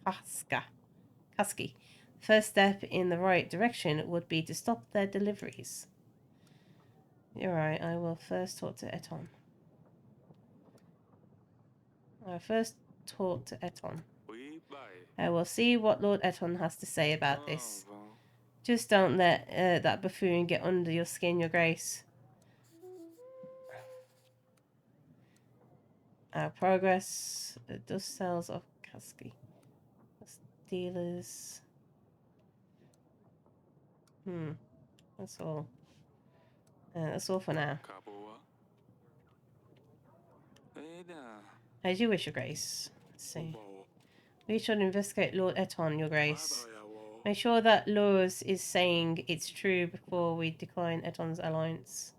Kaski. First step in the right direction would be to stop their deliveries. You're right, I will first talk to Eton. I will see what Lord Eton has to say about this. Just don't let that buffoon get under your skin, Your Grace. Our progress. Dust cells of Kaski. Dealers. That's all. That's all for now. As you wish, Your Grace. Let's see. We should investigate Lord Eton, Your Grace. Make sure that Lurs is saying it's true before we decline Eton's alliance.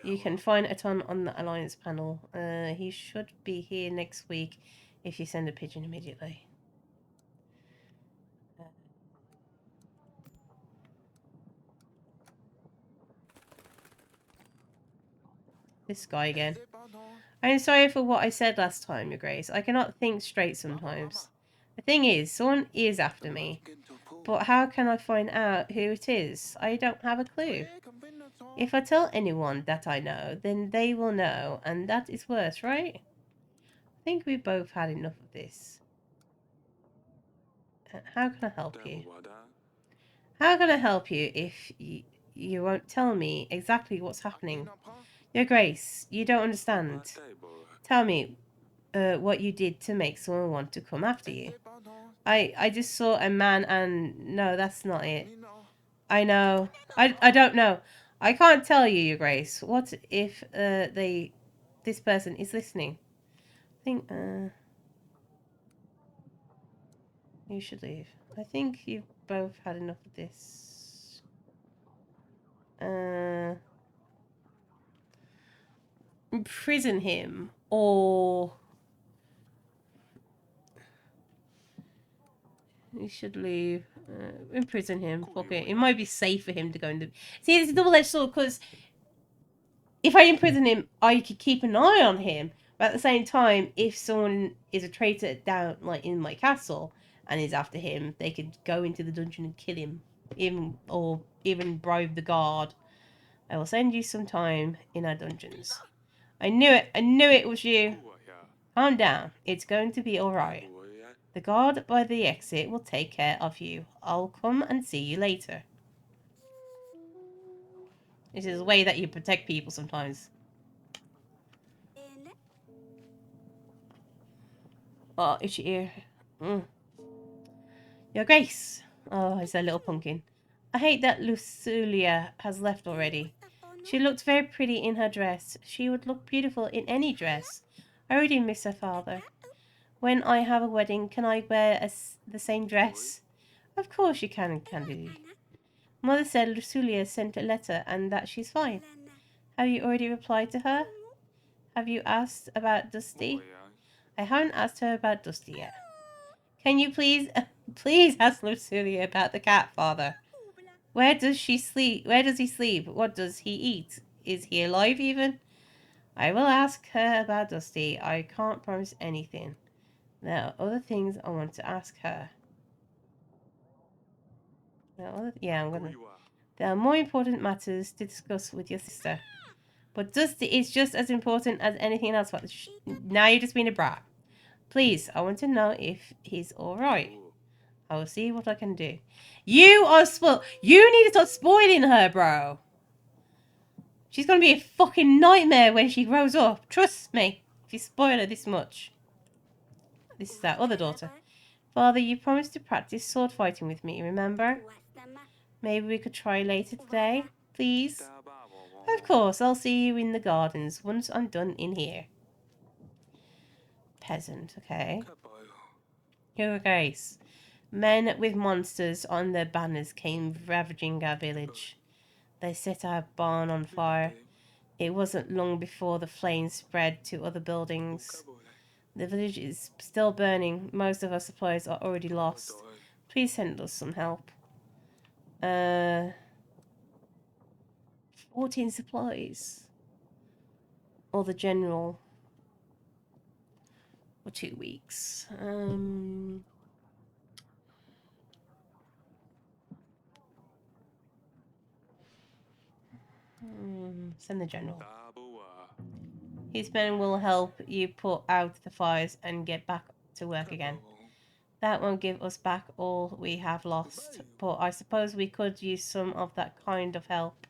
You can find Eton on the alliance panel. He should be here next week if you send a pigeon immediately. This guy again. I am sorry for what I said last time, Your Grace. I cannot think straight sometimes. The thing is, someone is after me. But how can I find out who it is? I don't have a clue. If I tell anyone that I know, then they will know, and that is worse, right? I think we both had enough of this. How can I help you? How can I help you if you won't tell me exactly what's happening? Your Grace, you don't understand. Tell me what you did to make someone want to come after you. I just saw a man and... No, that's not it. I know. I don't know. I can't tell you, Your Grace. What if this person is listening? I think you should leave. I think you've both had enough of this. Imprison him or you should leave. Imprison him. Fuck it. It might be safe for him to go in the... See, it's a double-edged sword because if I imprison him, I could keep an eye on him. But at the same time, if someone is a traitor down, like, in my castle and is after him, they could go into the dungeon and kill him. Even bribe the guard. I will send you some time in our dungeons. I knew it. I knew it was you. Calm down. It's going to be alright. The guard by the exit will take care of you. I'll come and see you later. This is a way that you protect people sometimes. Oh, itchy ear. Your Grace. Oh, it's a little pumpkin. I hate that Luculia has left already. She looked very pretty in her dress. She would look beautiful in any dress. I really miss her father. When I have a wedding, can I wear the same dress? Of course you can, Candide. Mother said Luculia sent a letter and that she's fine. Have you already replied to her? Have you asked about Dusty? I haven't asked her about Dusty yet. Can you please ask Luculia about the cat, Father? Where does she sleep? Where does he sleep? What does he eat? Is he alive even? I will ask her about Dusty. I can't promise anything. There are other things I want to ask her. There are more important matters to discuss with your sister. But Dusty is just as important as anything else. Now you're just being a brat. Please, I want to know if he's alright. I will see what I can do. You are spoiled. You need to stop spoiling her, bro. She's going to be a fucking nightmare when she grows up. Trust me. If you spoil her this much. This is our other daughter. Father, you promised to practice sword fighting with me, remember? Maybe we could try later today, please? Of course, I'll see you in the gardens once I'm done in here. Peasant, okay. Your Grace. Men with monsters on their banners came ravaging our village. They set our barn on fire. It wasn't long before the flames spread to other buildings. The village is still burning. Most of our supplies are already lost. Please send us some help. 14 supplies. Or the general. For 2 weeks. Send the general. His men will help you put out the fires and get back to work again. That won't give us back all we have lost, but I suppose we could use some of that kind of help.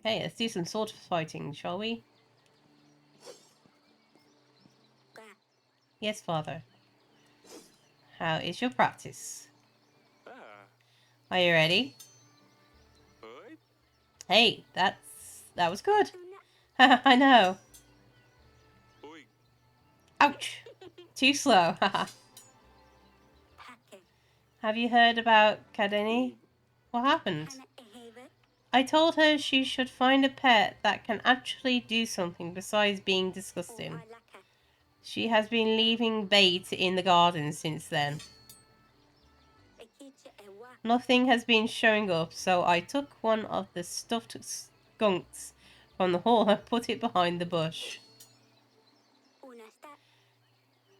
Hey, let's do some sword fighting, shall we? Yes, Father. How is your practice? Are you ready? Hey, that was good. I know. Ouch. Too slow. Have you heard about Kadeni? What happened? I told her she should find a pet that can actually do something besides being disgusting. She has been leaving bait in the garden since then. Nothing has been showing up, so I took one of the stuffed skunks from the hall and put it behind the bush.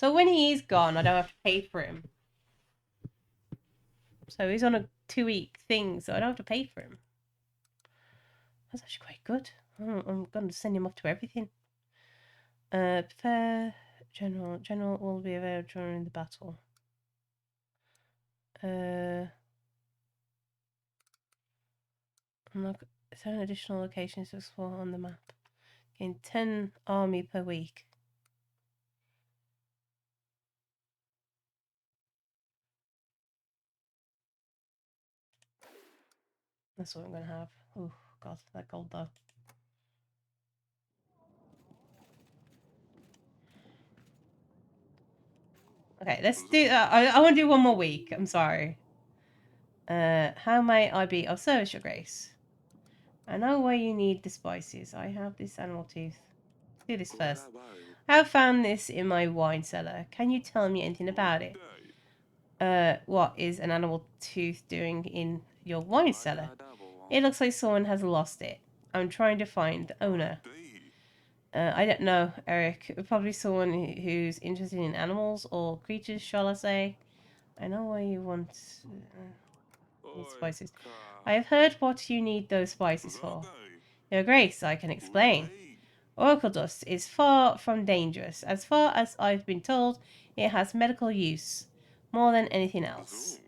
So when he is gone, I don't have to pay for him. So he's on a 2-week thing, so I don't have to pay for him. That's actually quite good. I'm going to send him off to everything. Prepare general. General will be available during the battle. Unlock 7 additional locations to explore on the map. Gain 10 army per week. That's what I'm going to have. Oh, God, that gold though. Okay, let's do that. I want to do one more week. I'm sorry. How may I be of service, Your Grace? I know why you need the spices. I have this animal tooth. Let's do this first. I have found this in my wine cellar. Can you tell me anything about it? What is an animal tooth doing in your wine cellar? It looks like someone has lost it. I'm trying to find the owner. I don't know, Eric. Probably someone who's interested in animals or creatures, shall I say. I know why you want spices. I have heard what you need those spices for. Your Grace, I can explain. Oracle dust is far from dangerous. As far as I've been told, it has medical use more than anything else.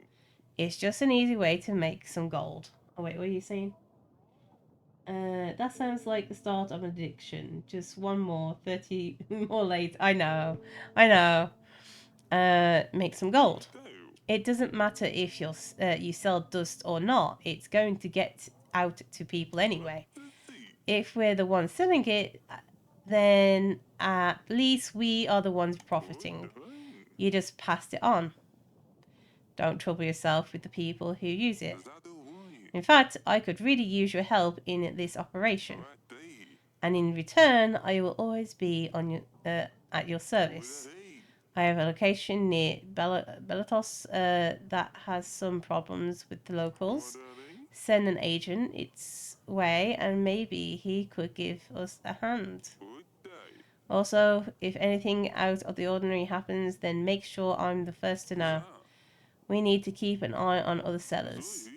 It's just an easy way to make some gold. Oh wait, what are you saying? That sounds like the start of an addiction. Just one more, 30 more late. I know. Make some gold. It doesn't matter if you sell dust or not. It's going to get out to people anyway. If we're the ones selling it, then at least we are the ones profiting. You just passed it on. Don't trouble yourself with the people who use it. In fact, I could really use your help in this operation. And in return, I will always be at your service. I have a location near Belatos that has some problems with the locals. Send an agent its way and maybe he could give us a hand. Also, if anything out of the ordinary happens, then make sure I'm the first to know. We need to keep an eye on other sellers.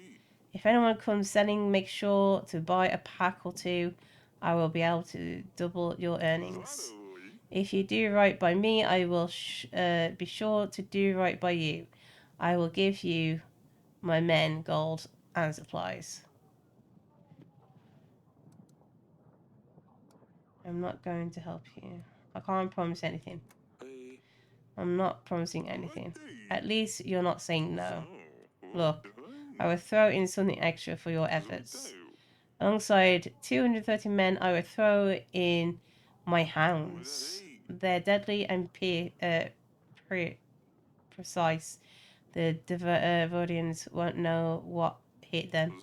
If anyone comes selling, make sure to buy a pack or two. I will be able to double your earnings. If you do right by me, I will be sure to do right by you. I will give you my men gold and supplies. I'm not going to help you. I can't promise anything. I'm not promising anything. At least you're not saying no. Look, I will throw in something extra for your efforts. Alongside 230 men, I will throw in my hounds. They're deadly and precise. The Devonians won't know what hit them.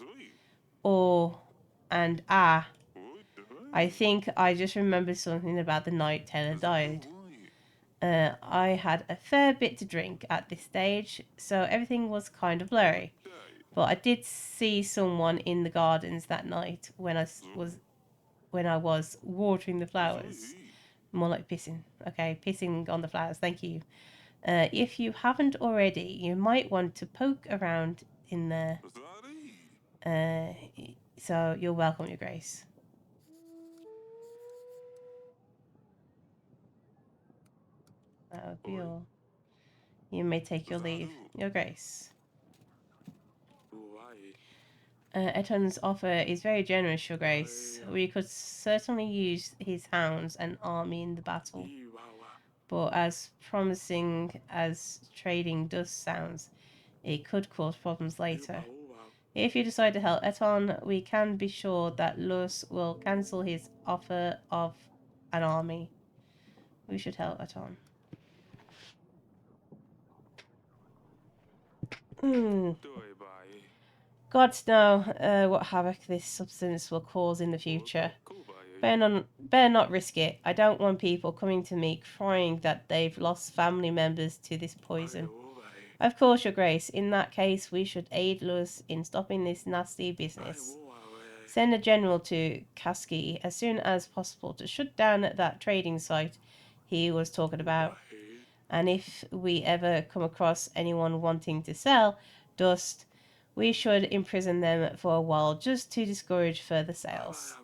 I think I just remembered something about the night Taylor died. I had a fair bit to drink at this stage, so everything was kind of blurry. But I did see someone in the gardens that night when I was watering the flowers. More like pissing. Okay, pissing on the flowers. Thank you. If you haven't already, you might want to poke around in there. So you're welcome, Your Grace. That would be all. You may take your leave, Your Grace. Eton's offer is very generous, Your Grace. We could certainly use his hounds and army in the battle. But as promising as trading dust sounds, it could cause problems later. If you decide to help Eton, we can be sure that Lus will cancel his offer of an army. We should help Eton. Gods know what havoc this substance will cause in the future. Better not risk it. I don't want people coming to me crying that they've lost family members to this poison. Of course, Your Grace. In that case, we should aid Lewis in stopping this nasty business. Send a general to Kaski as soon as possible to shut down that trading site he was talking about. And if we ever come across anyone wanting to sell dust, we should imprison them for a while just to discourage further sales.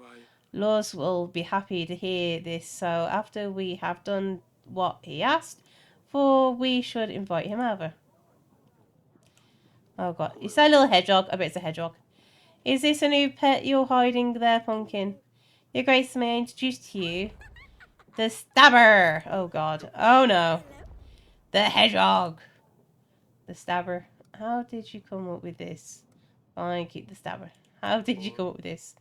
Laws will be happy to hear this, so after we have done what he asked for, we should invite him over. Oh god, is that a little hedgehog? I bet it's a hedgehog. Is this a new pet you're hiding there, Pumpkin? Your Grace, may I introduce to you the Stabber? Oh god. Oh no. The hedgehog. The Stabber. How did you come up with this? Fine, keep the Stabber. How did you come up with this?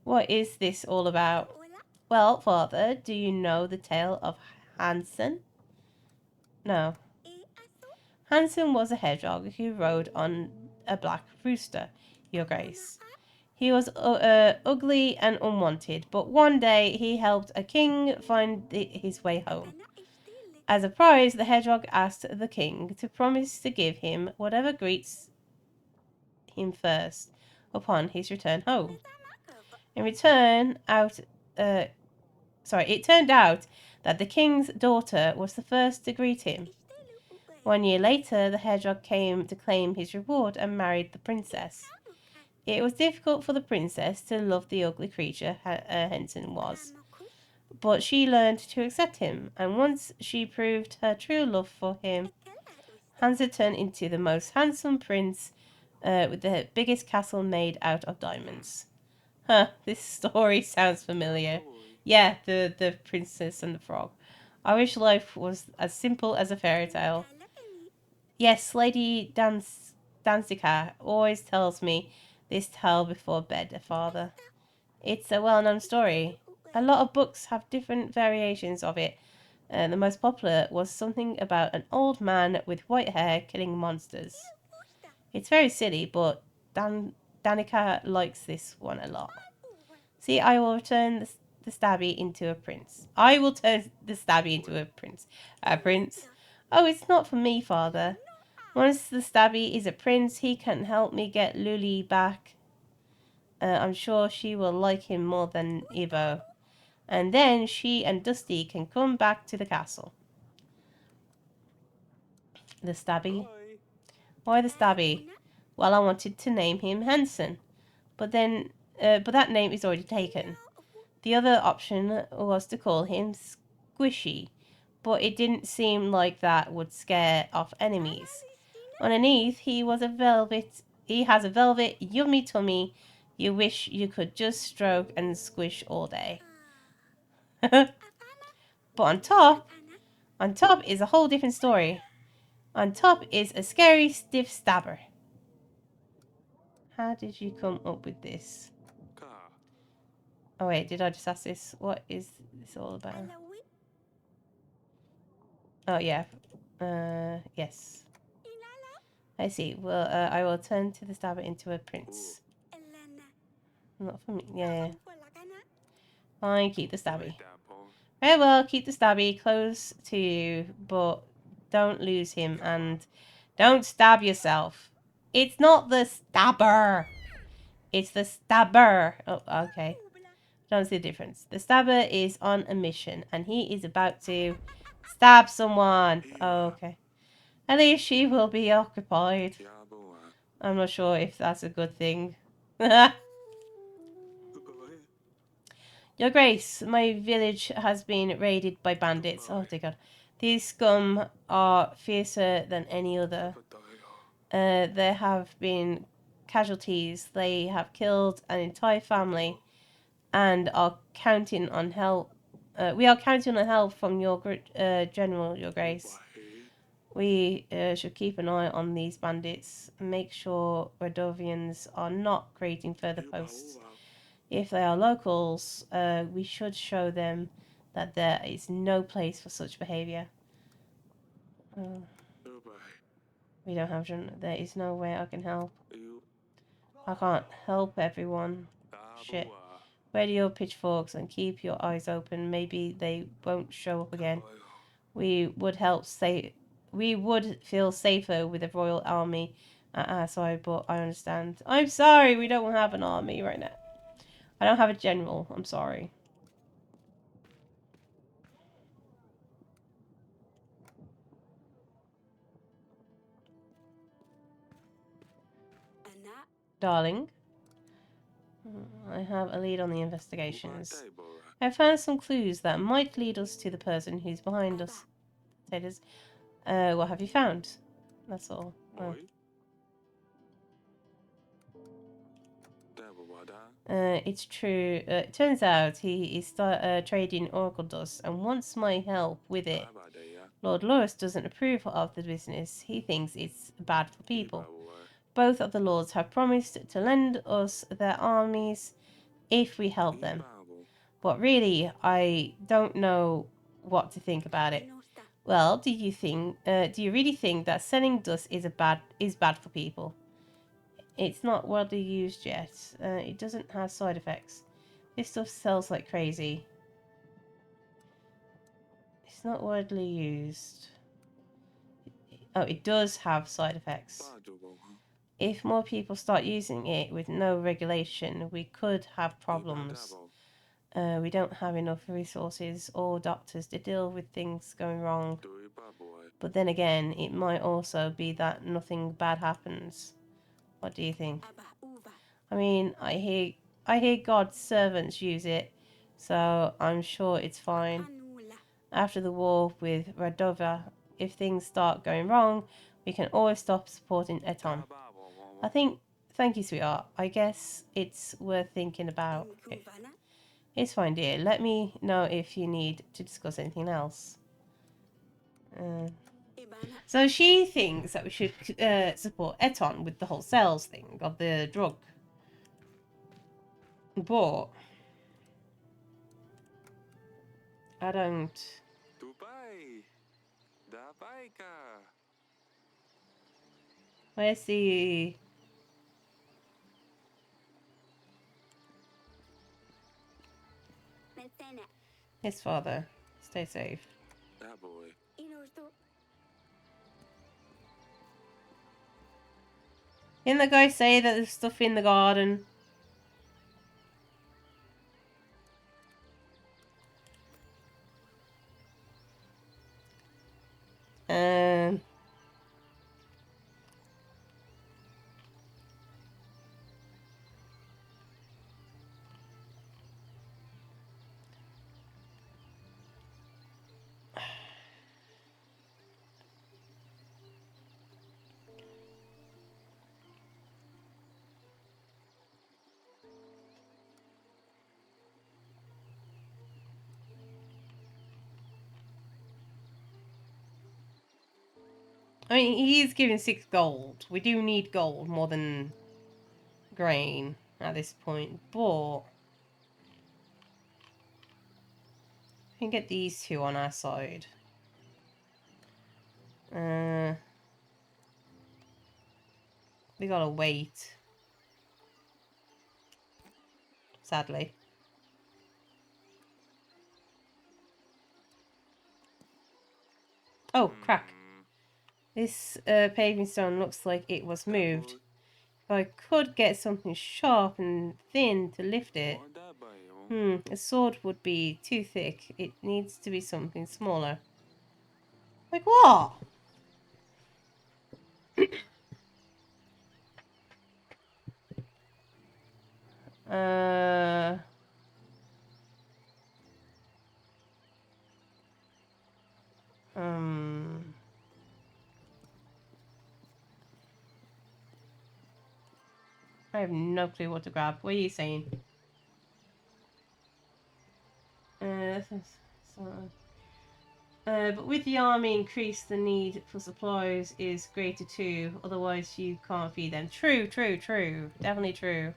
What is this all about? Well, Father, do you know the tale of Hansen? No. Hansen was a hedgehog who rode on a black rooster, Your Grace. He was ugly and unwanted, but one day he helped a king find his way home. As a prize, the hedgehog asked the king to promise to give him whatever greets him first upon his return home. It turned out that the king's daughter was the first to greet him. 1 year later, the hedgehog came to claim his reward and married the princess. It was difficult for the princess to love the ugly creature Hansen was, but she learned to accept him, and once she proved her true love for him, Hansen turned into the most handsome prince with the biggest castle made out of diamonds. Huh, this story sounds familiar. Yeah, the princess and the frog. I wish life was as simple as a fairy tale. Yes, Lady Danzica always tells me this tale before bed, Father. It's a well-known story. A lot of books have different variations of it. The most popular was something about an old man with white hair killing monsters. It's very silly, but Danica likes this one a lot. See, I will turn the stabby into a prince. I will turn the stabby into a prince. A prince? Oh, it's not for me, Father. Once the stabby is a prince, he can help me get Luli back. I'm sure she will like him more than Evo. And then she and Dusty can come back to the castle. The stabby? Why the stabby? Well, I wanted to name him Hansen, but that name is already taken. The other option was to call him Squishy, but it didn't seem like that would scare off enemies. Underneath, he has a velvet, yummy tummy you wish you could just stroke and squish all day. But on top is a whole different story. On top is a scary, stiff stabber. How did you come up with this? Oh wait, did I just ask this? What is this all about? Oh yeah. Yes. I see. Well, I will turn to the stabber into a prince. Not for me. Yeah. Fine, keep the stabby. Very well, keep the stabby close to you, but don't lose him and don't stab yourself. It's not the stabber. It's the stabber. Oh, okay. Don't see the difference. The stabber is on a mission and he is about to stab someone. Oh, okay. At least she will be occupied. I'm not sure if that's a good thing. Your Grace, my village has been raided by bandits. Oh dear God. These scum are fiercer than any other. There have been casualties. They have killed an entire family and are counting on help. We are counting on help from your general, Your Grace. We should keep an eye on these bandits and make sure Radovians are not creating further posts. If they are locals, we should show them that there is no place for such behaviour. We don't have... There is no way I can help. I can't help everyone. Shit. Ready your pitchforks and keep your eyes open. Maybe they won't show up again. We would feel safer with a royal army at our side, but I understand. I'm sorry, we don't have an army right now. I don't have a general. I'm sorry. darling. I have a lead on the investigations. I found some clues that might lead us to the person who's behind us. Potatoes. What have you found? That's all. Oh. It's true. It turns out he is trading Oracle dust and wants my help with it. Lord Loris doesn't approve of the business. He thinks it's bad for people. Both of the lords have promised to lend us their armies if we help them. But really, I don't know what to think about it. Well, do you really think that selling dust is bad for people? It's not widely used yet. It doesn't have side effects. This stuff sells like crazy. It's not widely used. Oh, it does have side effects. If more people start using it with no regulation, we could have problems. We don't have enough resources or doctors to deal with things going wrong. But then again, it might also be that nothing bad happens. What do you think? I mean, I hear God's servants use it, so I'm sure it's fine. After the war with Radova, if things start going wrong, we can always stop supporting Eton. Thank you, sweetheart. I guess it's worth thinking about. It's fine, dear. Let me know if you need to discuss anything else. So she thinks that we should support Eton with the whole sales thing of the drug. But I don't. Where's the... His father. Stay safe. Didn't the guy say that there's stuff in the garden? Um... I mean, he's giving 6 gold. We do need gold more than grain at this point, but we can get these two on our side. We gotta wait. Sadly. Oh, crack. This paving stone looks like it was moved. If I could get something sharp and thin to lift it. A sword would be too thick. It needs to be something smaller. Like what? uh... I have no clue what to grab. What are you saying? But with the army increased, the need for supplies is greater too. Otherwise, you can't feed them. True, true, true. Definitely true.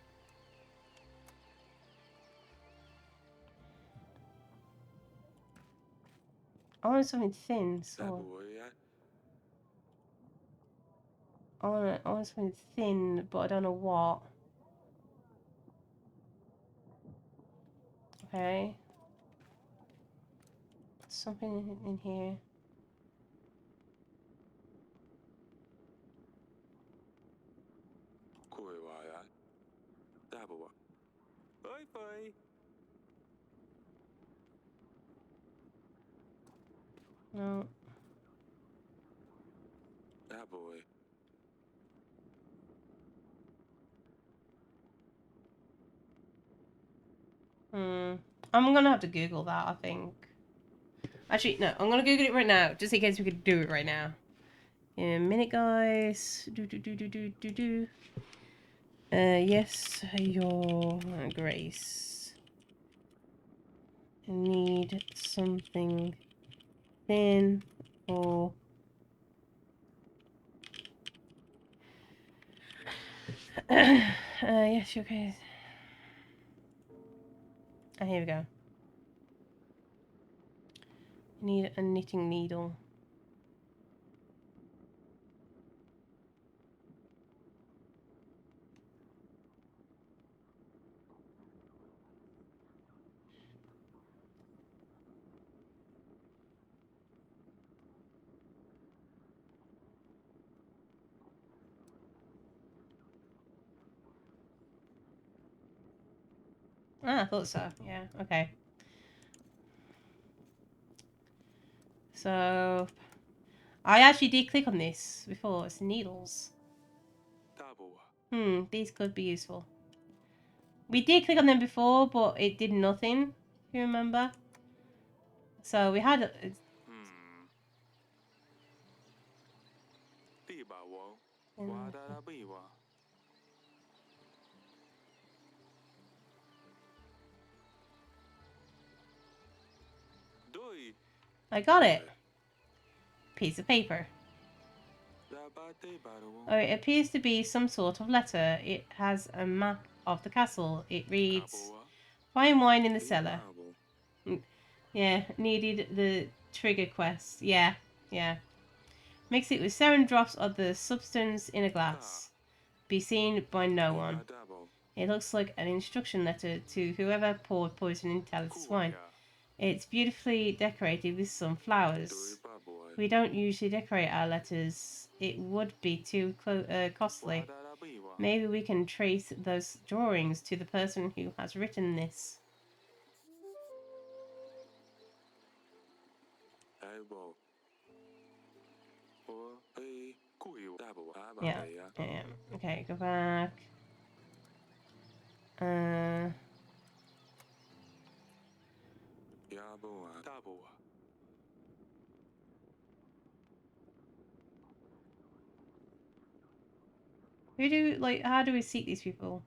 I want something thin, so... I want something thin, but I don't know what. Okay. Something in here. No. I'm gonna have to Google that, I think. Actually, no, I'm gonna Google it right now, just in case we could do it right now. In a minute, guys. Yes, your grace. I need something thin or... yes, your grace. Here we go. I need a knitting needle. Ah, I thought so. Yeah, okay. So, I actually did click on this before. It's needles. These could be useful. We did click on them before, but it did nothing, if you remember. So we had... I got it. Piece of paper. Oh, it appears to be some sort of letter. It has a map of the castle. It reads, "Fine wine in the cellar." Yeah, needed the trigger quest. Yeah. Mix it with 7 drops of the substance in a glass. Be seen by no one. It looks like an instruction letter to whoever poured poison into Alice's wine. It's beautifully decorated with some flowers. We don't usually decorate our letters. It would be too costly. Maybe we can trace those drawings to the person who has written this. Yeah. Okay, go back. How do we seek these people?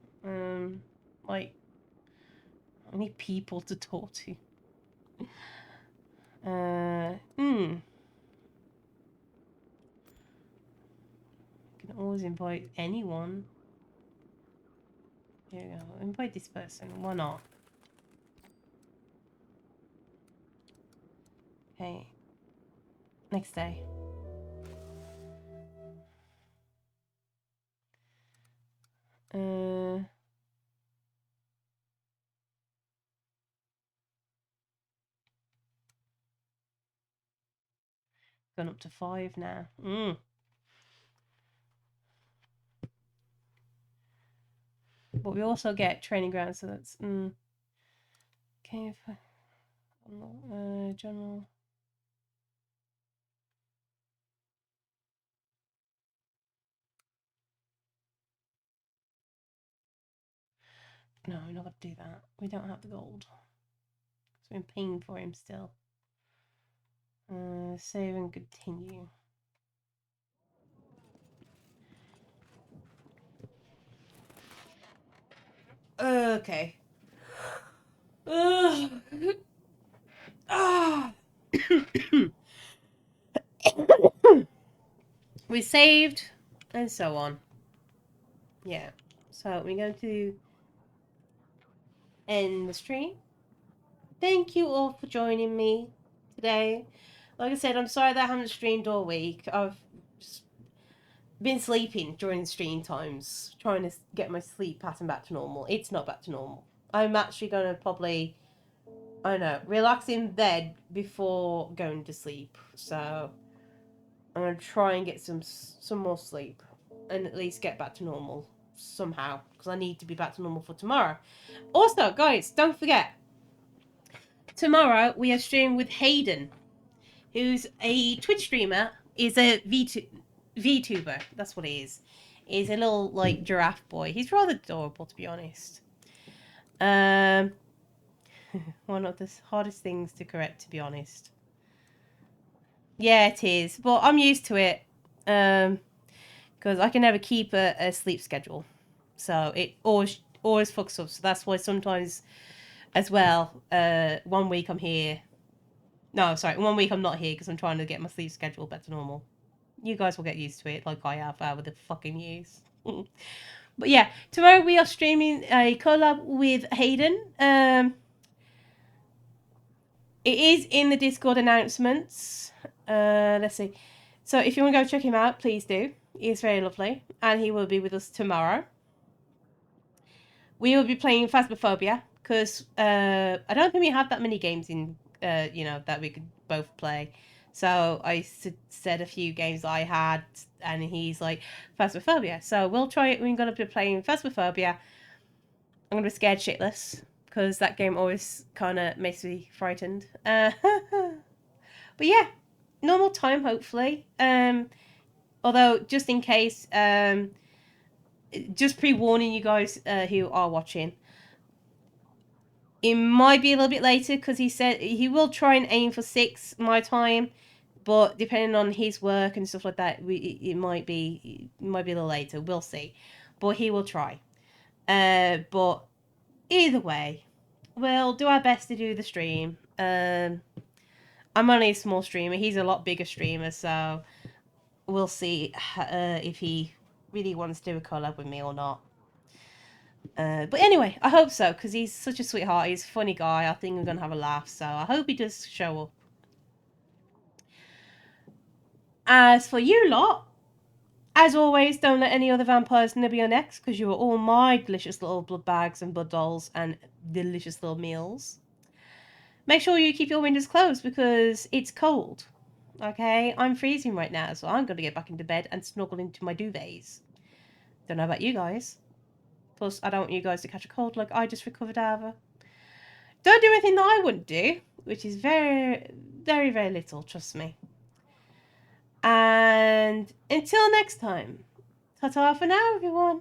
Like, I need people to talk to. Can always invite anyone. Here we go. Invite this person. Why not? Okay. Next day. Gone up to 5 now. But we also get training grounds, so that's okay. General. No, we're not going to do that. We don't have the gold. So we're paying for him still. Save and continue. Okay. We saved and so on. Yeah. So we're going to end the stream. Thank you all for joining me today. Like I said, I'm sorry that I haven't streamed all week. I've just been sleeping during the stream times, trying to get my sleep pattern back to normal. It's not back to normal. I'm actually going to probably, I don't know, relax in bed before going to sleep. So I'm going to try and get some more sleep and at least get back to normal somehow, because I need to be back to normal for tomorrow. Also, guys, don't forget, tomorrow we are streaming with Hayden, who's a Twitch streamer, is a VTuber. That's what he is. He's a little like giraffe boy. He's rather adorable, to be honest. One of the hardest things to correct, to be honest. Yeah, it is, but I'm used to it. Because I can never keep a sleep schedule, so it always fucks up. So that's why sometimes, as well, 1 week I'm here. No, sorry, 1 week I'm not here because I'm trying to get my sleep schedule back to normal. You guys will get used to it, like I have with the fucking years. But yeah, tomorrow we are streaming a collab with Hayden. It is in the Discord announcements. Let's see. So if you want to go check him out, please do. He's very lovely, and he will be with us tomorrow. We will be playing Phasmophobia because I don't think we have that many games in that we could both play. So I said a few games I had, and he's like Phasmophobia. So we'll try it. We're gonna be playing Phasmophobia. I'm gonna be scared shitless because that game always kind of makes me frightened. But yeah, normal time hopefully. Although just in case, just pre-warning you guys who are watching, it might be a little bit later because he said he will try and aim for 6 my time, but depending on his work and stuff like that, it might be a little later. We'll see, but he will try. But either way, we'll do our best to do the stream. I'm only a small streamer. He's a lot bigger streamer, so we'll see if he really wants to do a collab with me or not. But anyway, I hope so, because he's such a sweetheart. He's a funny guy. I think we're going to have a laugh, so I hope he does show up. As for you lot, as always, don't let any other vampires nibble your necks, because you are all my delicious little blood bags and blood dolls and delicious little meals. Make sure you keep your windows closed, because it's cold. Okay? I'm freezing right now, so I'm going to get back into bed and snuggle into my duvets. Don't know about you guys. Plus, I don't want you guys to catch a cold like I just recovered out of. Don't do anything that I wouldn't do, which is very, very, very little, trust me. And until next time, ta-ta for now, everyone.